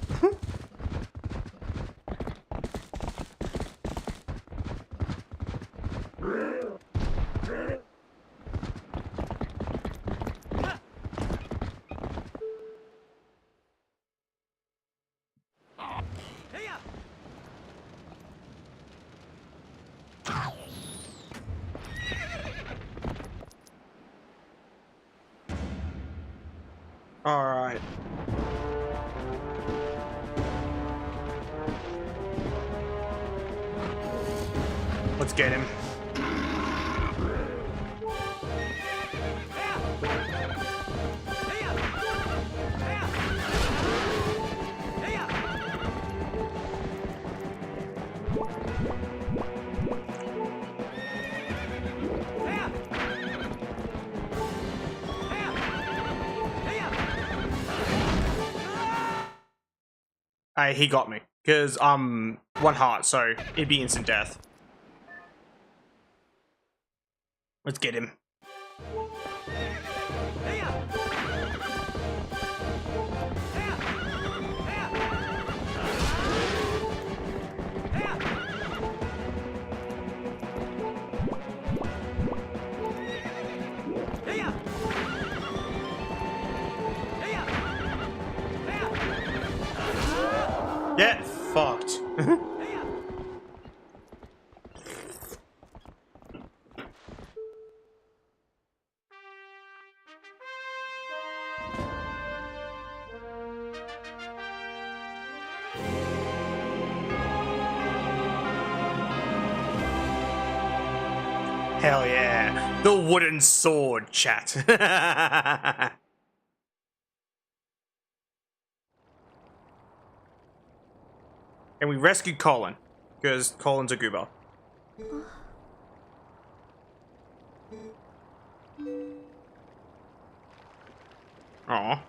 Alright. Let's get him. He got me. Because, one heart, so it'd be instant death. Let's get him. Get fucked. Hell yeah. The wooden sword, chat. And we rescued Colin, because Colin's a goober. Aw.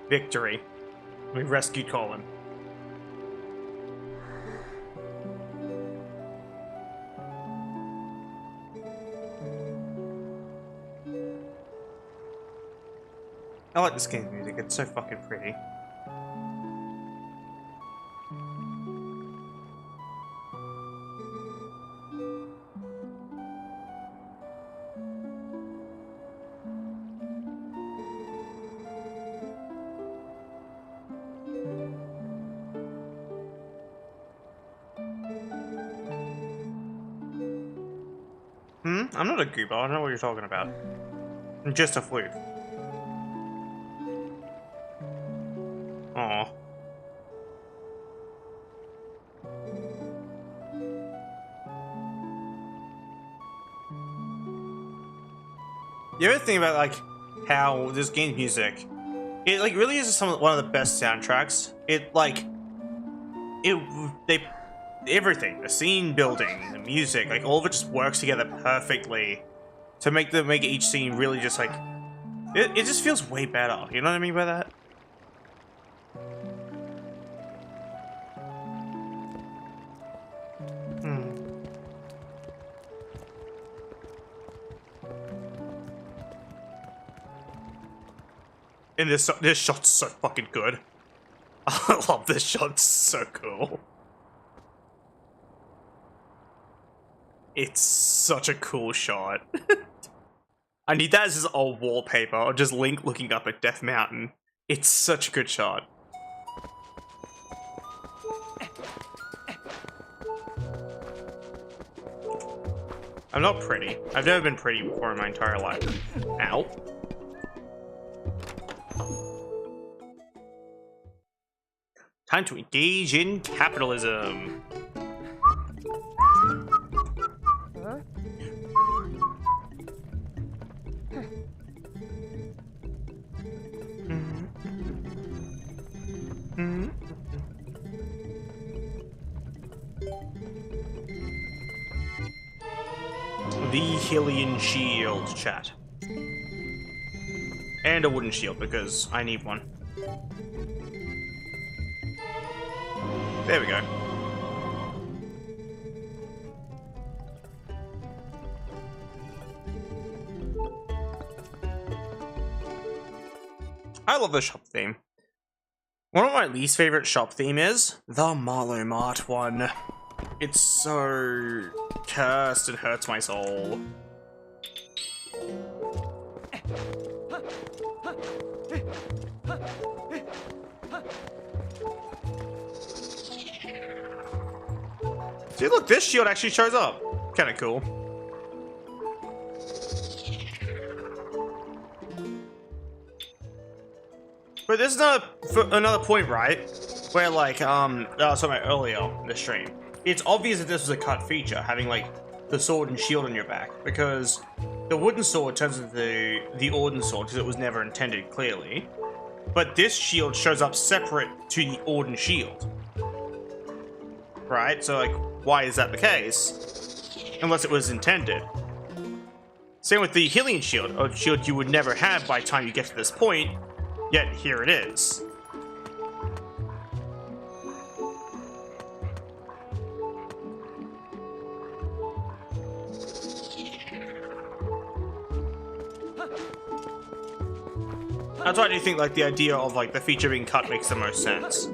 Victory. We rescued Colin. I like this game's music, it's so fucking pretty. I'm not a goober. I don't know what you're talking about. I'm just a floof. Aw. You ever think about like how this game's music, it like really is one of the best soundtracks. They everything, the scene building, the music, like all of it just works together perfectly to make each scene really just like it just feels way better. You know what I mean by that? And this shot's so fucking good. I love this shot. It's so cool. It's such a cool shot. I need that as a wallpaper, or just Link looking up at Death Mountain. It's such a good shot. I'm not pretty. I've never been pretty before in my entire life. Ow. Time to engage in capitalism. The Hylian shield, chat. And a wooden shield, because I need one. There we go. I love the shop theme. One of my least favorite shop theme is the Marlow Mart one. It's so cursed and hurts my soul. See, look, this shield actually shows up. Kind of cool. But this is another point, right? Where, like, I was talking about earlier in the stream. It's obvious that this was a cut feature, having, like, the sword and shield on your back. Because the wooden sword turns into the Orden sword, because it was never intended, clearly. But this shield shows up separate to the Orden shield. Right? So, like, why is that the case? Unless it was intended. Same with the Hylian shield, a shield you would never have by the time you get to this point, yet here it is. That's why I do think like the idea of like the feature being cut makes the most sense.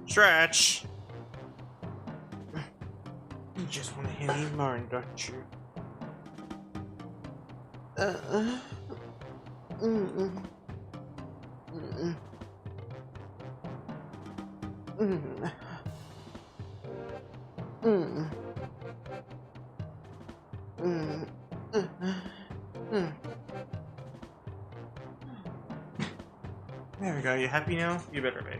Stretch. You just want to hear me moan, don't you? There Okay, are you happy now? You better be.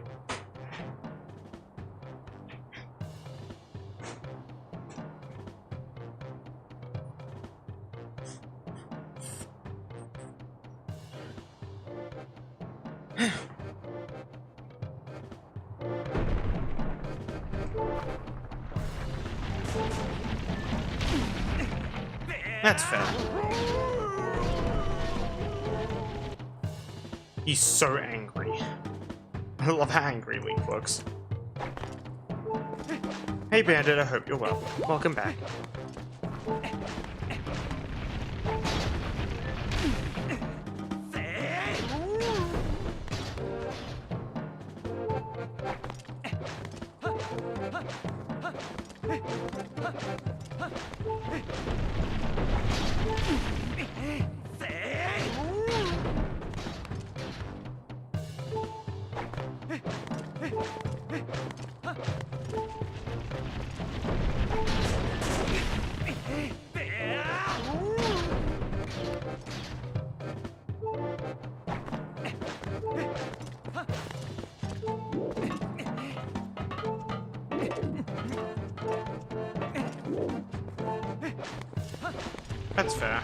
That's fair. He's so angry. I love how angry Link looks. Hey Bandit, I hope you're well. Welcome back. That's fair.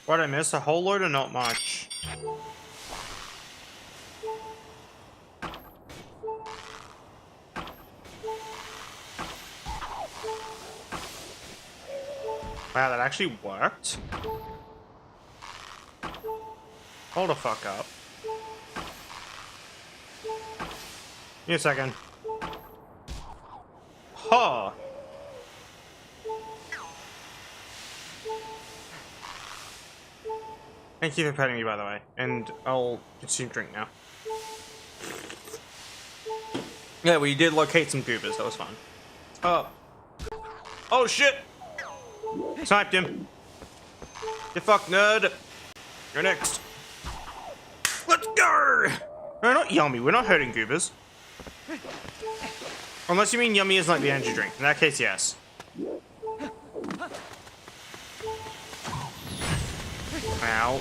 What I missed? A whole load or not much? Wow, that actually worked? Hold the fuck up. Give me a second. Huh. Thank you for petting me, by the way. And I'll consume drink now. Yeah, we did locate some goobers. That was fun. Oh, shit! Sniped him. You fuck nerd. You're next. Let's go! No, not yummy. We're not hurting goobers. Unless you mean yummy is like the energy drink. In that case, yes. Ow.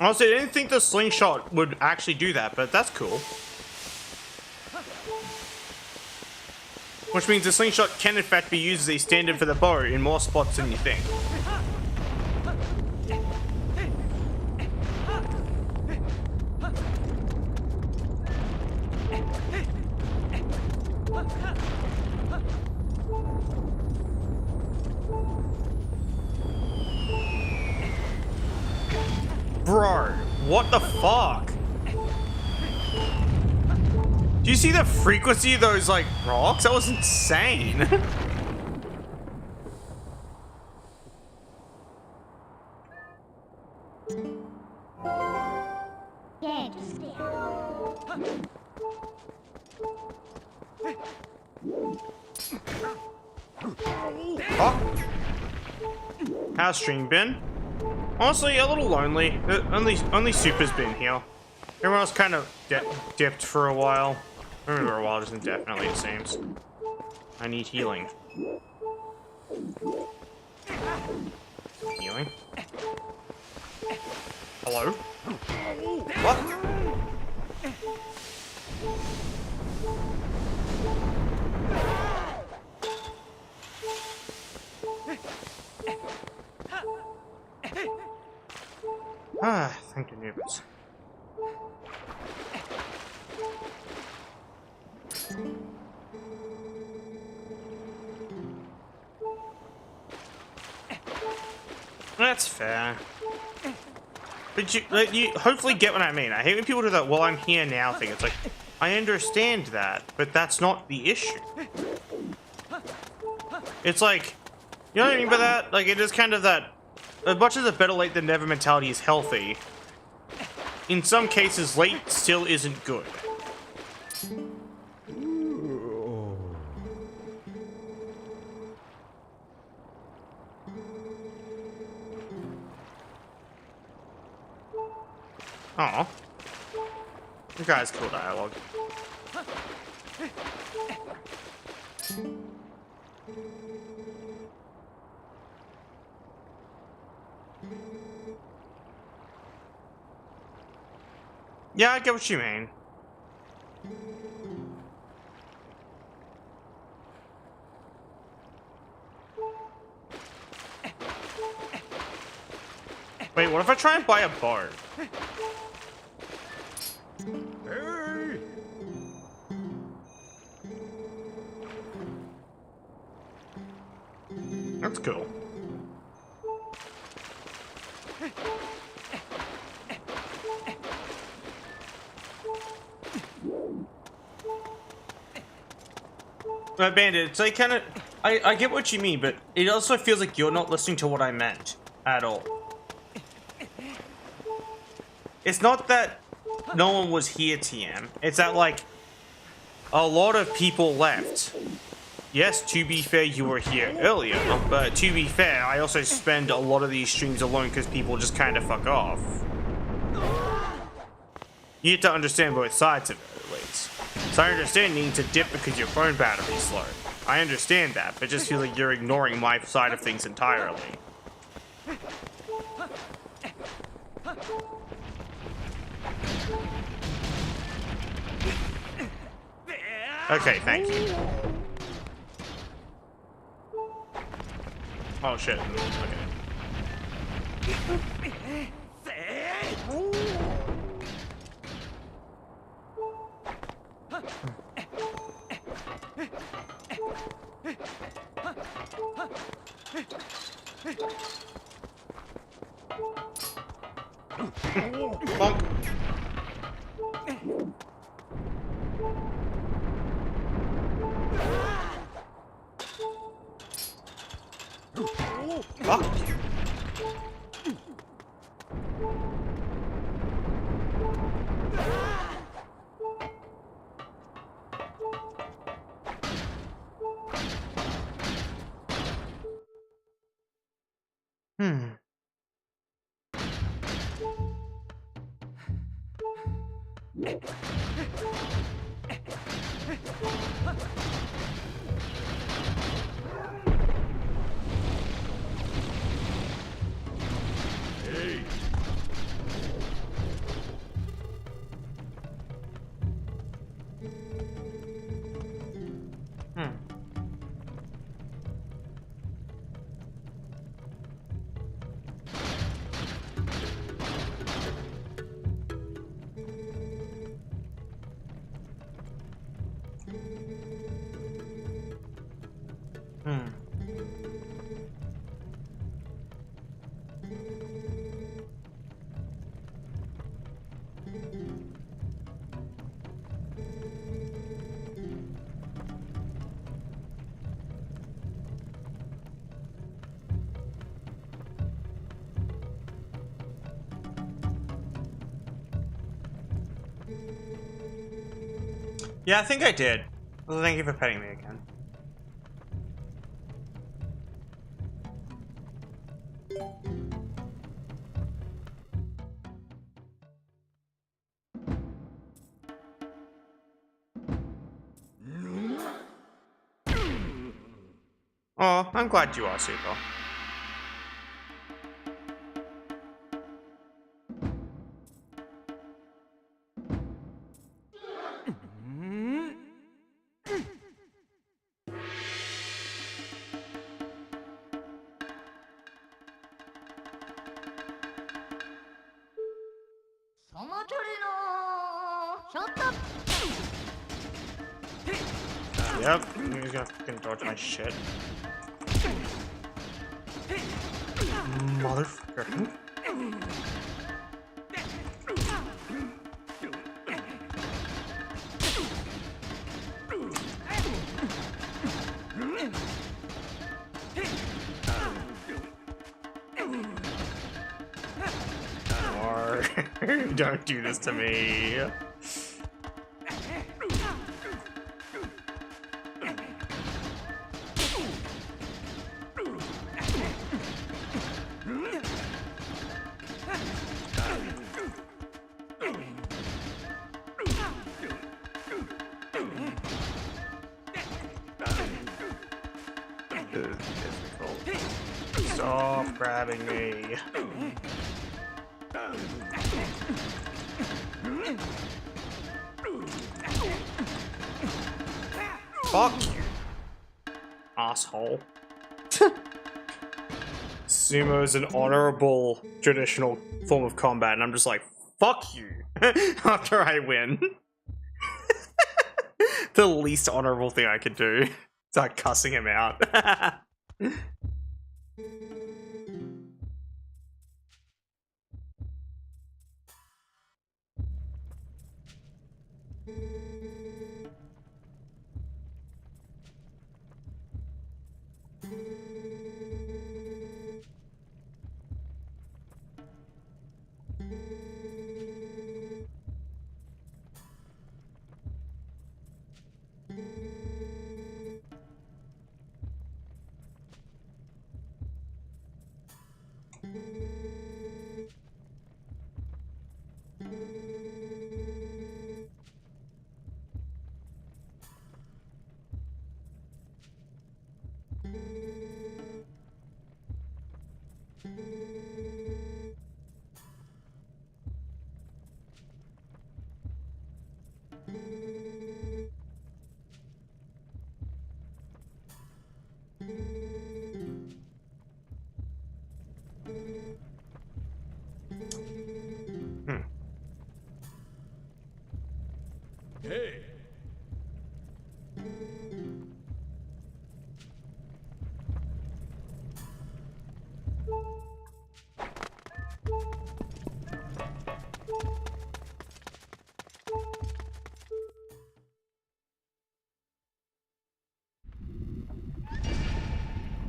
Honestly, I didn't think the slingshot would actually do that, but that's cool. Which means the slingshot can in fact be used as a stand-in for the bow in more spots than you think. Bro, what the fuck? Do you see the frequency of those, like, rocks? That was insane.
Yeah, just stare.
Oh. How's stream been? Honestly, a little lonely. Only Super's been here. Everyone else kind of dipped for a while. For a while, just indefinitely, it seems. I need healing. Healing? Hello? What? Ah, thank you, neighbors. That's fair. But you hopefully get what I mean. I hate when people do that, well, I'm here now thing. It's like, I understand that, but that's not the issue. It's like, you know what I mean by that? Like, it is kind of that, as much as a better late than never mentality is healthy, in some cases, late still isn't good. Aw. You guys cool dialogue. Yeah, I get what you mean. Wait, what if I try and buy a bow?
Hey!
That's cool. Bandit, it's like kind of... I get what you mean, but it also feels like you're not listening to what I meant at all. It's not that no one was here, TM. It's that, like, a lot of people left. Yes, to be fair, you were here earlier, but to be fair, I also spend a lot of these streams alone because people just kind of fuck off. You have to understand both sides of it, at least. So I understand needing to dip because your phone battery's slow. I understand that, but it just feels like you're ignoring my side of things entirely. Okay, thank you. Oh shit. Okay. Bonk. Fuck. Yeah, I think I did. Well, thank you for petting me again. Oh, I'm glad you are, Super. Yep, he's gonna fucking dodge my shit. motherfucker. Don't do this to me. Stop grabbing me. Fuck you, asshole. Sumo is an honorable traditional form of combat, and I'm just like, fuck you, after I win. The least honorable thing I could do. Start cussing him out.
Hey.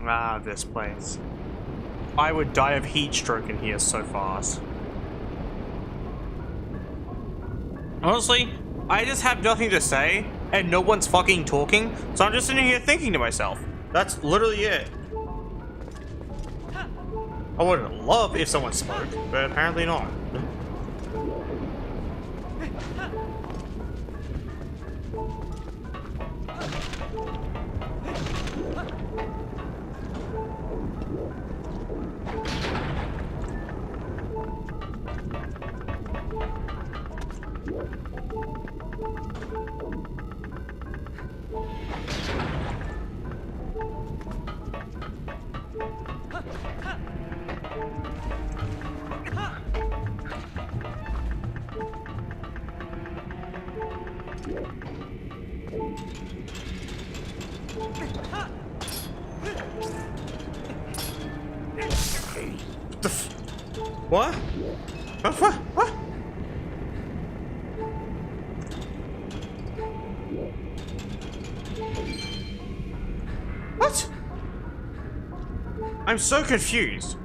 Ah, this place. I would die of heat stroke in here so fast. Honestly, I just have nothing to say, and no one's fucking talking, so I'm just sitting here thinking to myself. That's literally it. I would love if someone spoke, but apparently not. What? What? What? I'm so confused.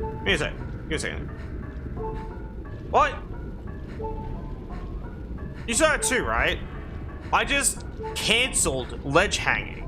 Give me a second. Give me a second. What? You saw it too, right? I just cancelled ledge hanging.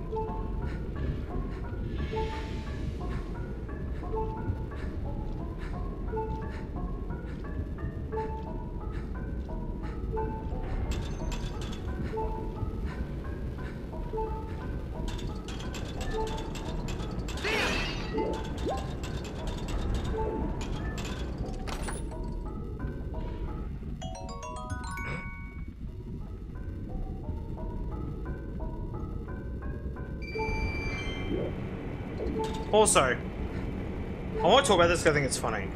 Also, I want to talk about this because I think it's funny.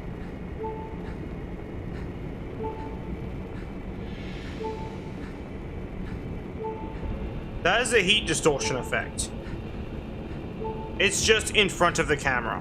That is a heat distortion effect. It's just in front of the camera.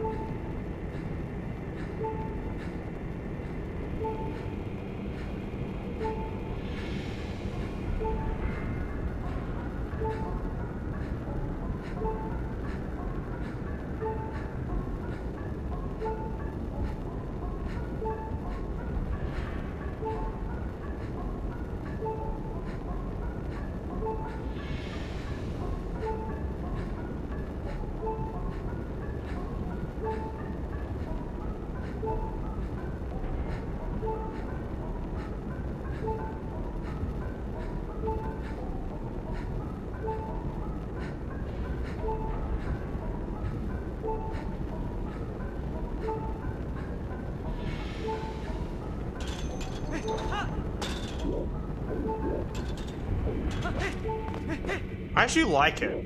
I actually like it.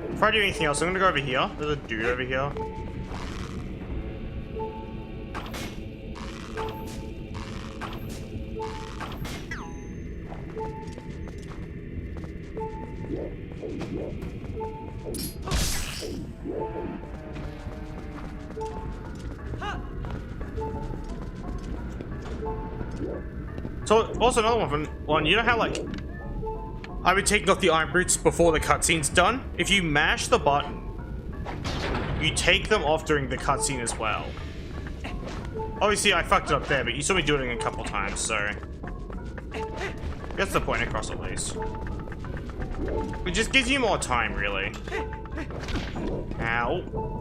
Before I do anything else, I'm gonna go over here. There's a dude over here. So, also another one, you know how, like, I've been taking off the iron boots before the cutscene's done? If you mash the button, you take them off during the cutscene as well. Obviously, I fucked it up there, but you saw me doing it a couple times, so... Gets the point across at least. It just gives you more time, really. Ow.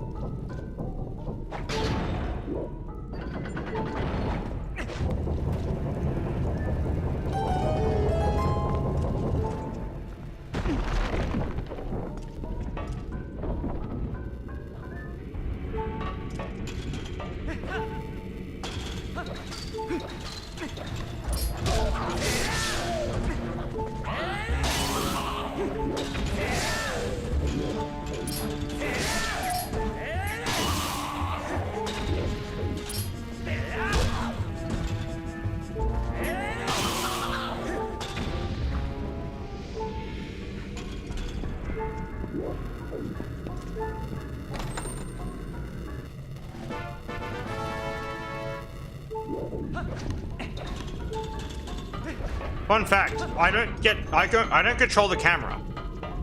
Fun fact, I don't control the camera.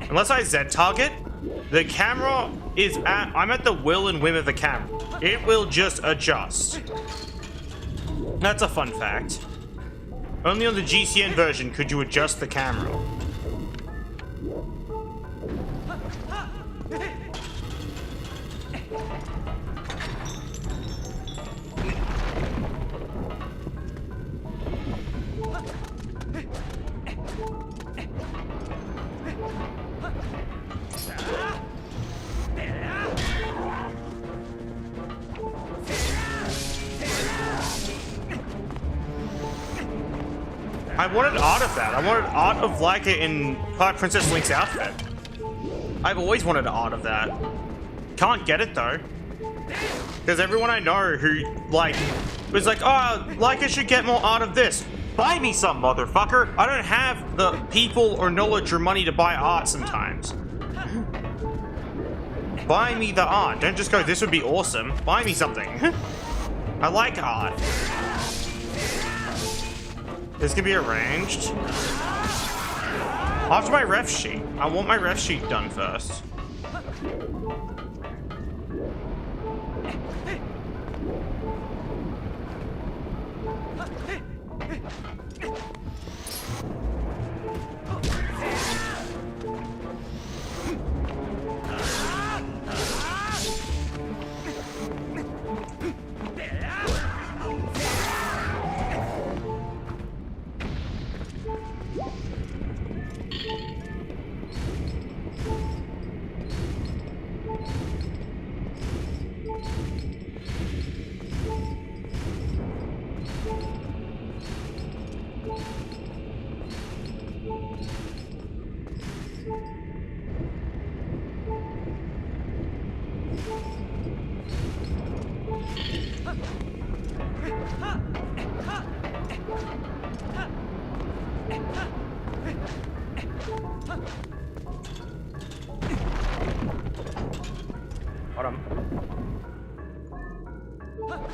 Unless I Z target, the camera is I'm at the will and whim of the camera. It will just adjust. That's a fun fact. Only on the GCN version could you adjust the camera. I wanted art of that. I wanted art of Layka in Princess Link's outfit. I've always wanted art of that. Can't get it though. Because everyone I know who, like, was like, oh, Layka should get more art of this. Buy me some, motherfucker. I don't have the people or knowledge or money to buy art sometimes. Buy me the art. Don't just go, this would be awesome. Buy me something. I like art. This can be arranged. After my ref sheet. I want my ref sheet done first.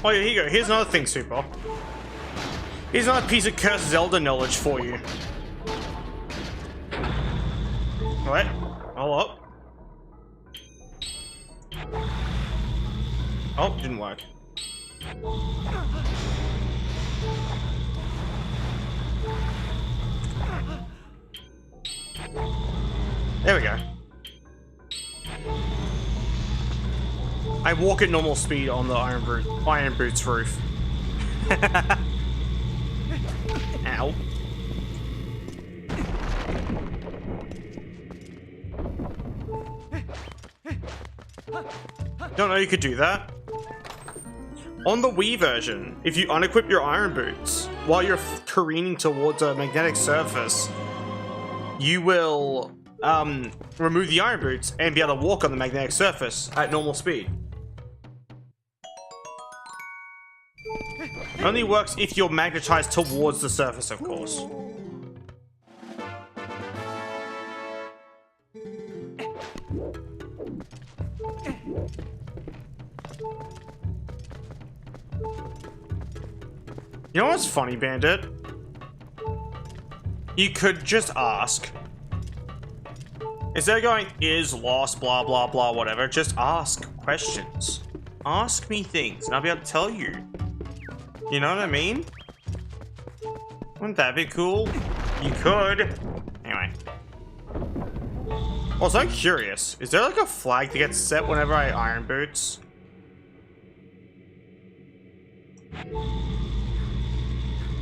Oh yeah, here you go. Here's another thing, Super. Here's another piece of cursed Zelda knowledge for you. What? Hold up. Oh, didn't work. There we go. I walk at normal speed on the Iron Boots roof. Ow. Don't know you could do that. On the Wii version, if you unequip your iron boots while you're careening towards a magnetic surface, you will remove the iron boots and be able to walk on the magnetic surface at normal speed. Only works if you're magnetized towards the surface, of course. You know what's funny, Bandit? You could just ask. Instead of going, is lost, blah, blah, blah, whatever, just ask questions. Ask me things, and I'll be able to tell you. You know what I mean? Wouldn't that be cool? You could. Anyway. Also, I'm curious. Is there like a flag that gets set whenever I iron boots?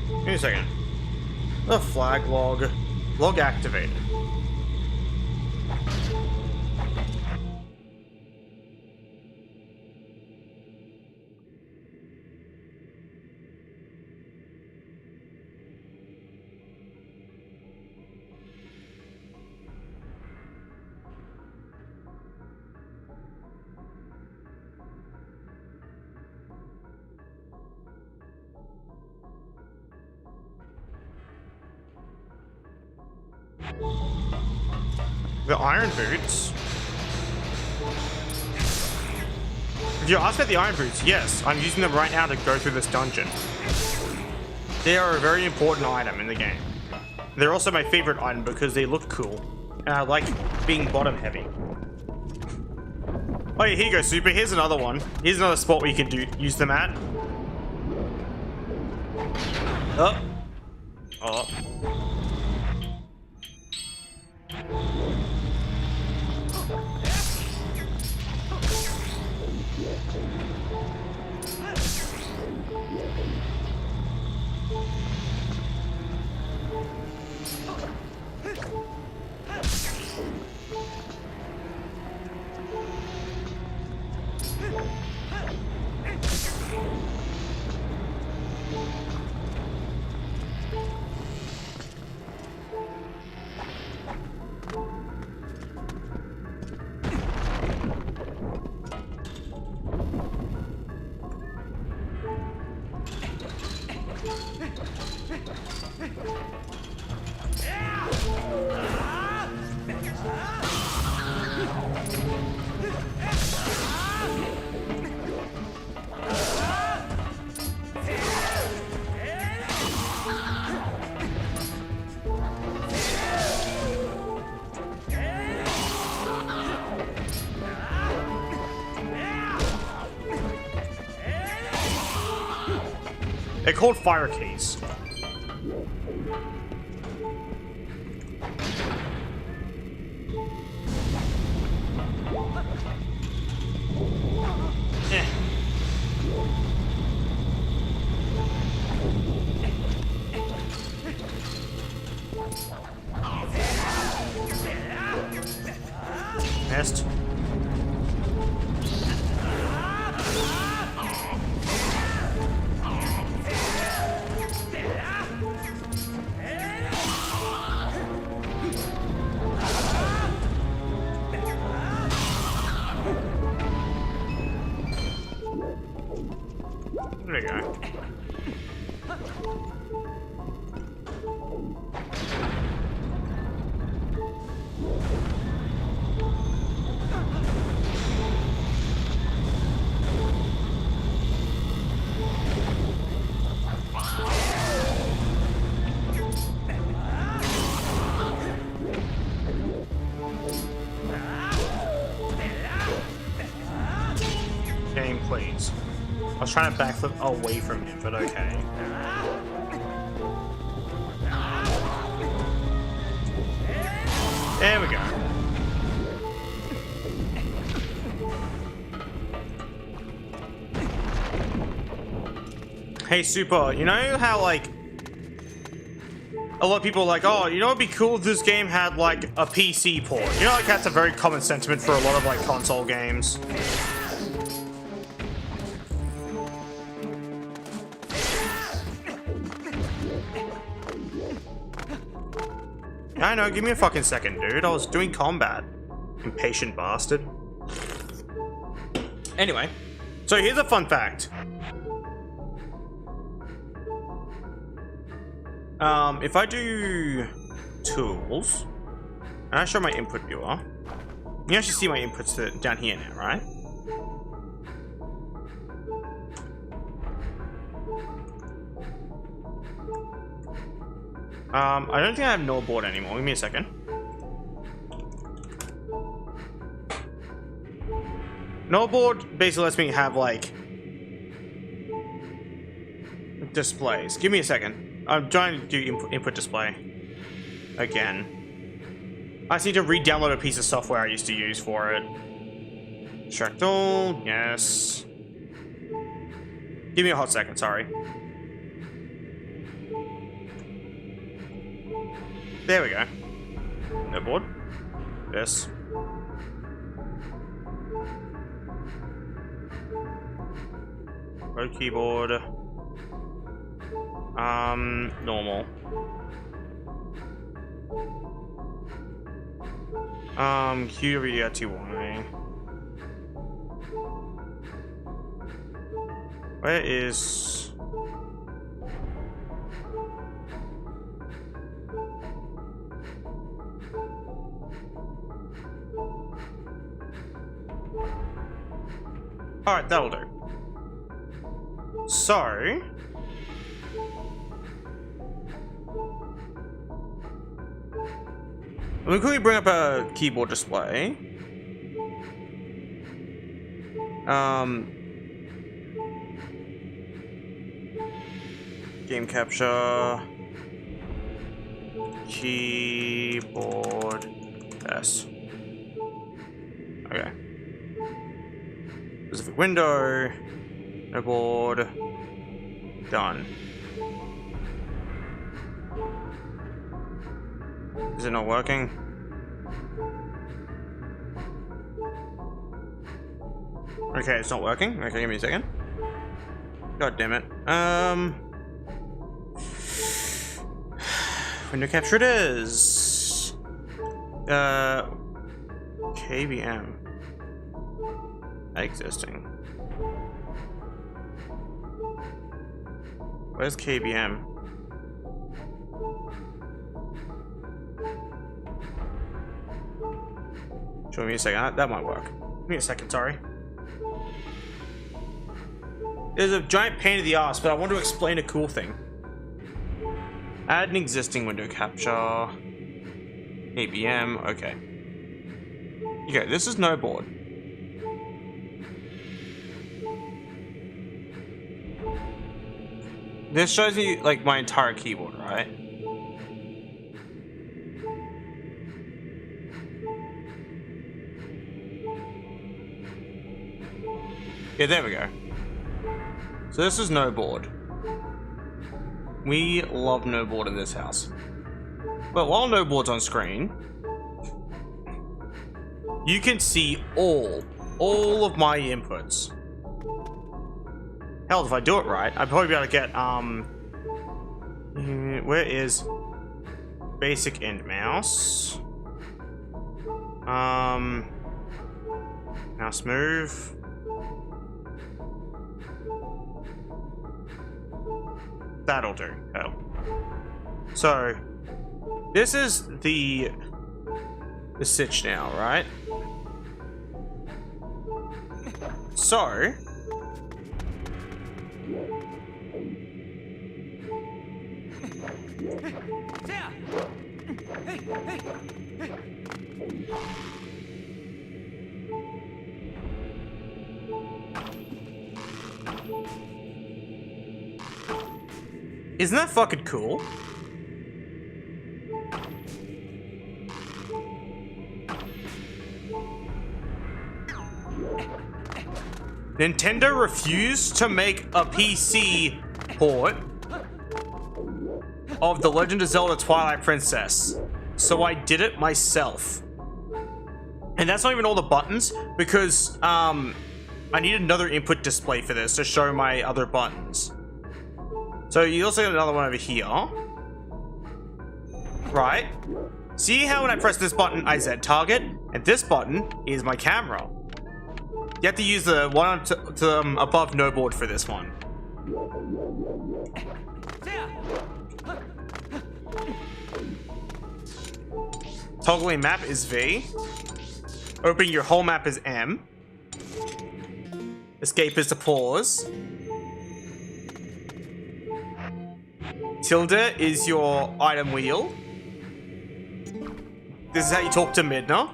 Give me a second. The flag log. Log activated. The iron boots? If you ask about the iron boots, yes, I'm using them right now to go through this dungeon. They are a very important item in the game. They're also my favorite item because they look cool, and I like being bottom heavy. Oh yeah, here you go, Super. Here's another one. Here's another spot where you can use them at. Oh. Oh. They're called fire keys. Yeah. Missed. There we go. Game, please. I was trying to backflip away from him, but okay. There we go. Hey, Super, you know how, like, a lot of people are like, oh, you know what'd be cool if this game had, like, a PC port? You know, like, that's a very common sentiment for a lot of, like, console games. I know, give me a fucking second, dude. I was doing combat. Impatient bastard. Anyway, so here's a fun fact. If I do tools, and I show my input viewer, you actually see my inputs down here now, right? I don't think I have no board anymore. Give me a second. No board basically lets me have like displays. Give me a second. I'm trying to do input display again. I just need to re-download a piece of software I used to use for it. Extract all, yes. Give me a hot second, sorry. There we go. No board. This. Go keyboard. Normal. QWRTY. Where is... Alright, that'll do. So... let me quickly bring up a keyboard display. Game capture. Keyboard S. Okay. Specific window. No board. Done. Is it not working? Okay, it's not working. Okay, give me a second. God damn it. Window capture it is. KBM. Existing. Where's KBM? Show me a second. That might work. Give me a second, sorry. There's a giant pain in the ass, but I want to explain a cool thing. Add an existing window capture. KBM. Okay. Okay, this is no board. This shows me like my entire keyboard, right? Yeah, there we go. So this is no board. We love no board in this house. But while no board's on screen, you can see all of my inputs. Hell, if I do it right, I'd probably be able to get, where is basic end mouse? Mouse move. That'll do. Oh. So, this is the stitch now, right? So, isn't that fucking cool? Nintendo refused to make a PC port of The Legend of Zelda Twilight Princess, so I did it myself. And that's not even all the buttons, because I need another input display for this to show my other buttons. So you also got another one over here, right? See how when I press this button, I Z target, and this button is my camera. You have to use the one to above no board for this one. Toggling map is V. Opening your whole map is M. Escape is to pause. Tilde is your item wheel. This is how you talk to Midna.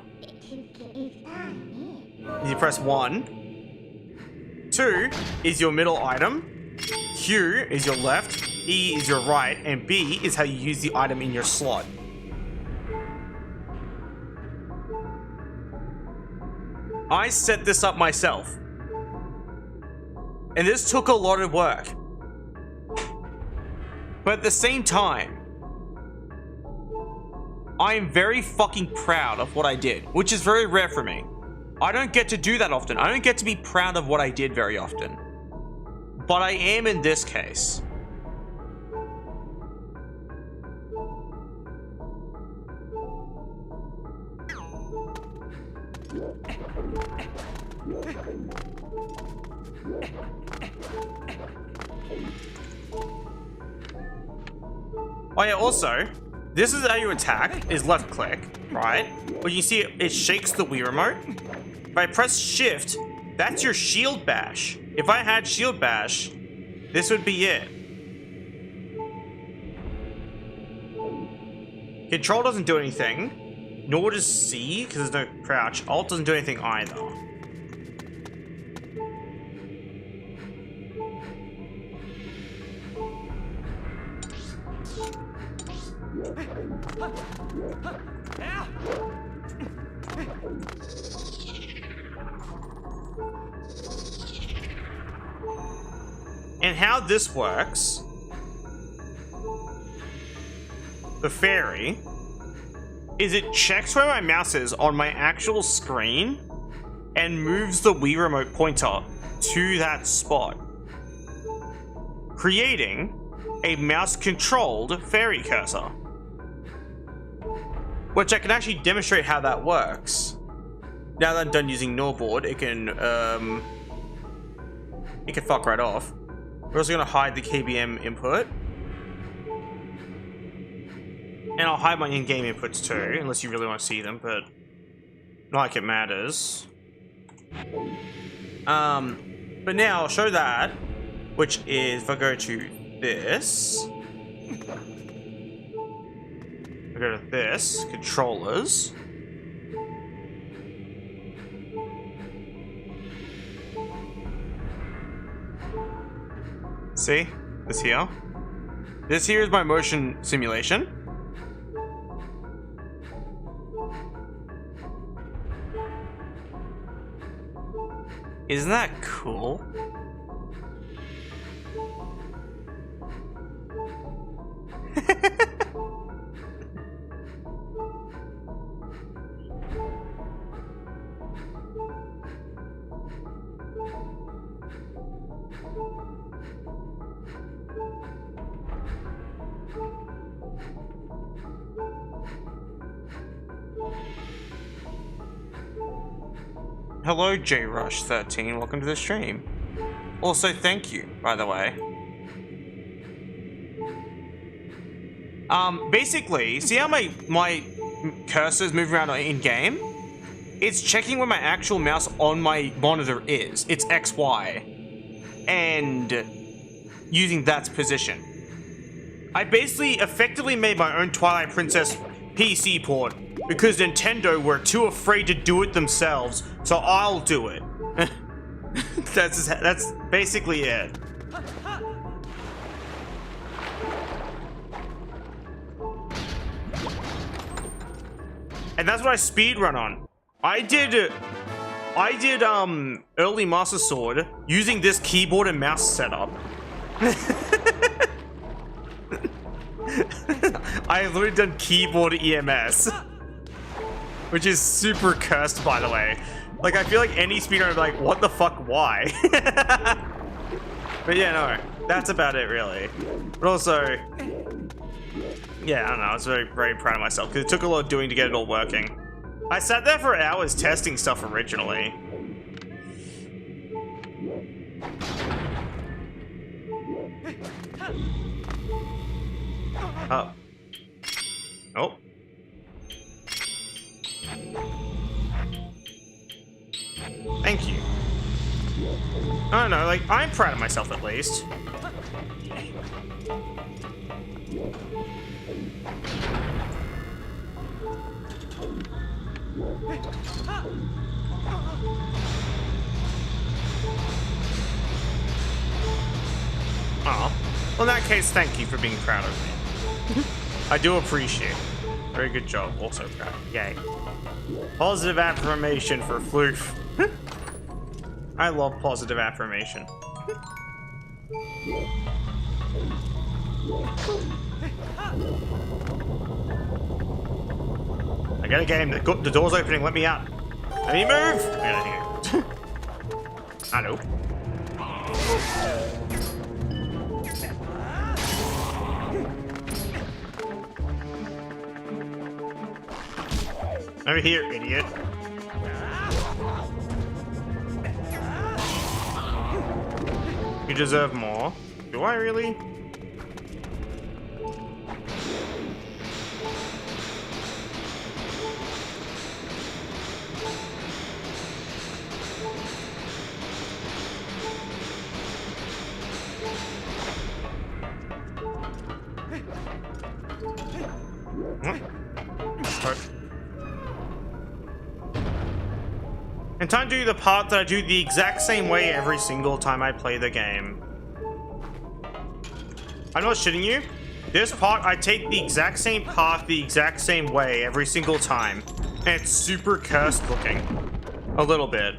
You press 1. 2 is your middle item. Q is your left. E is your right. And B is how you use the item in your slot. I set this up myself. And this took a lot of work. But at the same time, I am very fucking proud of what I did, which is very rare for me. I don't get to do that often. I don't get to be proud of what I did very often. But I am in this case. Oh yeah, also, this is how you attack, is left click, right? But you see it shakes the Wii remote. If I press shift, that's your shield bash. If I had shield bash, this would be it. Control doesn't do anything, nor does C, because there's no crouch. Alt doesn't do anything either. And how this works, the fairy, is it checks where my mouse is on my actual screen and moves the Wii remote pointer to that spot, creating a mouse-controlled fairy cursor. Which I can actually demonstrate how that works. Now that I'm done using NORBOARD, it can fuck right off. We're also gonna hide the KBM input. And I'll hide my in-game inputs too, unless you really want to see them, but not like it matters. But now I'll show that, which is if I go to this. I go to this, controllers. See? This here. This here is my motion simulation. Isn't that cool? Hello, JRush13. Welcome to the stream. Also, thank you, by the way. Basically, see how my cursor's moving around in game? It's checking where my actual mouse on my monitor is. It's XY. And using that position. I basically effectively made my own Twilight Princess PC port because Nintendo were too afraid to do it themselves, so I'll do it. That's basically it. And that's what I speedrun on. I did early Master Sword using this keyboard and mouse setup. I have literally done keyboard EMS. Which is super cursed, by the way. Like, I feel like any speedrunner would be like, what the fuck, why? But yeah, no, that's about it, really. But also, Yeah, I don't know. I was very, very proud of myself because it took a lot of doing to get it all working. I sat there for hours testing stuff originally. Oh. Oh. Thank you. I don't know, like, I'm proud of myself at least. Aw. Well, in that case, thank you for being proud of me. I do appreciate it. Very good job. Also proud. Yay. Positive affirmation for Floof. I love positive affirmation. I got a game. The door's opening. Let me out. Let me move. Get out of here. Hello. Over here, idiot. You deserve more. Do I really? And time to do the part that I do the exact same way every single time I play the game. I'm not shitting you. This part, I take the exact same path the exact same way every single time. And it's super cursed looking. A little bit.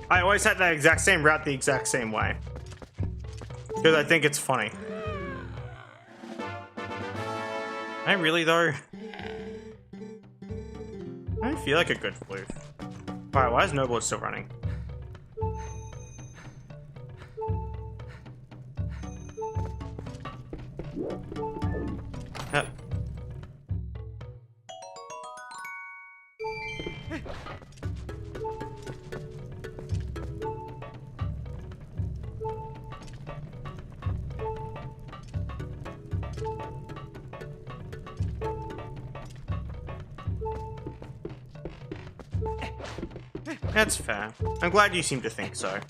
I always had that exact same route the exact same way. Because I think it's funny. Am I really though? I don't feel like a good floof. Alright, why is Noble still running? That's fair. I'm glad you seem to think so.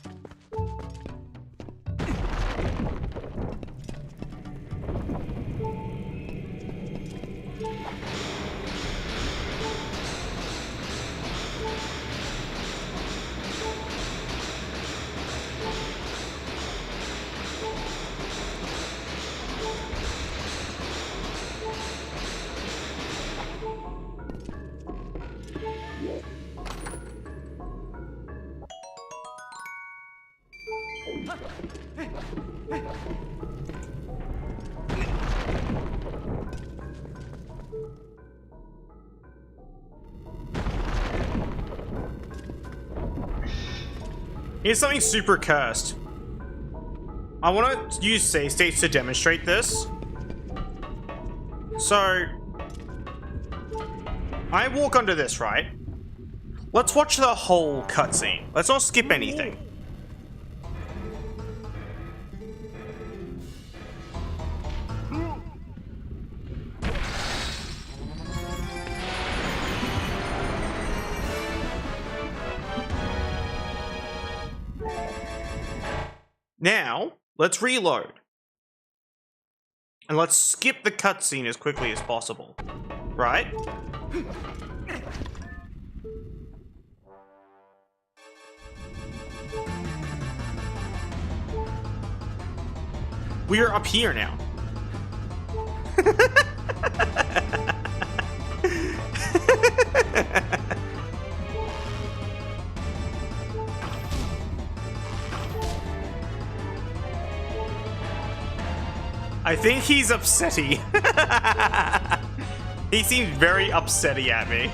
Here's something super cursed. I want to use save states to demonstrate this. So, I walk under this, right? Let's watch the whole cutscene. Let's not skip anything. Now, let's reload. And let's skip the cutscene as quickly as possible. Right? We are up here now. I think he's upsetty. He seems very upsetty at me.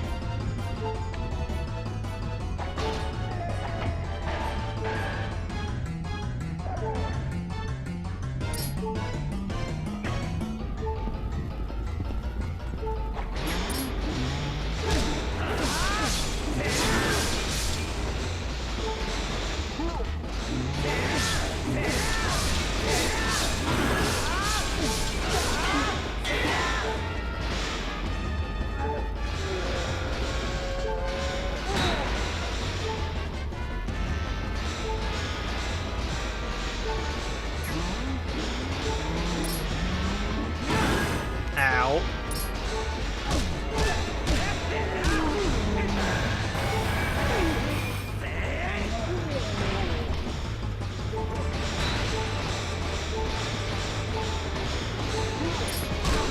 Ow.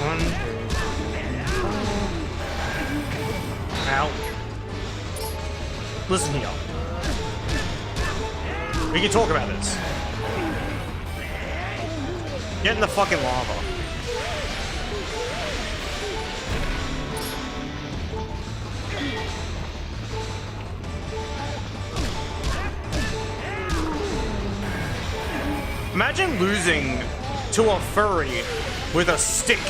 One. Ow. Listen here. We can talk about this. Get in the fucking lava. Imagine losing to a furry with a stick.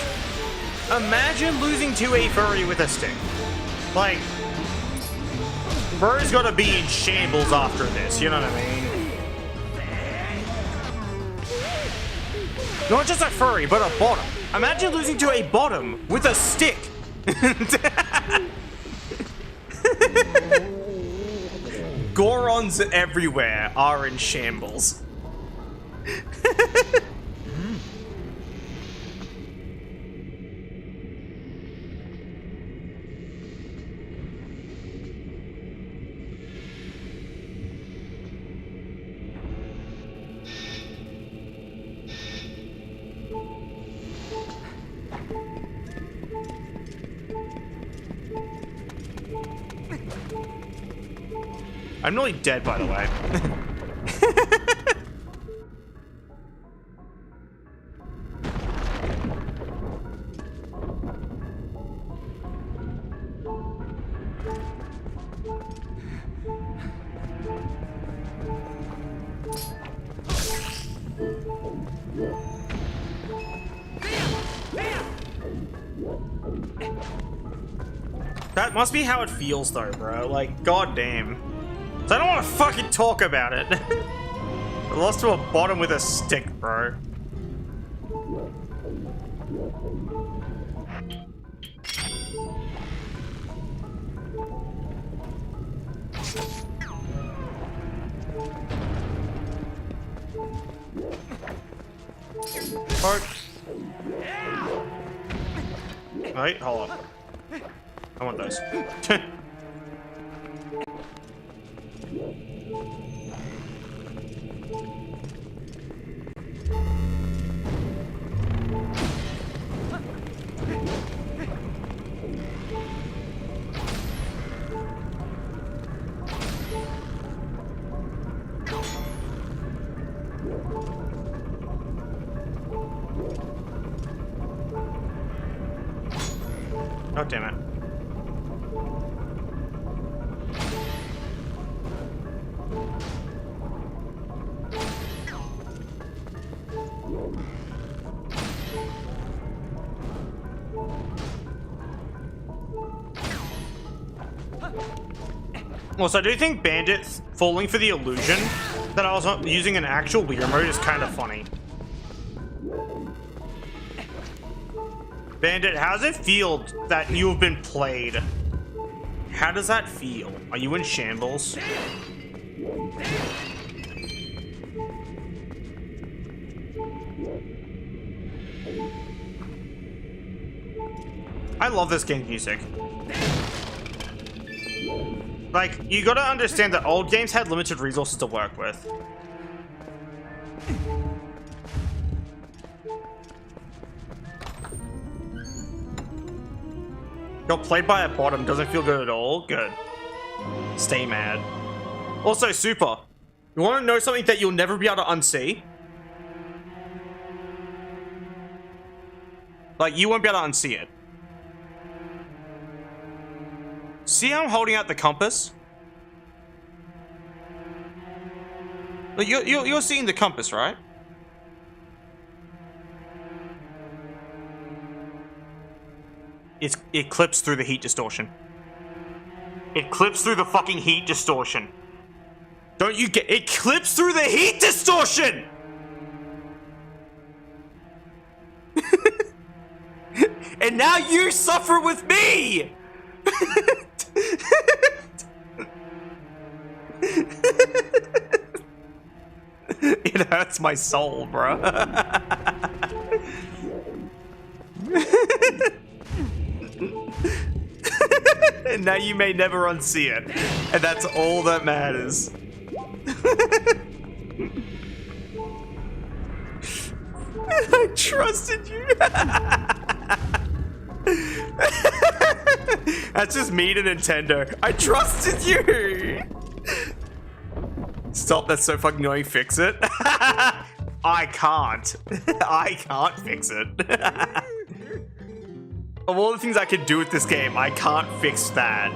Imagine losing to a furry with a stick. Like, bro's gotta be in shambles after this, you know what I mean? Not just a furry, but a bottom. Imagine losing to a bottom with a stick. Gorons everywhere are in shambles. I'm nearly dead, by the way. That must be how it feels, though, bro. Like, goddamn. So I don't want to fucking talk about it. I lost to a bottom with a stick, bro. Wait, hold on. I want those. Oh, damn it. Also, do you think Bandit falling for the illusion that I was not using an actual Wii remote is kind of funny? Bandit, how does it feel that you have been played? How does that feel? Are you in shambles? I love this game's music. Like, you gotta understand that old games had limited resources to work with. Got played by a bottom, doesn't feel good at all. Good. Stay mad. Also, super. You wanna know something that you'll never be able to unsee? Like, you won't be able to unsee it. See how I'm holding out the compass? Like, you're seeing the compass, right? It clips through the heat distortion. It clips through the fucking heat distortion. Don't you get it? Clips through the heat distortion! And now you suffer with me! It hurts my soul, bro. And now you may never unsee it. And that's all that matters. I trusted you. That's just me to Nintendo. I trusted you. Stop, that's so fucking annoying. Fix it. I can't. I can't fix it. Of all the things I could do with this game, I can't fix that.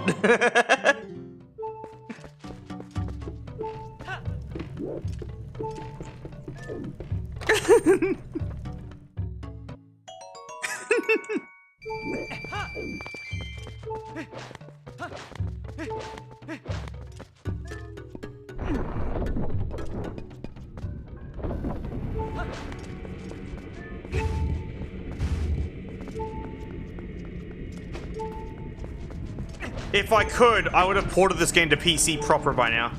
If I could, I would have ported this game to PC proper by now.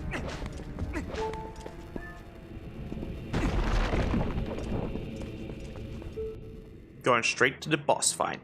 Going straight to the boss fight.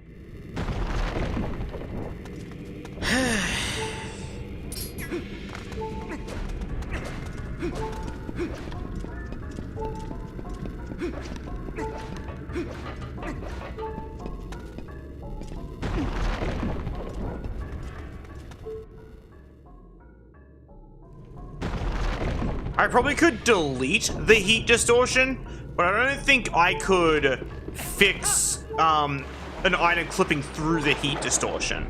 I probably could delete the heat distortion, but I don't think I could fix an item clipping through the heat distortion.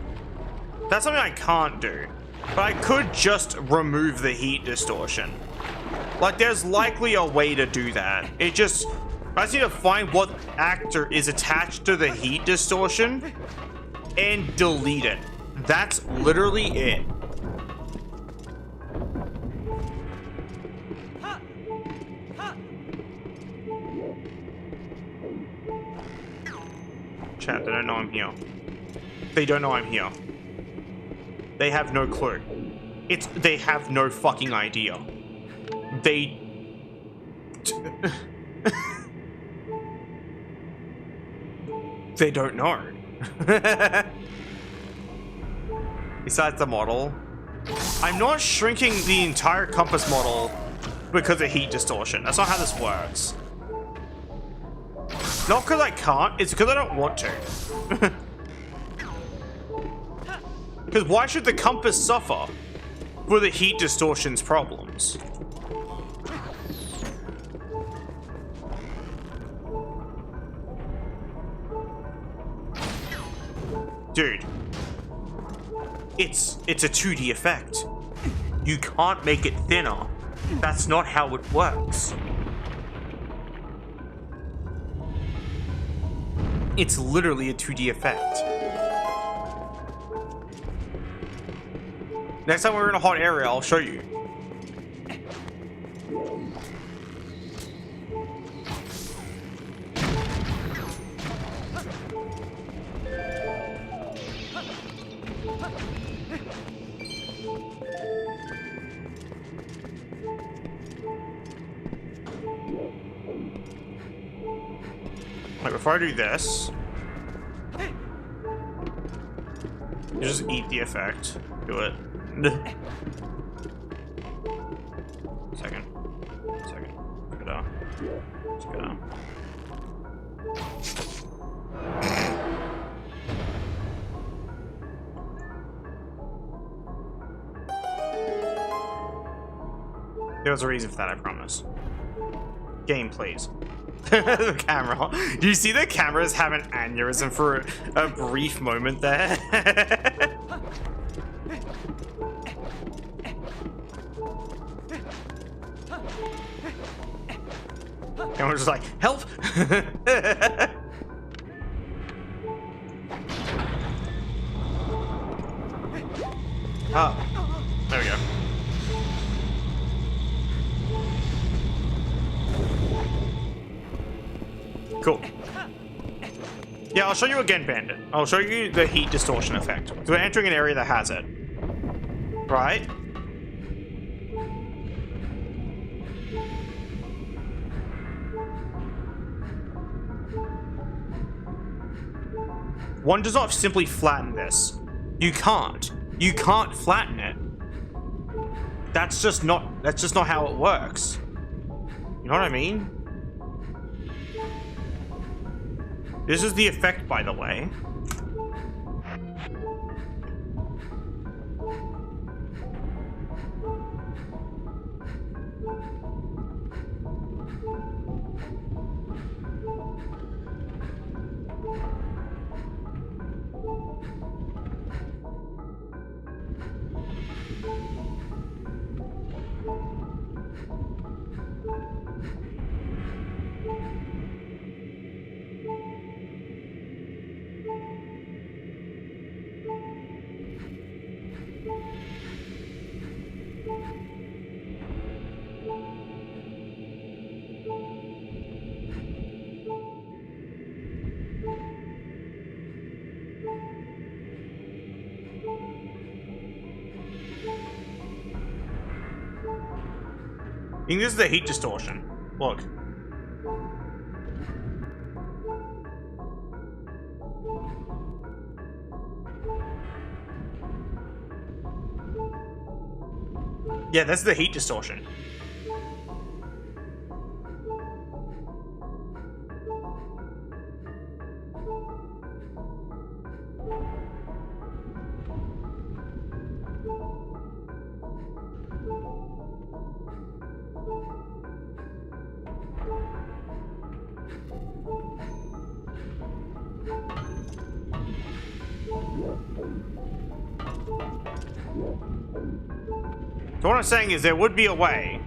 That's something I can't do. But I could just remove the heat distortion. Like, there's likely a way to do that. I just need to find what actor is attached to the heat distortion and delete it. That's literally it. Chat, they don't know I'm here. They don't know I'm here. They have no clue. They have no fucking idea. They don't know. Besides the model, I'm not shrinking the entire compass model because of heat distortion. That's not how this works. Not because I can't, it's because I don't want to. Because why should the compass suffer for the heat distortion's problems? Dude, it's a 2D effect. You can't make it thinner. That's not how it works. It's literally a 2D effect. Next time we're in a hot area, I'll show you. Like, before I do this, just eat the effect. Do it. Second. Look it up. Let's go. There was a reason for that, I promise. Game, please. The camera. Do you see the cameras have an aneurysm for a brief moment there? Camera's just like, help! Oh, there we go. Cool. Yeah, I'll show you again, Bandit. I'll show you the heat distortion effect. So we're entering an area that has it. Right? One does not simply flatten this. You can't. You can't flatten it. That's just not how it works. You know what I mean? This is the effect, by the way. I think this is the heat distortion. Look. Yeah, that's the heat distortion. So what I'm saying is there would be a way,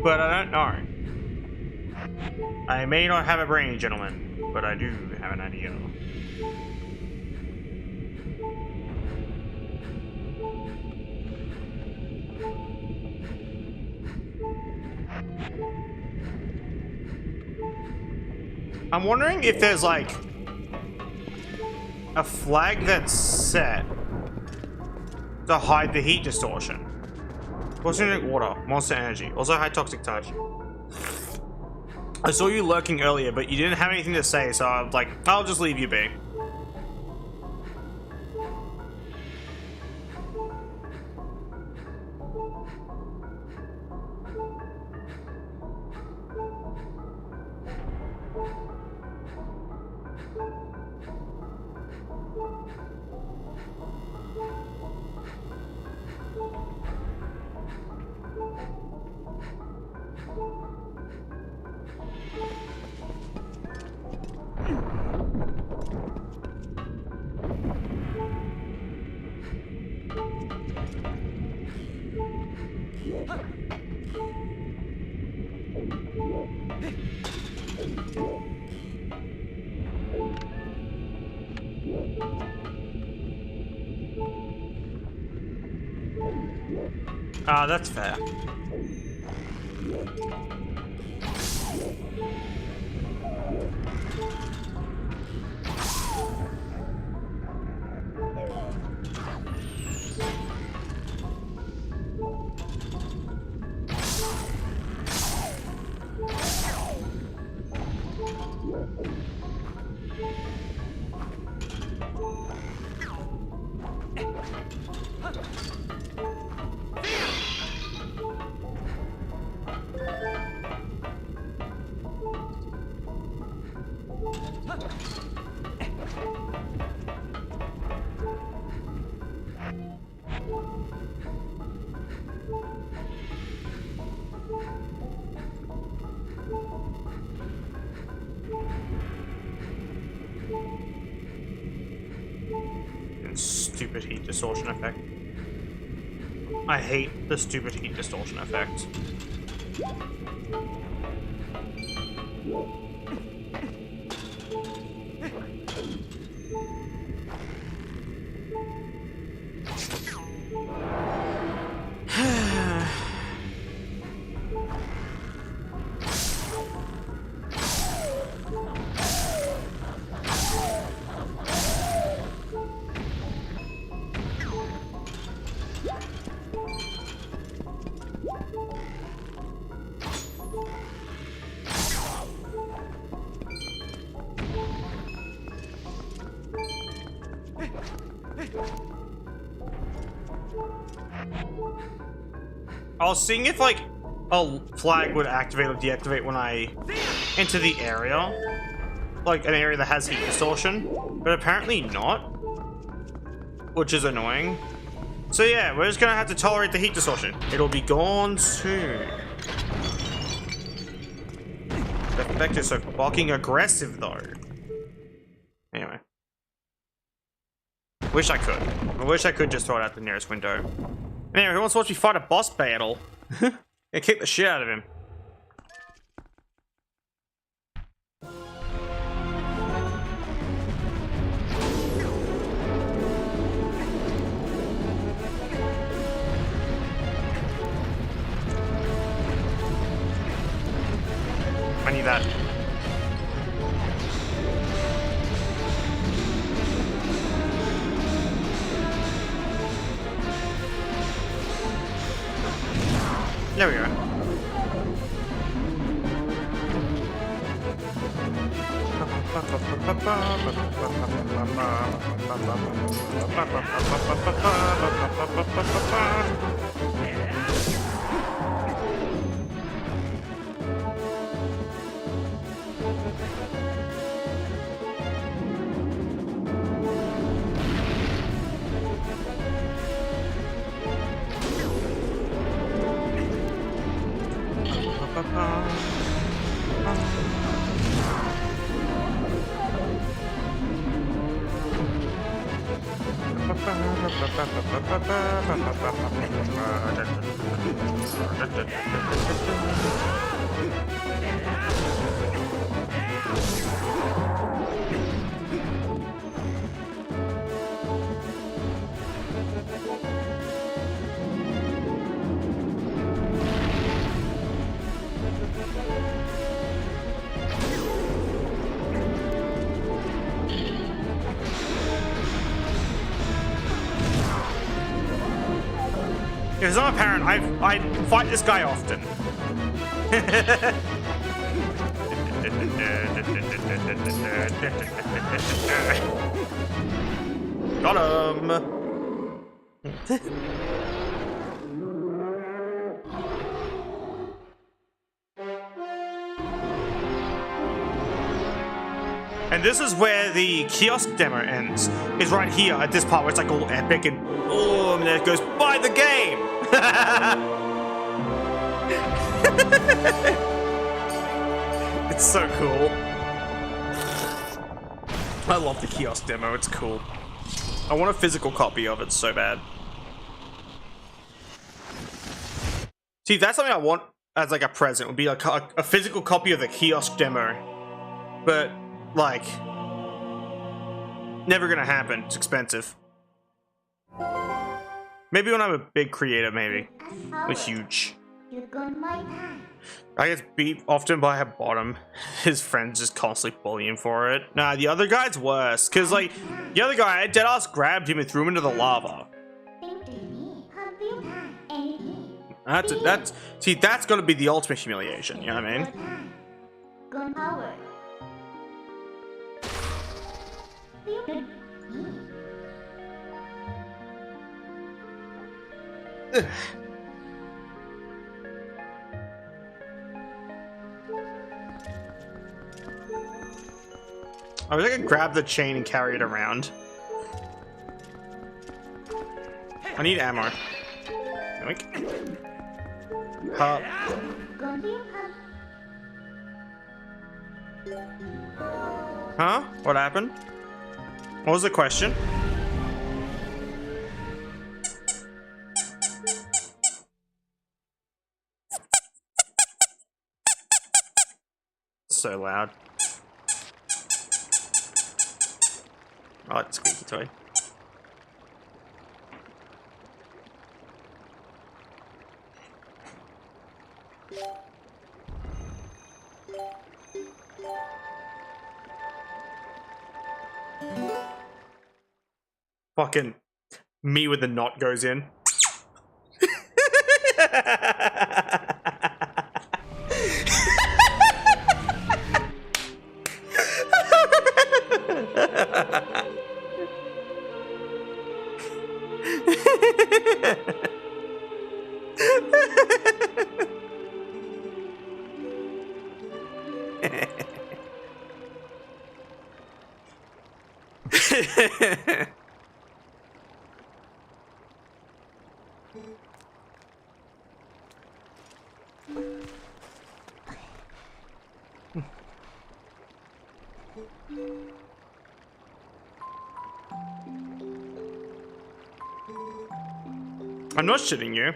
but I don't know. I may not have a brain, gentlemen, but I do have an idea. I'm wondering if there's like a flag that's set to hide the heat distortion. Poisonous water, monster energy, also high toxic touch. I saw you lurking earlier, but you didn't have anything to say, so I was like, I'll just leave you be. Ah, that's fair. stupid heat distortion effect. I hate the stupid heat distortion effect. I was seeing if like a flag would activate or deactivate when I enter the area, like an area that has heat distortion, but apparently not, which is annoying. So yeah, we're just gonna have to tolerate the heat distortion. It'll be gone soon. The effect is so fucking aggressive though. Anyway. Wish I could. I wish I could just throw it out the nearest window. Anyway, who wants to watch me fight a boss battle? And kick the shit out of him. I need that. There we go. If it's not apparent, I fight this guy often. Got him. And this is where the kiosk demo ends. Is right here at this part where it's like all epic and oh, and then it goes buy the game. It's so cool. I love the kiosk demo. It's cool. I want a physical copy of it so bad. See, that's something I want as like a present. Would be like a physical copy of the kiosk demo, but like never gonna happen. It's expensive. Maybe when I'm a big creator, maybe. A huge. I get beat often by a bottom. His friends just constantly bully him for it. Nah, the other guy's worse. Cause like, the other guy, deadass grabbed him and threw him into the lava. See, that's gonna be the ultimate humiliation, you know what I mean? Ugh. I wish I could grab the chain and carry it around. I need ammo. Huh? What happened? What was the question? so loud. I like the squeaky toy. Fucking me with the knot goes in. I'm not shitting you.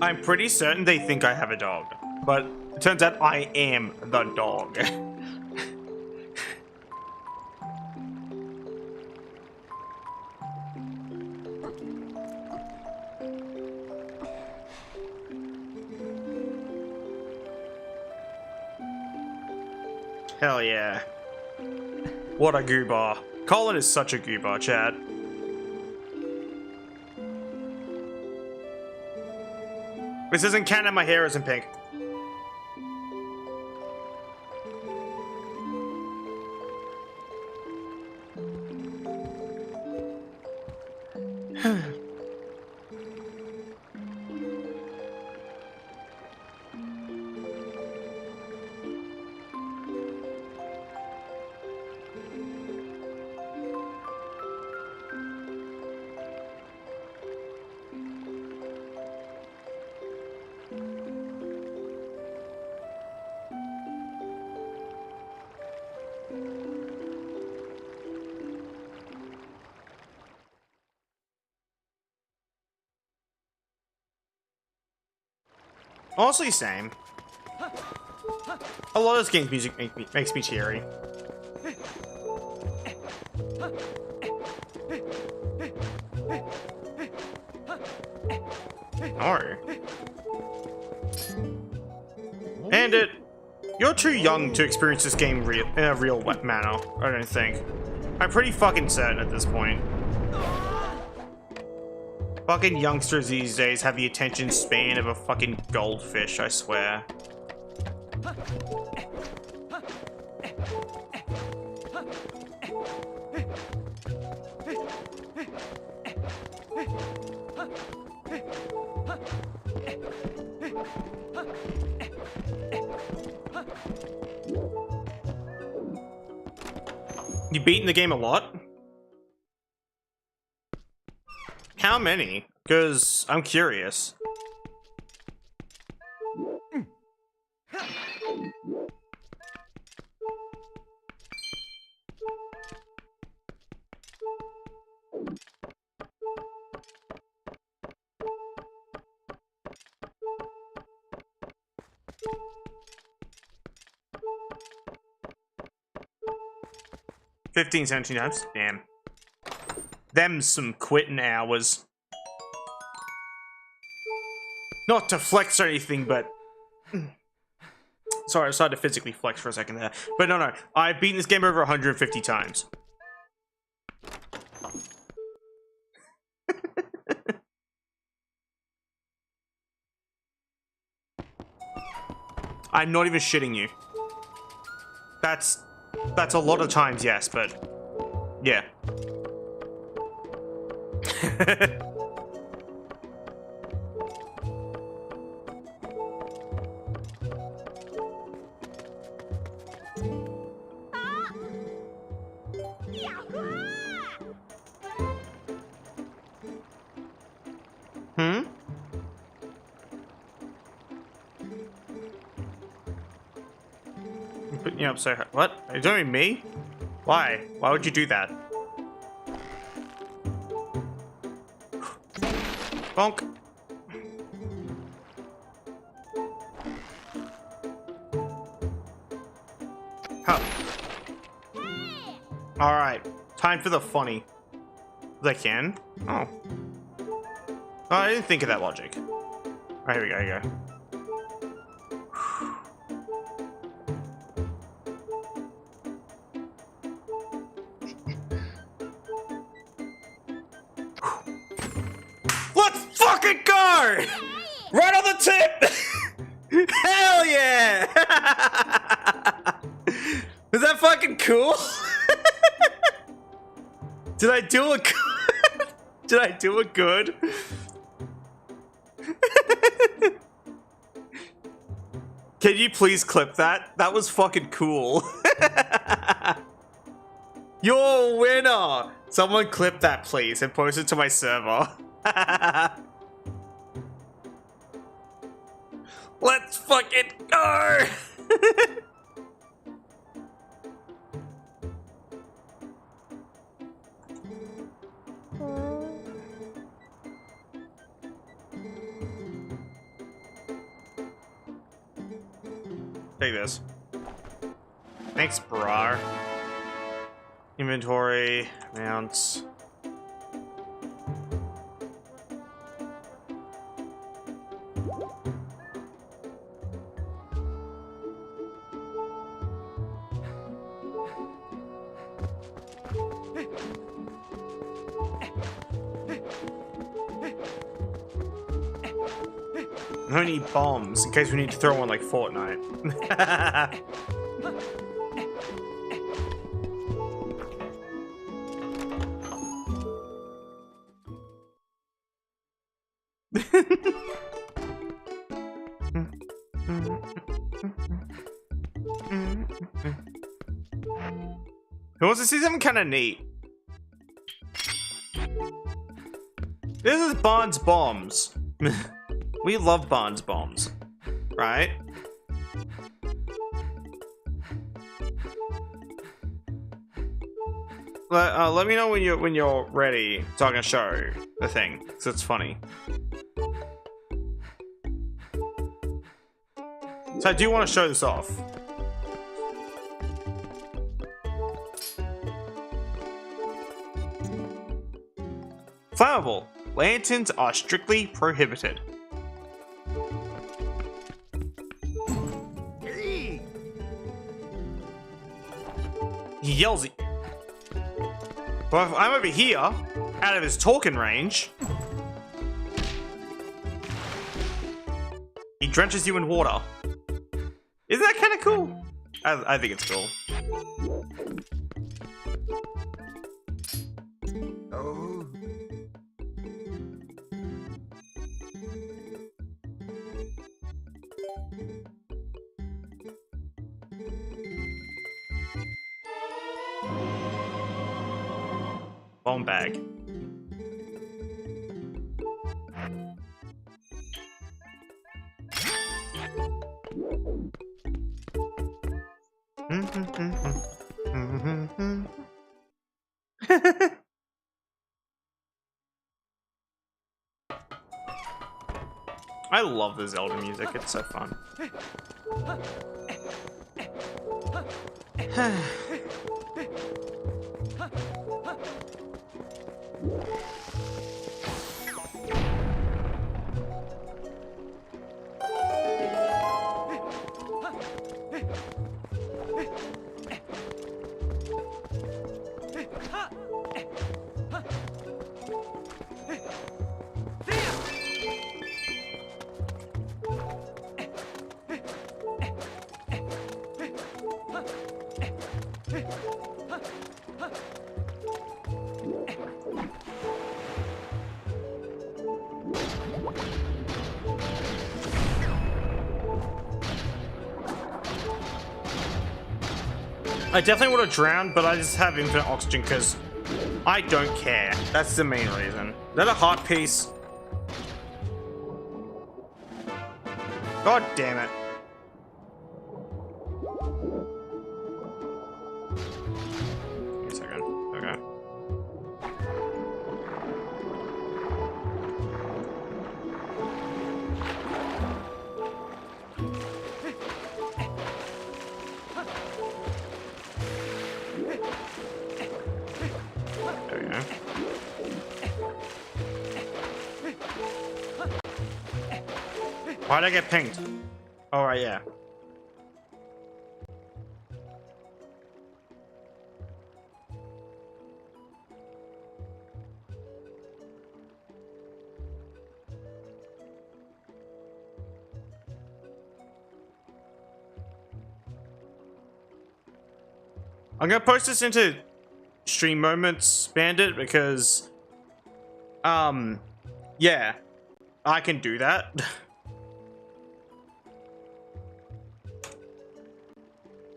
I'm pretty certain they think I have a dog, but it turns out I am the dog. Hell yeah. What a goober. Colin is such a goober, chat. This isn't canon, my hair isn't pink. Honestly, same. A lot of this game's music makes me teary. No. And you're too young to experience this game in a real manner, I don't think. I'm pretty fucking certain at this point. Fucking youngsters these days have the attention span of a fucking goldfish, I swear. You beaten the game a lot? How many? Because I'm curious. $15, $17. Damn. Them's some quitting hours. Not to flex or anything, but... Sorry, I decided to physically flex for a second there. But no, I've beaten this game over 150 times. I'm not even shitting you. That's a lot of times, yes, but... Yeah. Putting you up so hard. What? Are you doing me? Why? Why would you do that? Bonk. Huh. Alright, time for the funny. They can? Oh. Oh, I didn't think of that logic. Alright, here we go, here we go. Let's fucking go! Right on the tip! Hell yeah! Is that fucking cool? Did I do it good? Did I do it good? Can you please clip that? That was fucking cool. You're a winner! Someone clip that, please, and post it to my server. Let's fucking go! Take this. Thanks, brar. Inventory, mounts. I need bombs in case we need to throw one like Fortnite. Who wants to see something kind of neat? This is Bond's bombs. We love Bond's bombs, right? Let me know when you're ready, so I can show the thing, because it's funny. So I do want to show this off. Flammable. Lanterns are strictly prohibited. He yells at you. But if I'm over here, out of his talking range, he drenches you in water. Isn't that kind of cool? I think it's cool.
Oh.
Bomb bag. I love the Zelda music, it's so fun. I definitely would have drowned, but I just have infinite oxygen because I don't care. That's the main reason. Is that a heart piece? God damn it. Give me a second. Okay. Why'd I get pinged? Alright, yeah. I'm gonna post this into Stream Moments Bandit because, yeah, I can do that.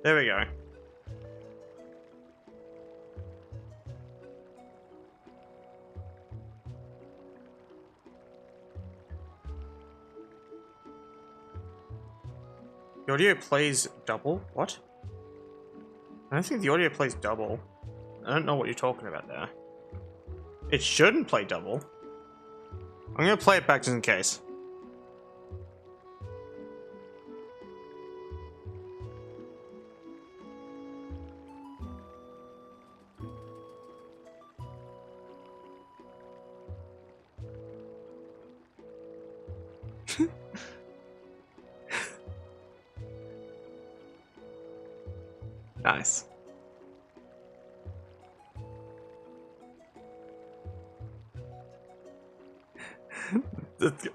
There we go. The audio plays double? What? I don't think the audio plays double. I don't know what you're talking about there. It shouldn't play double. I'm gonna play it back just in case. Nice.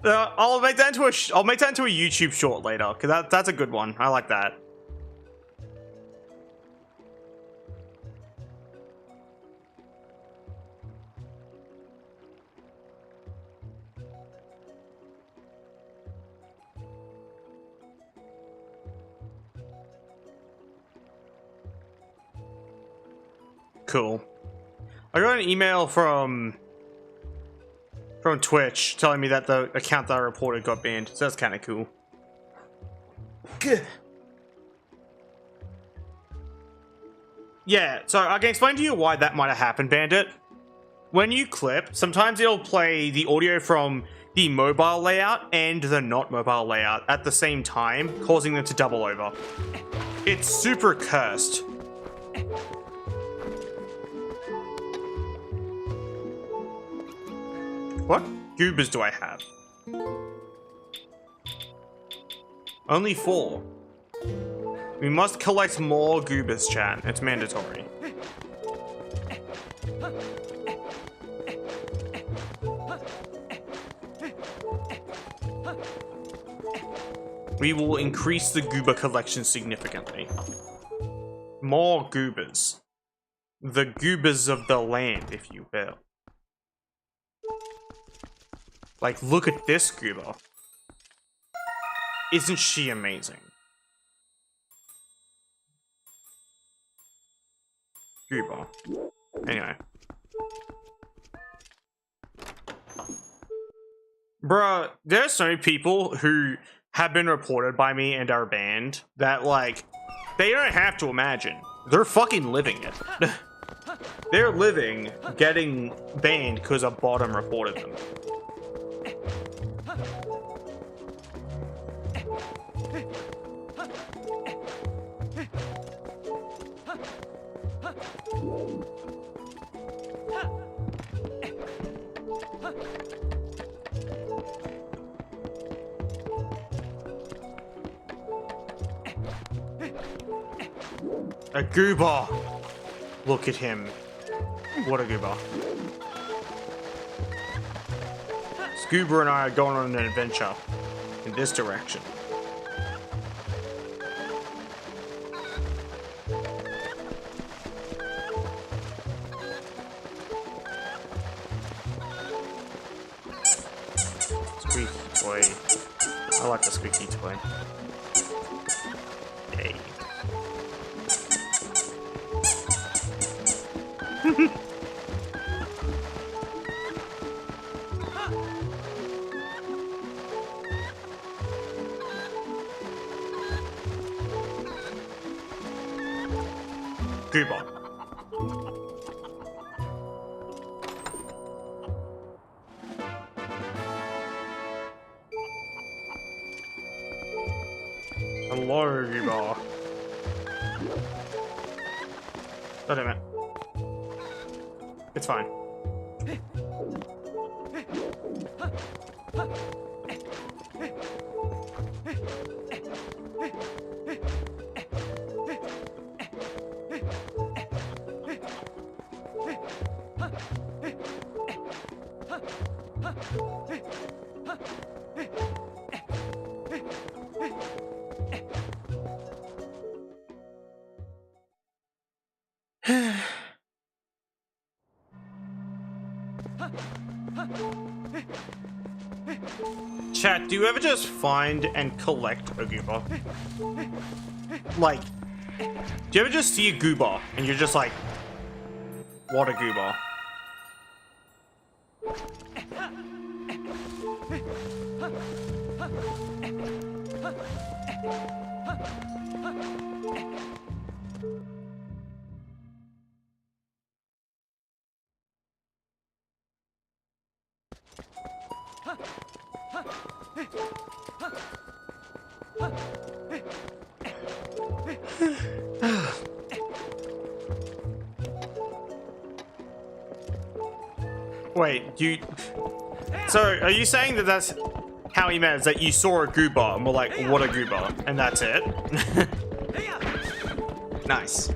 I'll make that into a YouTube short later because that's a good one. I like that. Cool. I got an email from Twitch telling me that the account that I reported got banned, so that's kind of cool. Yeah, so I can explain to you why that might have happened, Bandit. When you clip, sometimes it'll play the audio from the mobile layout and the not mobile layout at the same time, causing them to double over. It's super cursed. What goobers do I have? Only 4. We must collect more goobers, chat. It's mandatory. We will increase the goober collection significantly. More goobers. The goobers of the land, if you will. Like, look at this goober. Isn't she amazing? Goober. Anyway. Bruh, there are so many people who have been reported by me and are banned that, like, they don't have to imagine. They're fucking living it. They're living getting banned because a bottom reported them. A goober! Look at him. What a goober. Scoober and I are going on an adventure in this direction. Squeaky toy. I like the squeaky toy. Yay. Goober. Hello, Goober. Oh, damn it. It's fine. Chat, do you ever just find and collect a goober? Like, do you ever just see a goober and you're just like, what a goober? Wait, so are you saying that that's how he meant, is that you saw a goober and were like, what a goober, and that's it? Nice.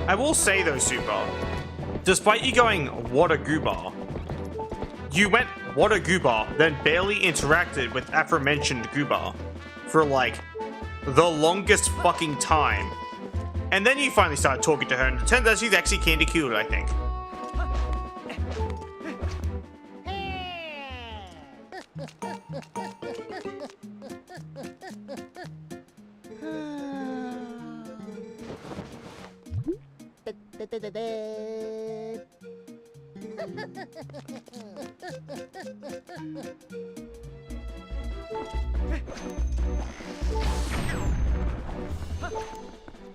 I will say though, Super, despite you going, what a goober, you went, what a goober, then barely interacted with aforementioned goober for like the longest fucking time. And then you finally started talking to her, and it turns out she's actually kinda cute, I think.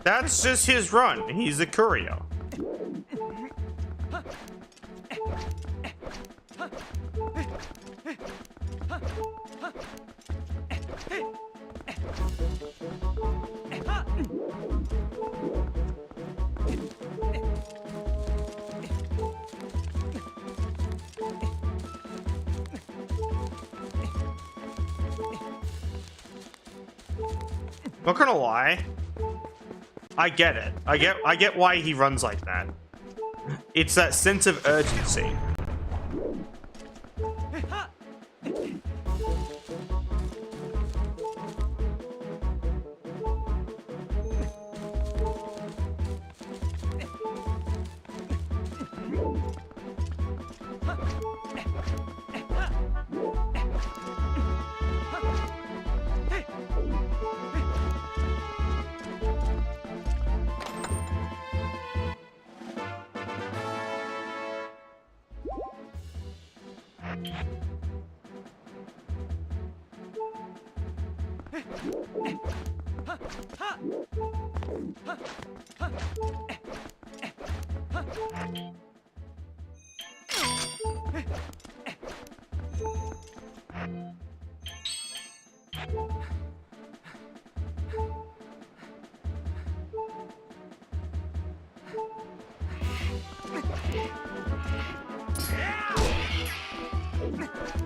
That's just his run. He's a courier. Not gonna lie, I get it. I get why he runs like that. It's that sense of urgency.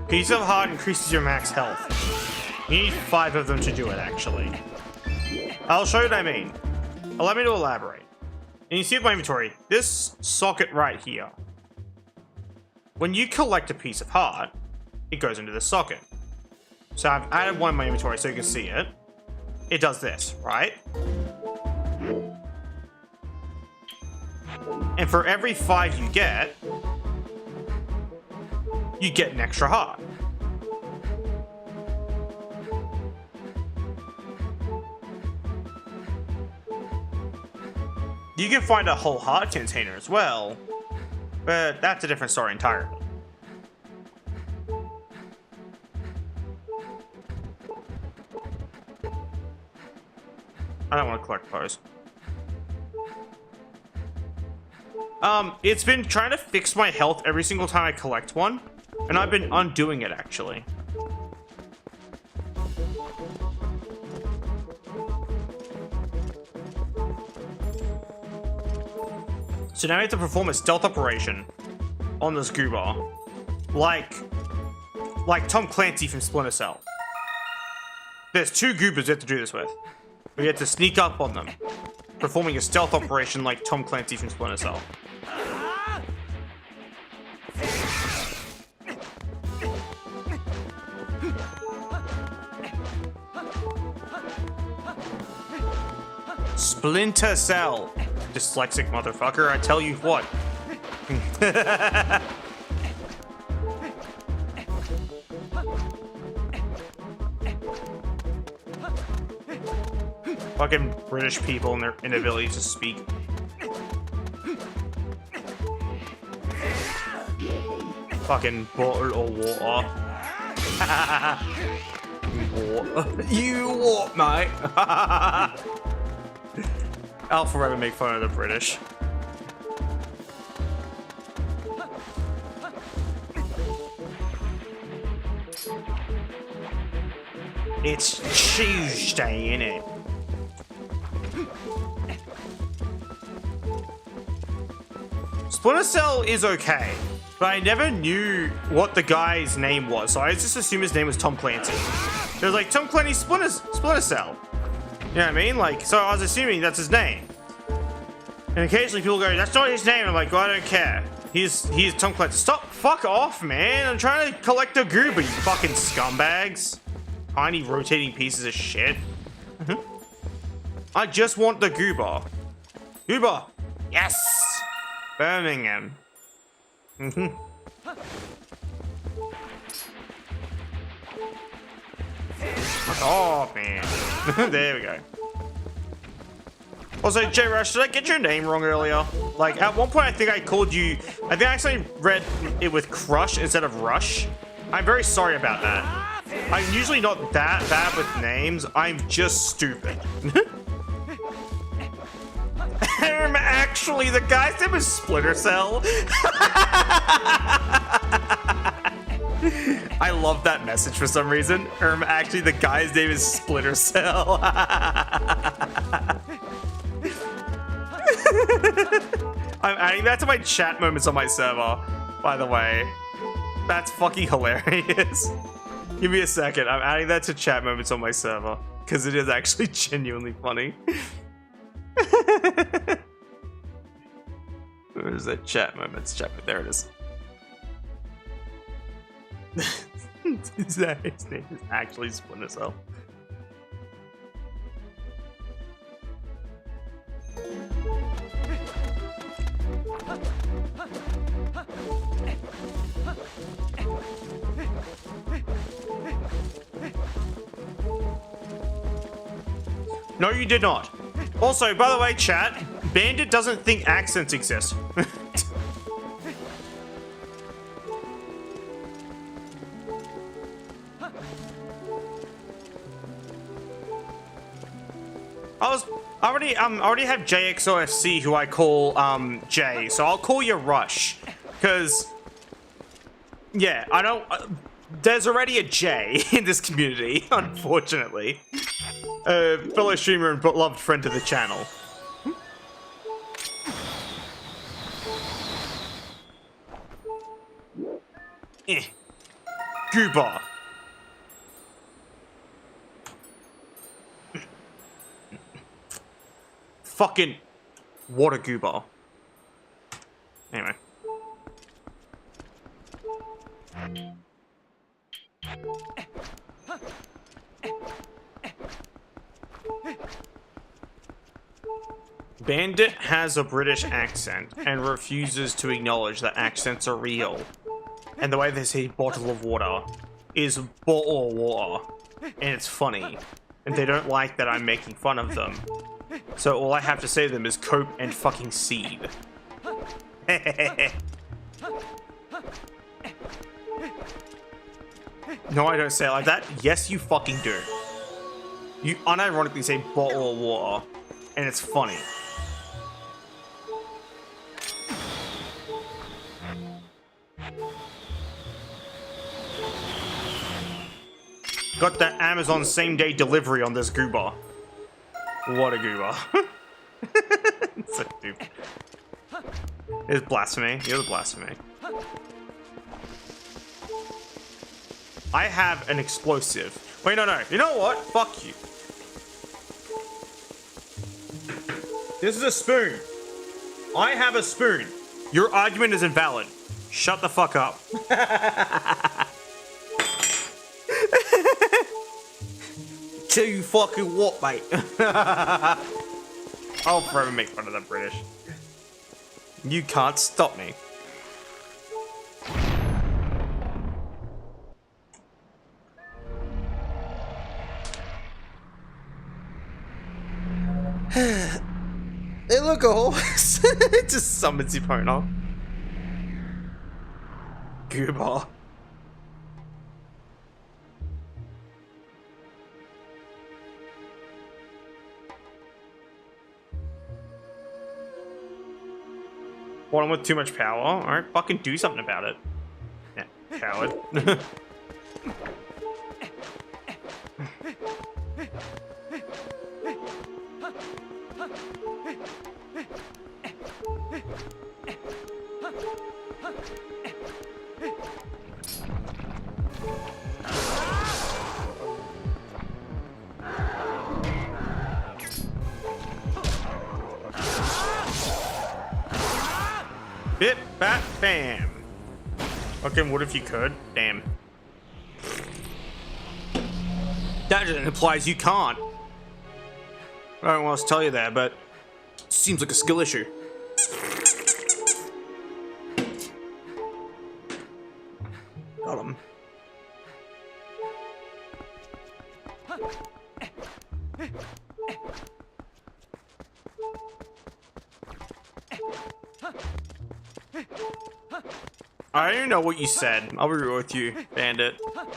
Piece of heart increases your max health. You need 5 of them to do it, actually. I'll show you what I mean. Allow me to elaborate. And you see my inventory, this socket right here. When you collect a piece of heart, it goes into the socket. So I've added one in my inventory so you can see it. It does this, right? And for every 5 you get an extra heart. You can find a whole heart container as well, but that's a different story entirely. I don't want to collect those. It's been trying to fix my health every single time I collect one, and I've been undoing it actually. So now we have to perform a stealth operation on this goober. Like Tom Clancy from Splinter Cell. There's 2 goobers we have to do this with. We have to sneak up on them, performing a stealth operation like Tom Clancy from Splinter Cell. Splinter Cell. Dyslexic motherfucker, I tell you what. Fucking British people and their inability to speak. Fucking bottle of water. You what, mate? I'll forever make fun of the British. It's Tuesday, innit? Splinter Cell is okay, but I never knew what the guy's name was, so I just assumed his name was Tom Clancy. It was like, Tom Clancy Splinter Cell. You know what I mean? Like, so I was assuming that's his name. And occasionally people go, that's not his name. I'm like, well, I don't care. He's Tom Clancy. Stop, fuck off, man. I'm trying to collect a goober, you fucking scumbags. Tiny rotating pieces of shit. I just want the goober. Goober. Yes. Birmingham. Oh, man. There we go. Also, J Rush, did I get your name wrong earlier? Like, at one point, I think I called you... I think I actually read it with Crush instead of Rush. I'm very sorry about that. I'm usually not that bad with names. I'm just stupid. Actually, the guy's name is Splinter Cell. I love that message for some reason. Actually, the guy's name is Splinter Cell. I'm adding that to my chat moments on my server, by the way. That's fucking hilarious. Give me a second. I'm adding that to chat moments on my server, because it is actually genuinely funny. Where is that chat moments? There it is. His name is actually Splinter Cell. No, you did not. Also, by the way, chat, Bandit doesn't think accents exist. I already have JXOFC who I call Jay, so I'll call you Rush, because yeah, I don't. There's already a J in this community, unfortunately. Fellow streamer and beloved friend to the channel. Goober. Fucking water goober. Anyway. Bandit has a British accent and refuses to acknowledge that accents are real. And the way they say bottle of water is bottle of water. And it's funny. And they don't like that I'm making fun of them. So all I have to say to them is cope and fucking seed. No, I don't say it like that. Yes, you fucking do. You unironically say bottle of water, and it's funny. Got the Amazon same-day delivery on this goober. What a goober. So stupid. It's blasphemy. You're the blasphemy. I have an explosive. Wait, no. You know what? Fuck you. This is a spoon. I have a spoon. Your argument is invalid. Shut the fuck up. Tell you fucking what, mate? I'll forever make fun of the British. You can't stop me. Hey, look, a horse. It just summons your opponent. Goober. One with too much power? Alright, fucking do something about it. Yeah, coward. Bit, bat, bam. Fucking what if you could? Damn. That implies you can't. I don't want to tell you that, but it seems like a skill issue. Got him. I don't know what you said. I'll be real with you, Bandit.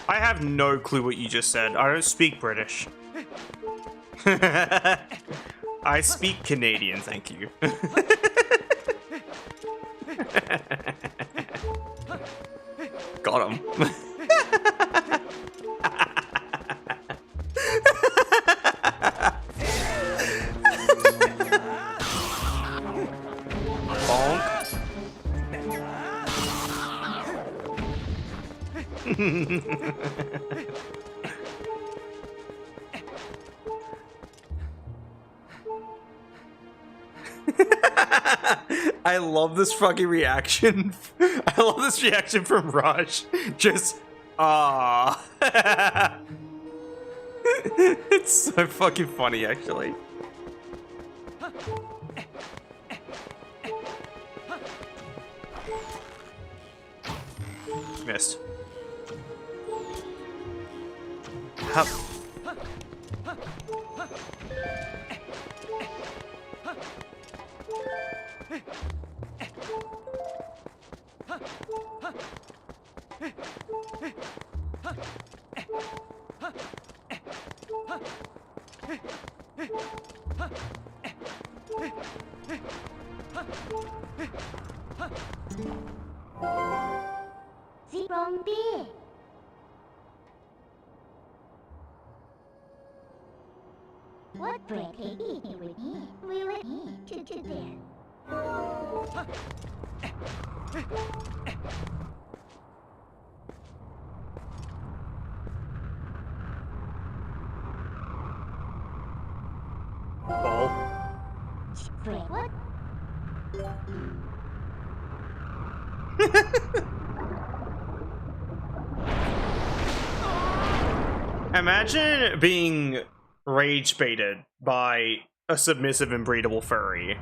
I have no clue what you just said. I don't speak British. I speak Canadian, thank you. Got him. Bonk. I love this fucking reaction. I love this reaction from Rush. Just, ah. It's so fucking funny, actually. Missed. Hup.
Zombie. What bread are you eating with me? We will eat to there.
Ball.
Spread what?
Imagine being rage baited by a submissive and breedable furry.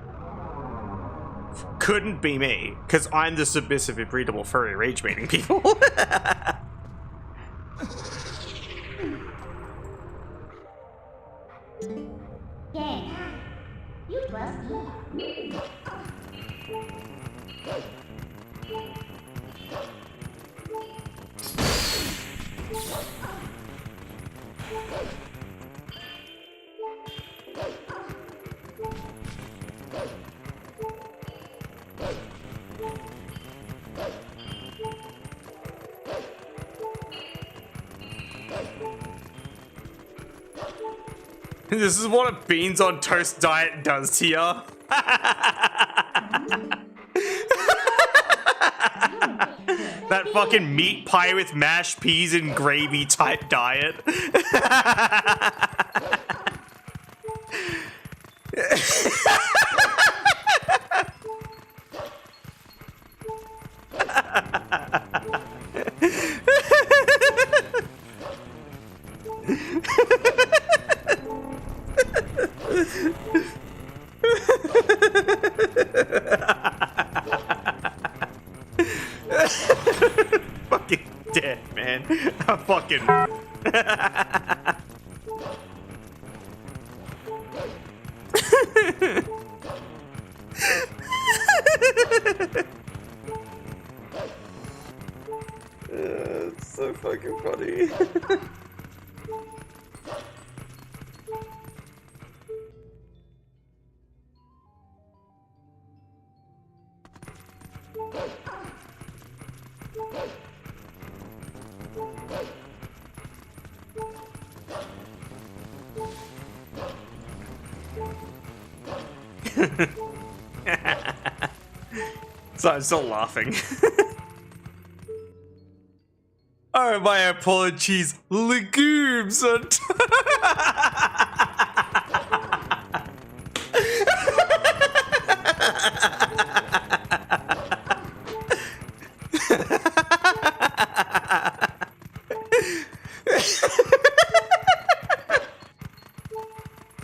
Couldn't be me, because I'm the submissive and breedable furry rage baiting people.
Yeah. You trust me.
This is what a beans on toast diet does to you. fucking meat pie with mashed peas and gravy type diet. Fucking dead, man. I'm fucking. It's so fucking funny. So I'm still laughing. Oh, my apologies. Legumes on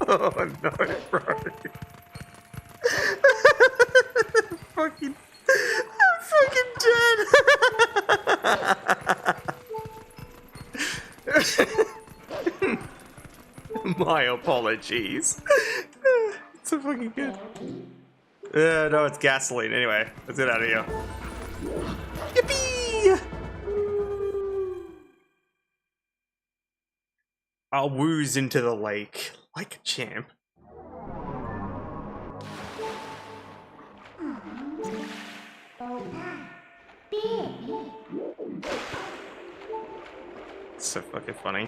Oh no, bro. Fucking, I'm fucking dead. My apologies. It's so fucking good. No, it's gasoline. Anyway, let's get out of here. Yippee! I'll wooze into the lake like a champ. It's so fucking funny.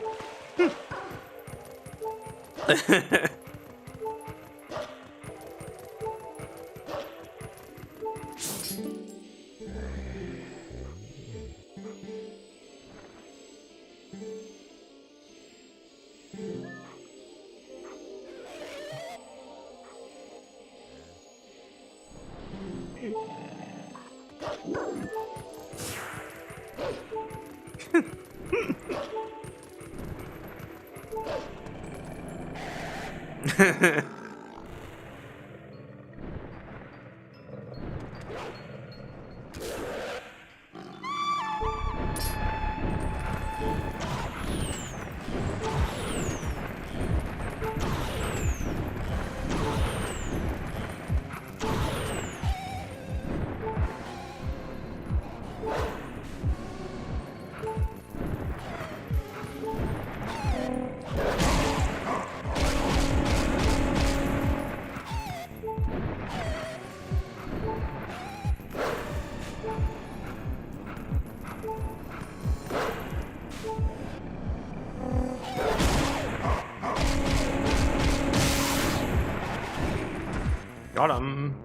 Got him.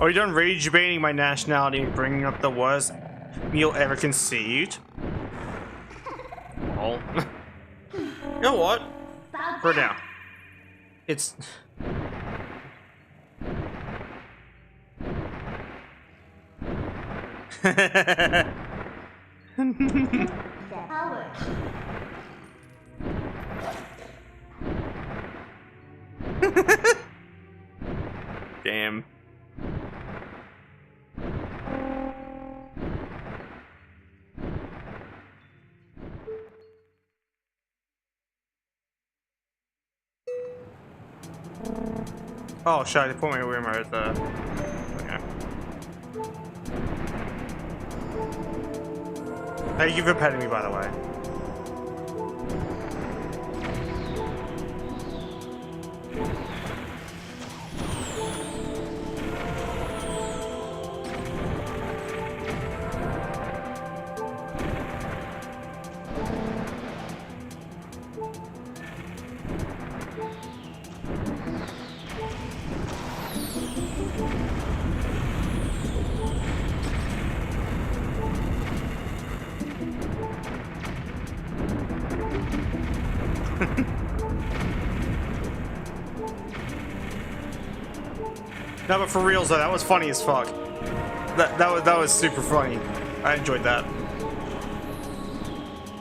Are you done rage baiting my nationality and bringing up the worst meal ever conceived? Oh. You know what? For now. It's... Damn. Oh, shit, I put my rumor at the... Okay. Thank you for petting me, by the way. No, but for reals though, that was funny as fuck. That was super funny. I enjoyed that.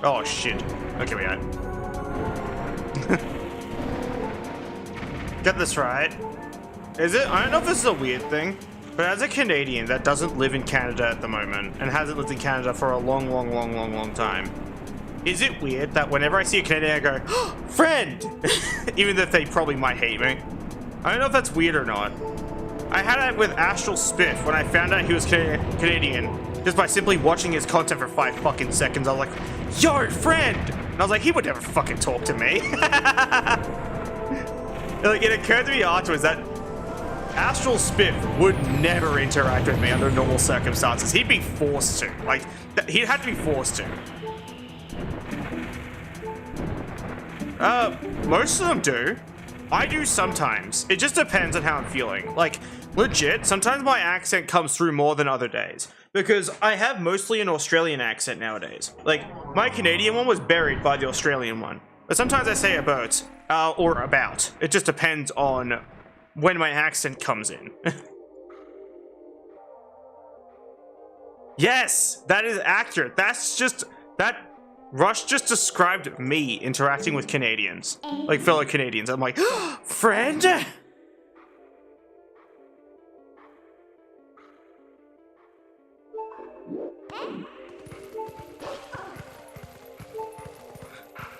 Oh shit. Okay, we got it. Get this right. Is it? I don't know if this is a weird thing, but as a Canadian that doesn't live in Canada at the moment and hasn't lived in Canada for a long time, is it weird that whenever I see a Canadian I go, oh, friend! Even though they probably might hate me. I don't know if that's weird or not. I had it with Astral Spiff when I found out he was Canadian, just by simply watching his content for 5 fucking seconds. I was like, yo, friend! And I was like, he would never fucking talk to me. Like, it occurred to me afterwards that Astral Spiff would never interact with me under normal circumstances. He'd be forced to. Like, he'd have to be forced to. Most of them do. I do sometimes. It just depends on how I'm feeling. Like, legit, sometimes my accent comes through more than other days. Because I have mostly an Australian accent nowadays. Like, my Canadian one was buried by the Australian one. But sometimes I say about, or about. It just depends on when my accent comes in. Yes, that is accurate. That's just, that Rush just described me interacting with Canadians, like fellow Canadians. I'm like, oh, friend?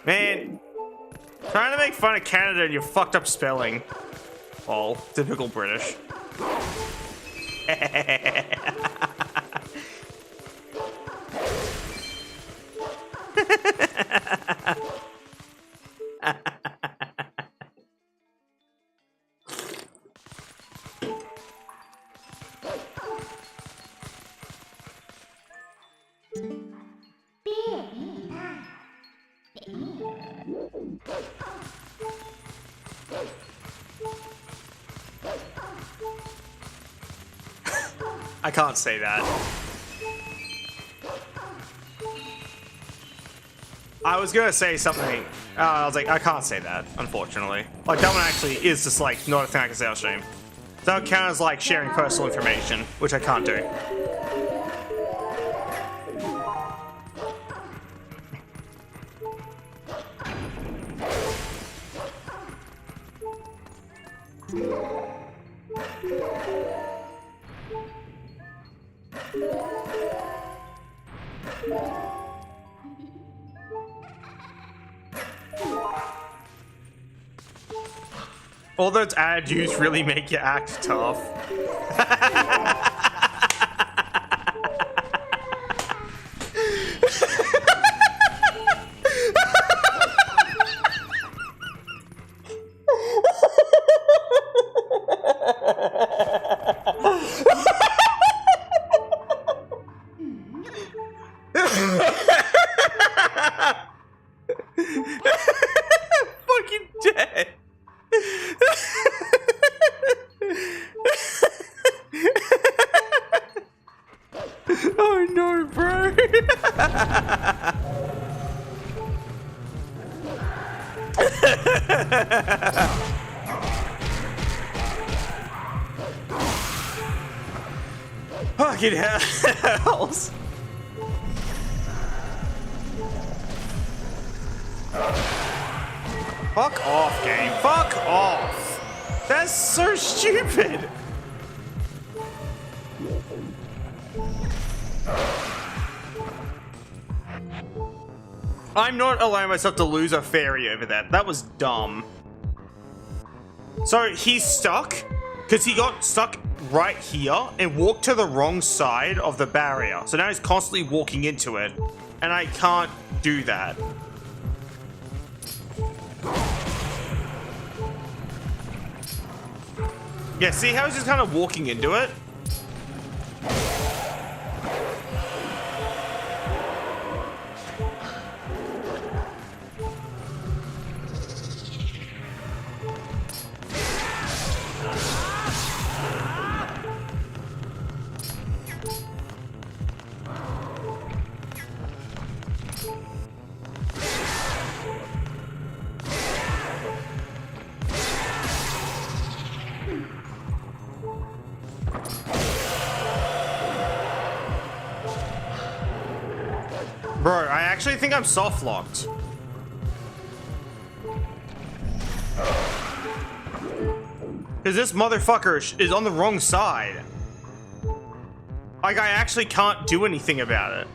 Man, trying to make fun of Canada and your fucked up spelling. Oh, typical British. I can't say that. I was gonna say something. I was like, I can't say that, unfortunately. Like, that one actually is just like not a thing I can say on stream. That would count as like sharing personal information, which I can't do. All those ad views really make you act tough. Fucking dead. Oh no, bro. Fucking hells. Fuck off, game. Fuck off. That's so stupid. I'm not allowing myself to lose a fairy over that. That was dumb. So he's stuck because he got stuck right here and walked to the wrong side of the barrier. So now he's constantly walking into it and I can't do that. Yeah, see how he's just kind of walking into it? actually think I'm soft locked. Because this motherfucker is on the wrong side. Like, I actually can't do anything about it.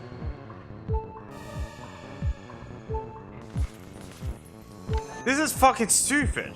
This is fucking stupid.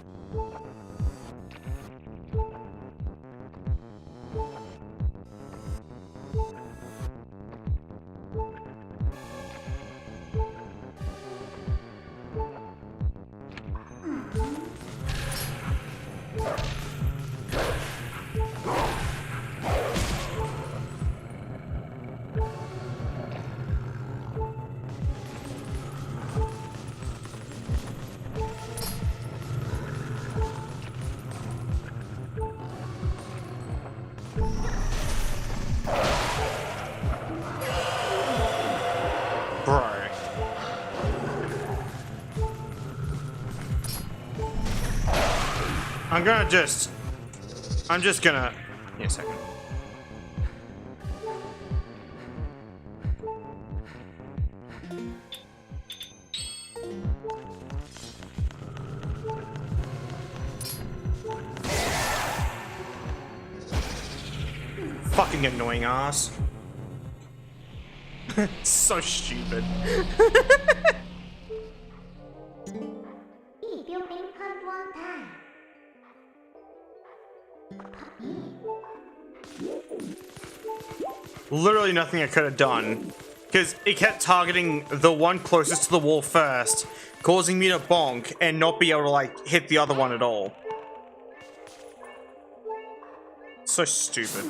I'm just gonna... Give me a second. Fucking annoying ass. So stupid. Literally nothing I could have done, because it kept targeting the one closest to the wall first, causing me to bonk and not be able to like hit the other one at all. So stupid.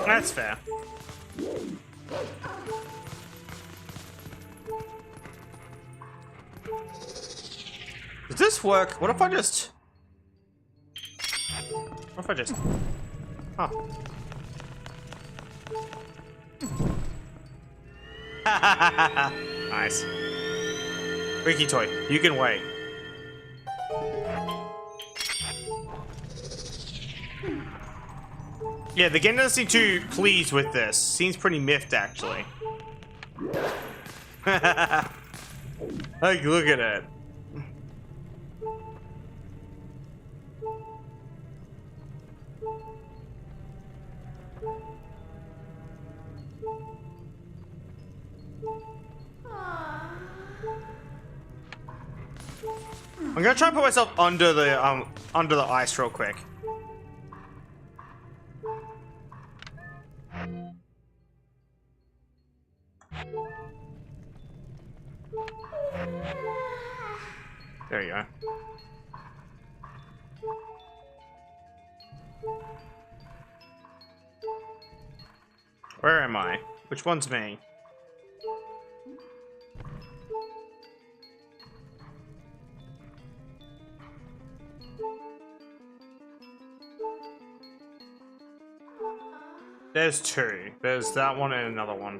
That's fair. Does this work? What if I just... What if I just... Oh. Nice. Ricky toy, you can wait. Yeah, the game doesn't seem too pleased with this. Seems pretty miffed, actually. Like, look at it. I'm gonna try and put myself under the ice real quick. There you go. Where am I? Which one's me? There's two. There's that one and another one.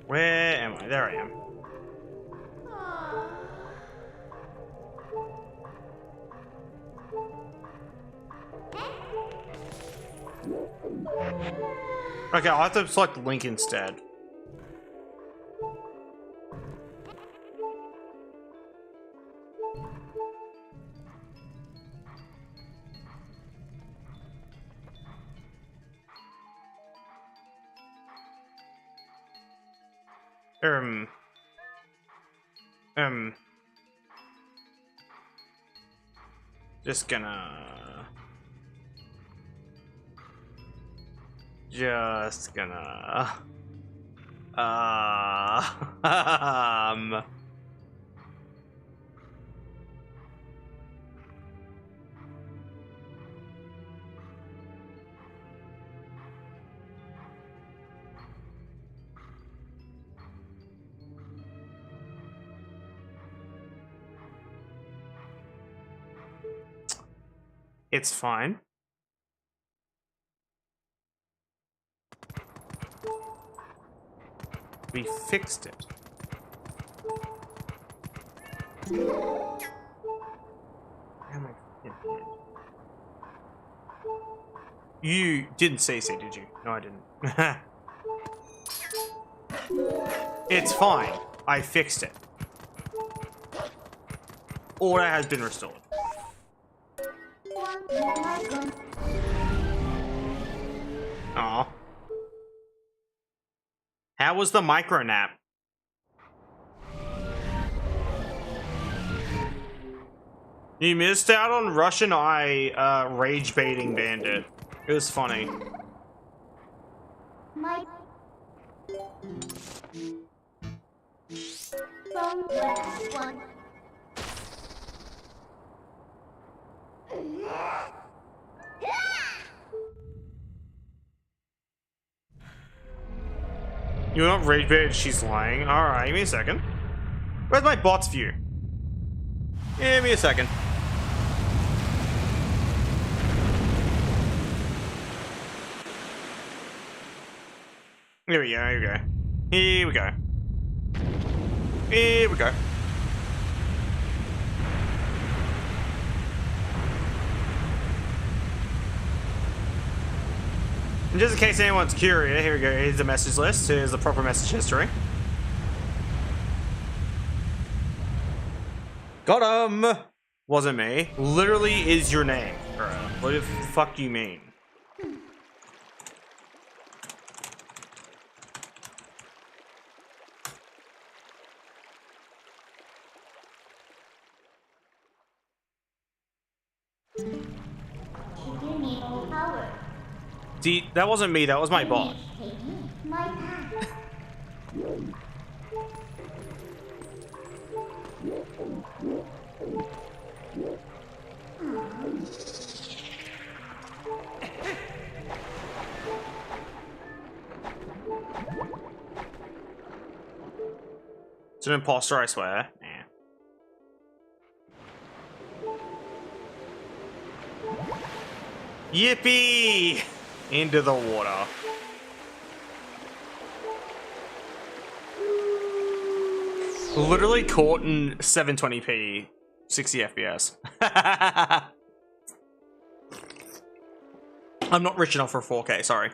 Where am I? There I am. Okay, I'll have to select Link instead. Just gonna It's fine. We fixed it. You didn't say so, did you? No, I didn't. It's fine. I fixed it. Order has been restored. Aw. How was the micro nap? You missed out on Russian Eye rage baiting Bandit. It was funny.
My one.
You're not rage baited, she's lying. Alright, give me a second. Where's my bot's view? Give me a second. Here we go, here we go. Here we go. Here we go. And just in case anyone's curious, here we go. Here's the message list. Here's the proper message history. Got him! Wasn't me. Literally is your name, bro. What the fuck do you mean?
You need more power.
See, that wasn't me, that was my bot.
My path.
It's an imposter, I swear. Nah. Yippee! Into the water. Literally caught in 720p, 60 FPS. I'm not rich enough for 4K, sorry.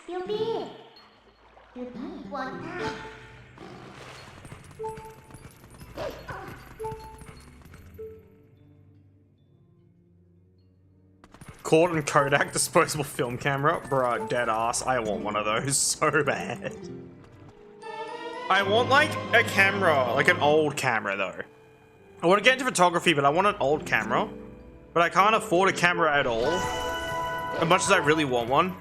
You be. You be one time.
Caught in Kodak disposable film camera? Bruh, dead ass. I want one of those so bad. I want like a camera, like an old camera though. I want to get into photography, but I want an old camera. But I can't afford a camera at all. As much as I really want one.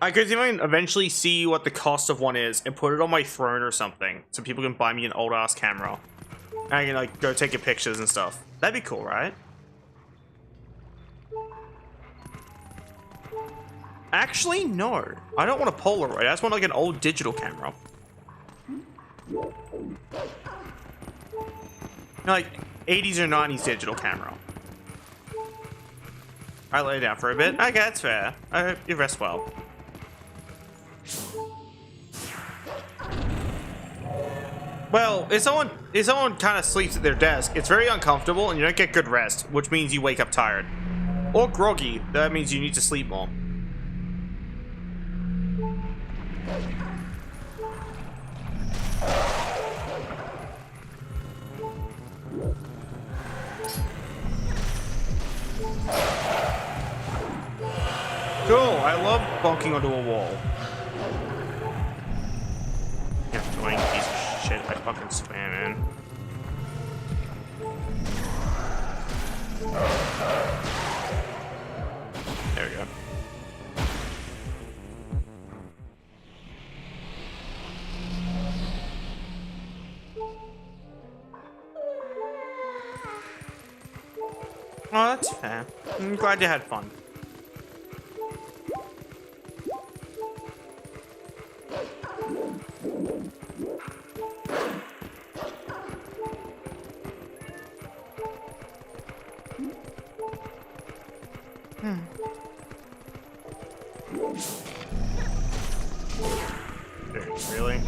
I could even eventually see what the cost of one is and put it on my throne or something. So people can buy me an old ass camera. And I can like go take your pictures and stuff. That'd be cool, right? Actually, no. I don't want a Polaroid. I just want like an old digital camera. Like 80s or 90s digital camera. I lay down for a bit. Okay, that's fair. I hope you rest well. Well, if someone kind of sleeps at their desk, it's very uncomfortable and you don't get good rest, which means you wake up tired. Or groggy. That means you need to sleep more. love bonking onto a wall. You annoying piece of shit, I fucking swear, man. There we go. Oh, that's fair. I'm glad you had fun. Dude, really?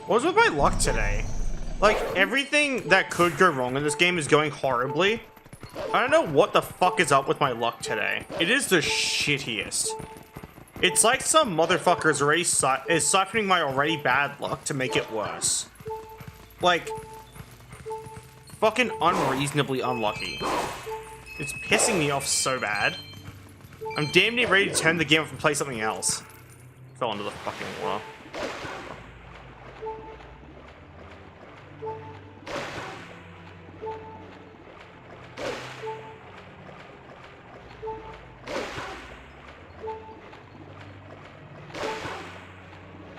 What's with my luck today? Like, everything that could go wrong in this game is going horribly. I don't know what the fuck is up with my luck today. It is the shittiest. It's like some motherfuckers already is siphoning my already bad luck to make it worse. Like, fucking unreasonably unlucky. It's pissing me off so bad. I'm damn near ready to turn the game off and play something else. Fell into the fucking water.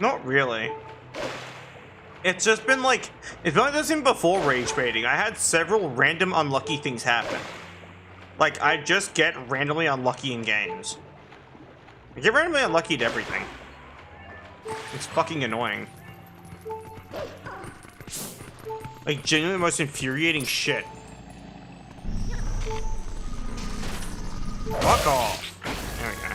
Not really. It's just been like, it's been like this even before rage baiting. I had several random unlucky things happen. Like, I just get randomly unlucky in games. I get randomly unlucky at everything. It's fucking annoying. Like, genuinely the most infuriating shit. Fuck off. There we go.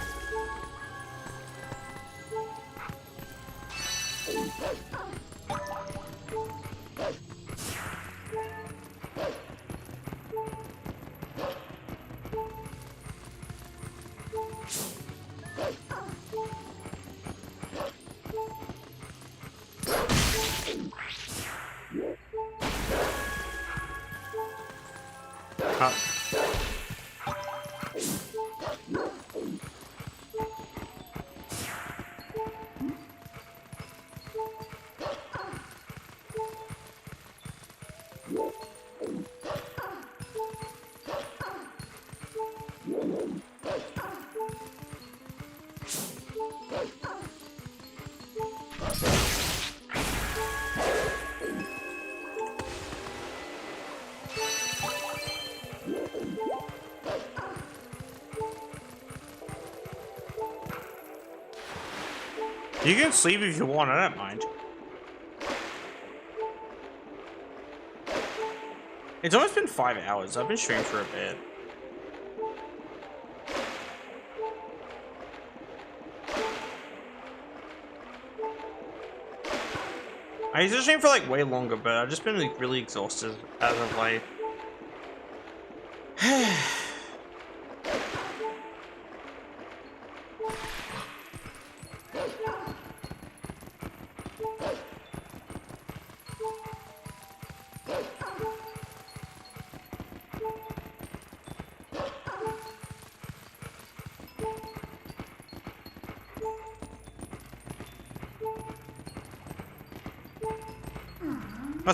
You can sleep if you want, I don't mind. It's almost been 5 hours. I've been streaming for a bit. I used to stream for like way longer, but I've just been like really exhausted as of late.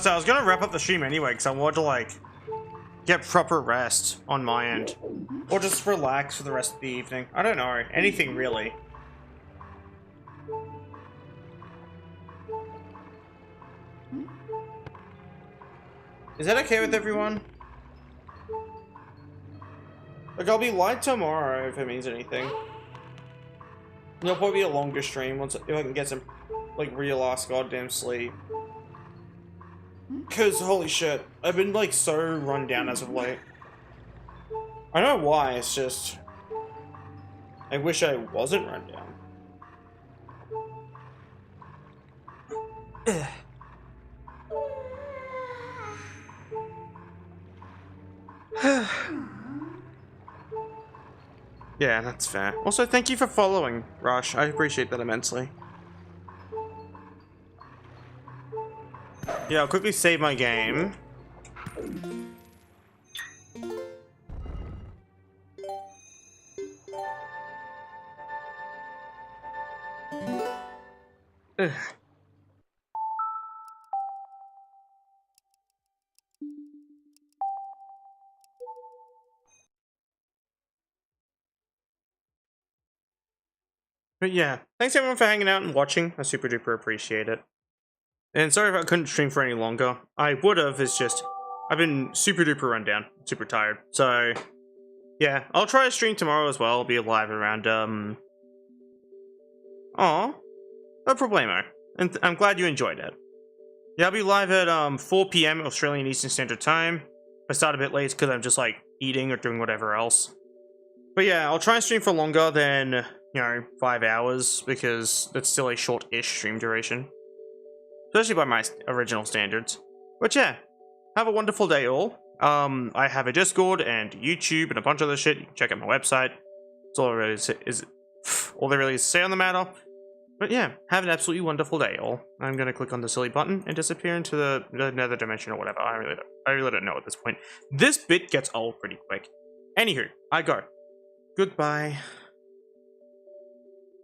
So I was gonna wrap up the stream anyway, because I wanted to like get proper rest on my end, or just relax for the rest of the evening. I don't know, anything really. Is that okay with everyone? Like, I'll be live tomorrow if it means anything. It'll probably be a longer stream once if I can get some like real ass goddamn sleep. Cause holy shit, I've been like so run down as of late. I don't know why, it's just I wish I wasn't run down. Yeah, that's fair. Also, thank you for following, Rush. I appreciate that immensely. Yeah, I'll quickly save my game. Ugh. But yeah, thanks everyone for hanging out and watching. I super duper appreciate it. And sorry if I couldn't stream for any longer. I would have, it's just I've been super duper run down, super tired. So yeah, I'll try to stream tomorrow as well. I'll be live around no problemo. And I'm glad you enjoyed it. Yeah, I'll be live at 4 PM Australian Eastern Standard Time. If I start a bit late because I'm just like eating or doing whatever else. But yeah, I'll try and stream for longer than, 5 hours, because that's still a short-ish stream duration. Especially by my original standards. But yeah, have a wonderful day all. I have a Discord and YouTube and a bunch of other shit. You can check out my website. That's all there really is all there really is to say on the matter. But yeah, have an absolutely wonderful day all. I'm gonna click on the silly button and disappear into the nether dimension or whatever. I really don't know at this point. This bit gets old pretty quick. Anywho, I go. Goodbye.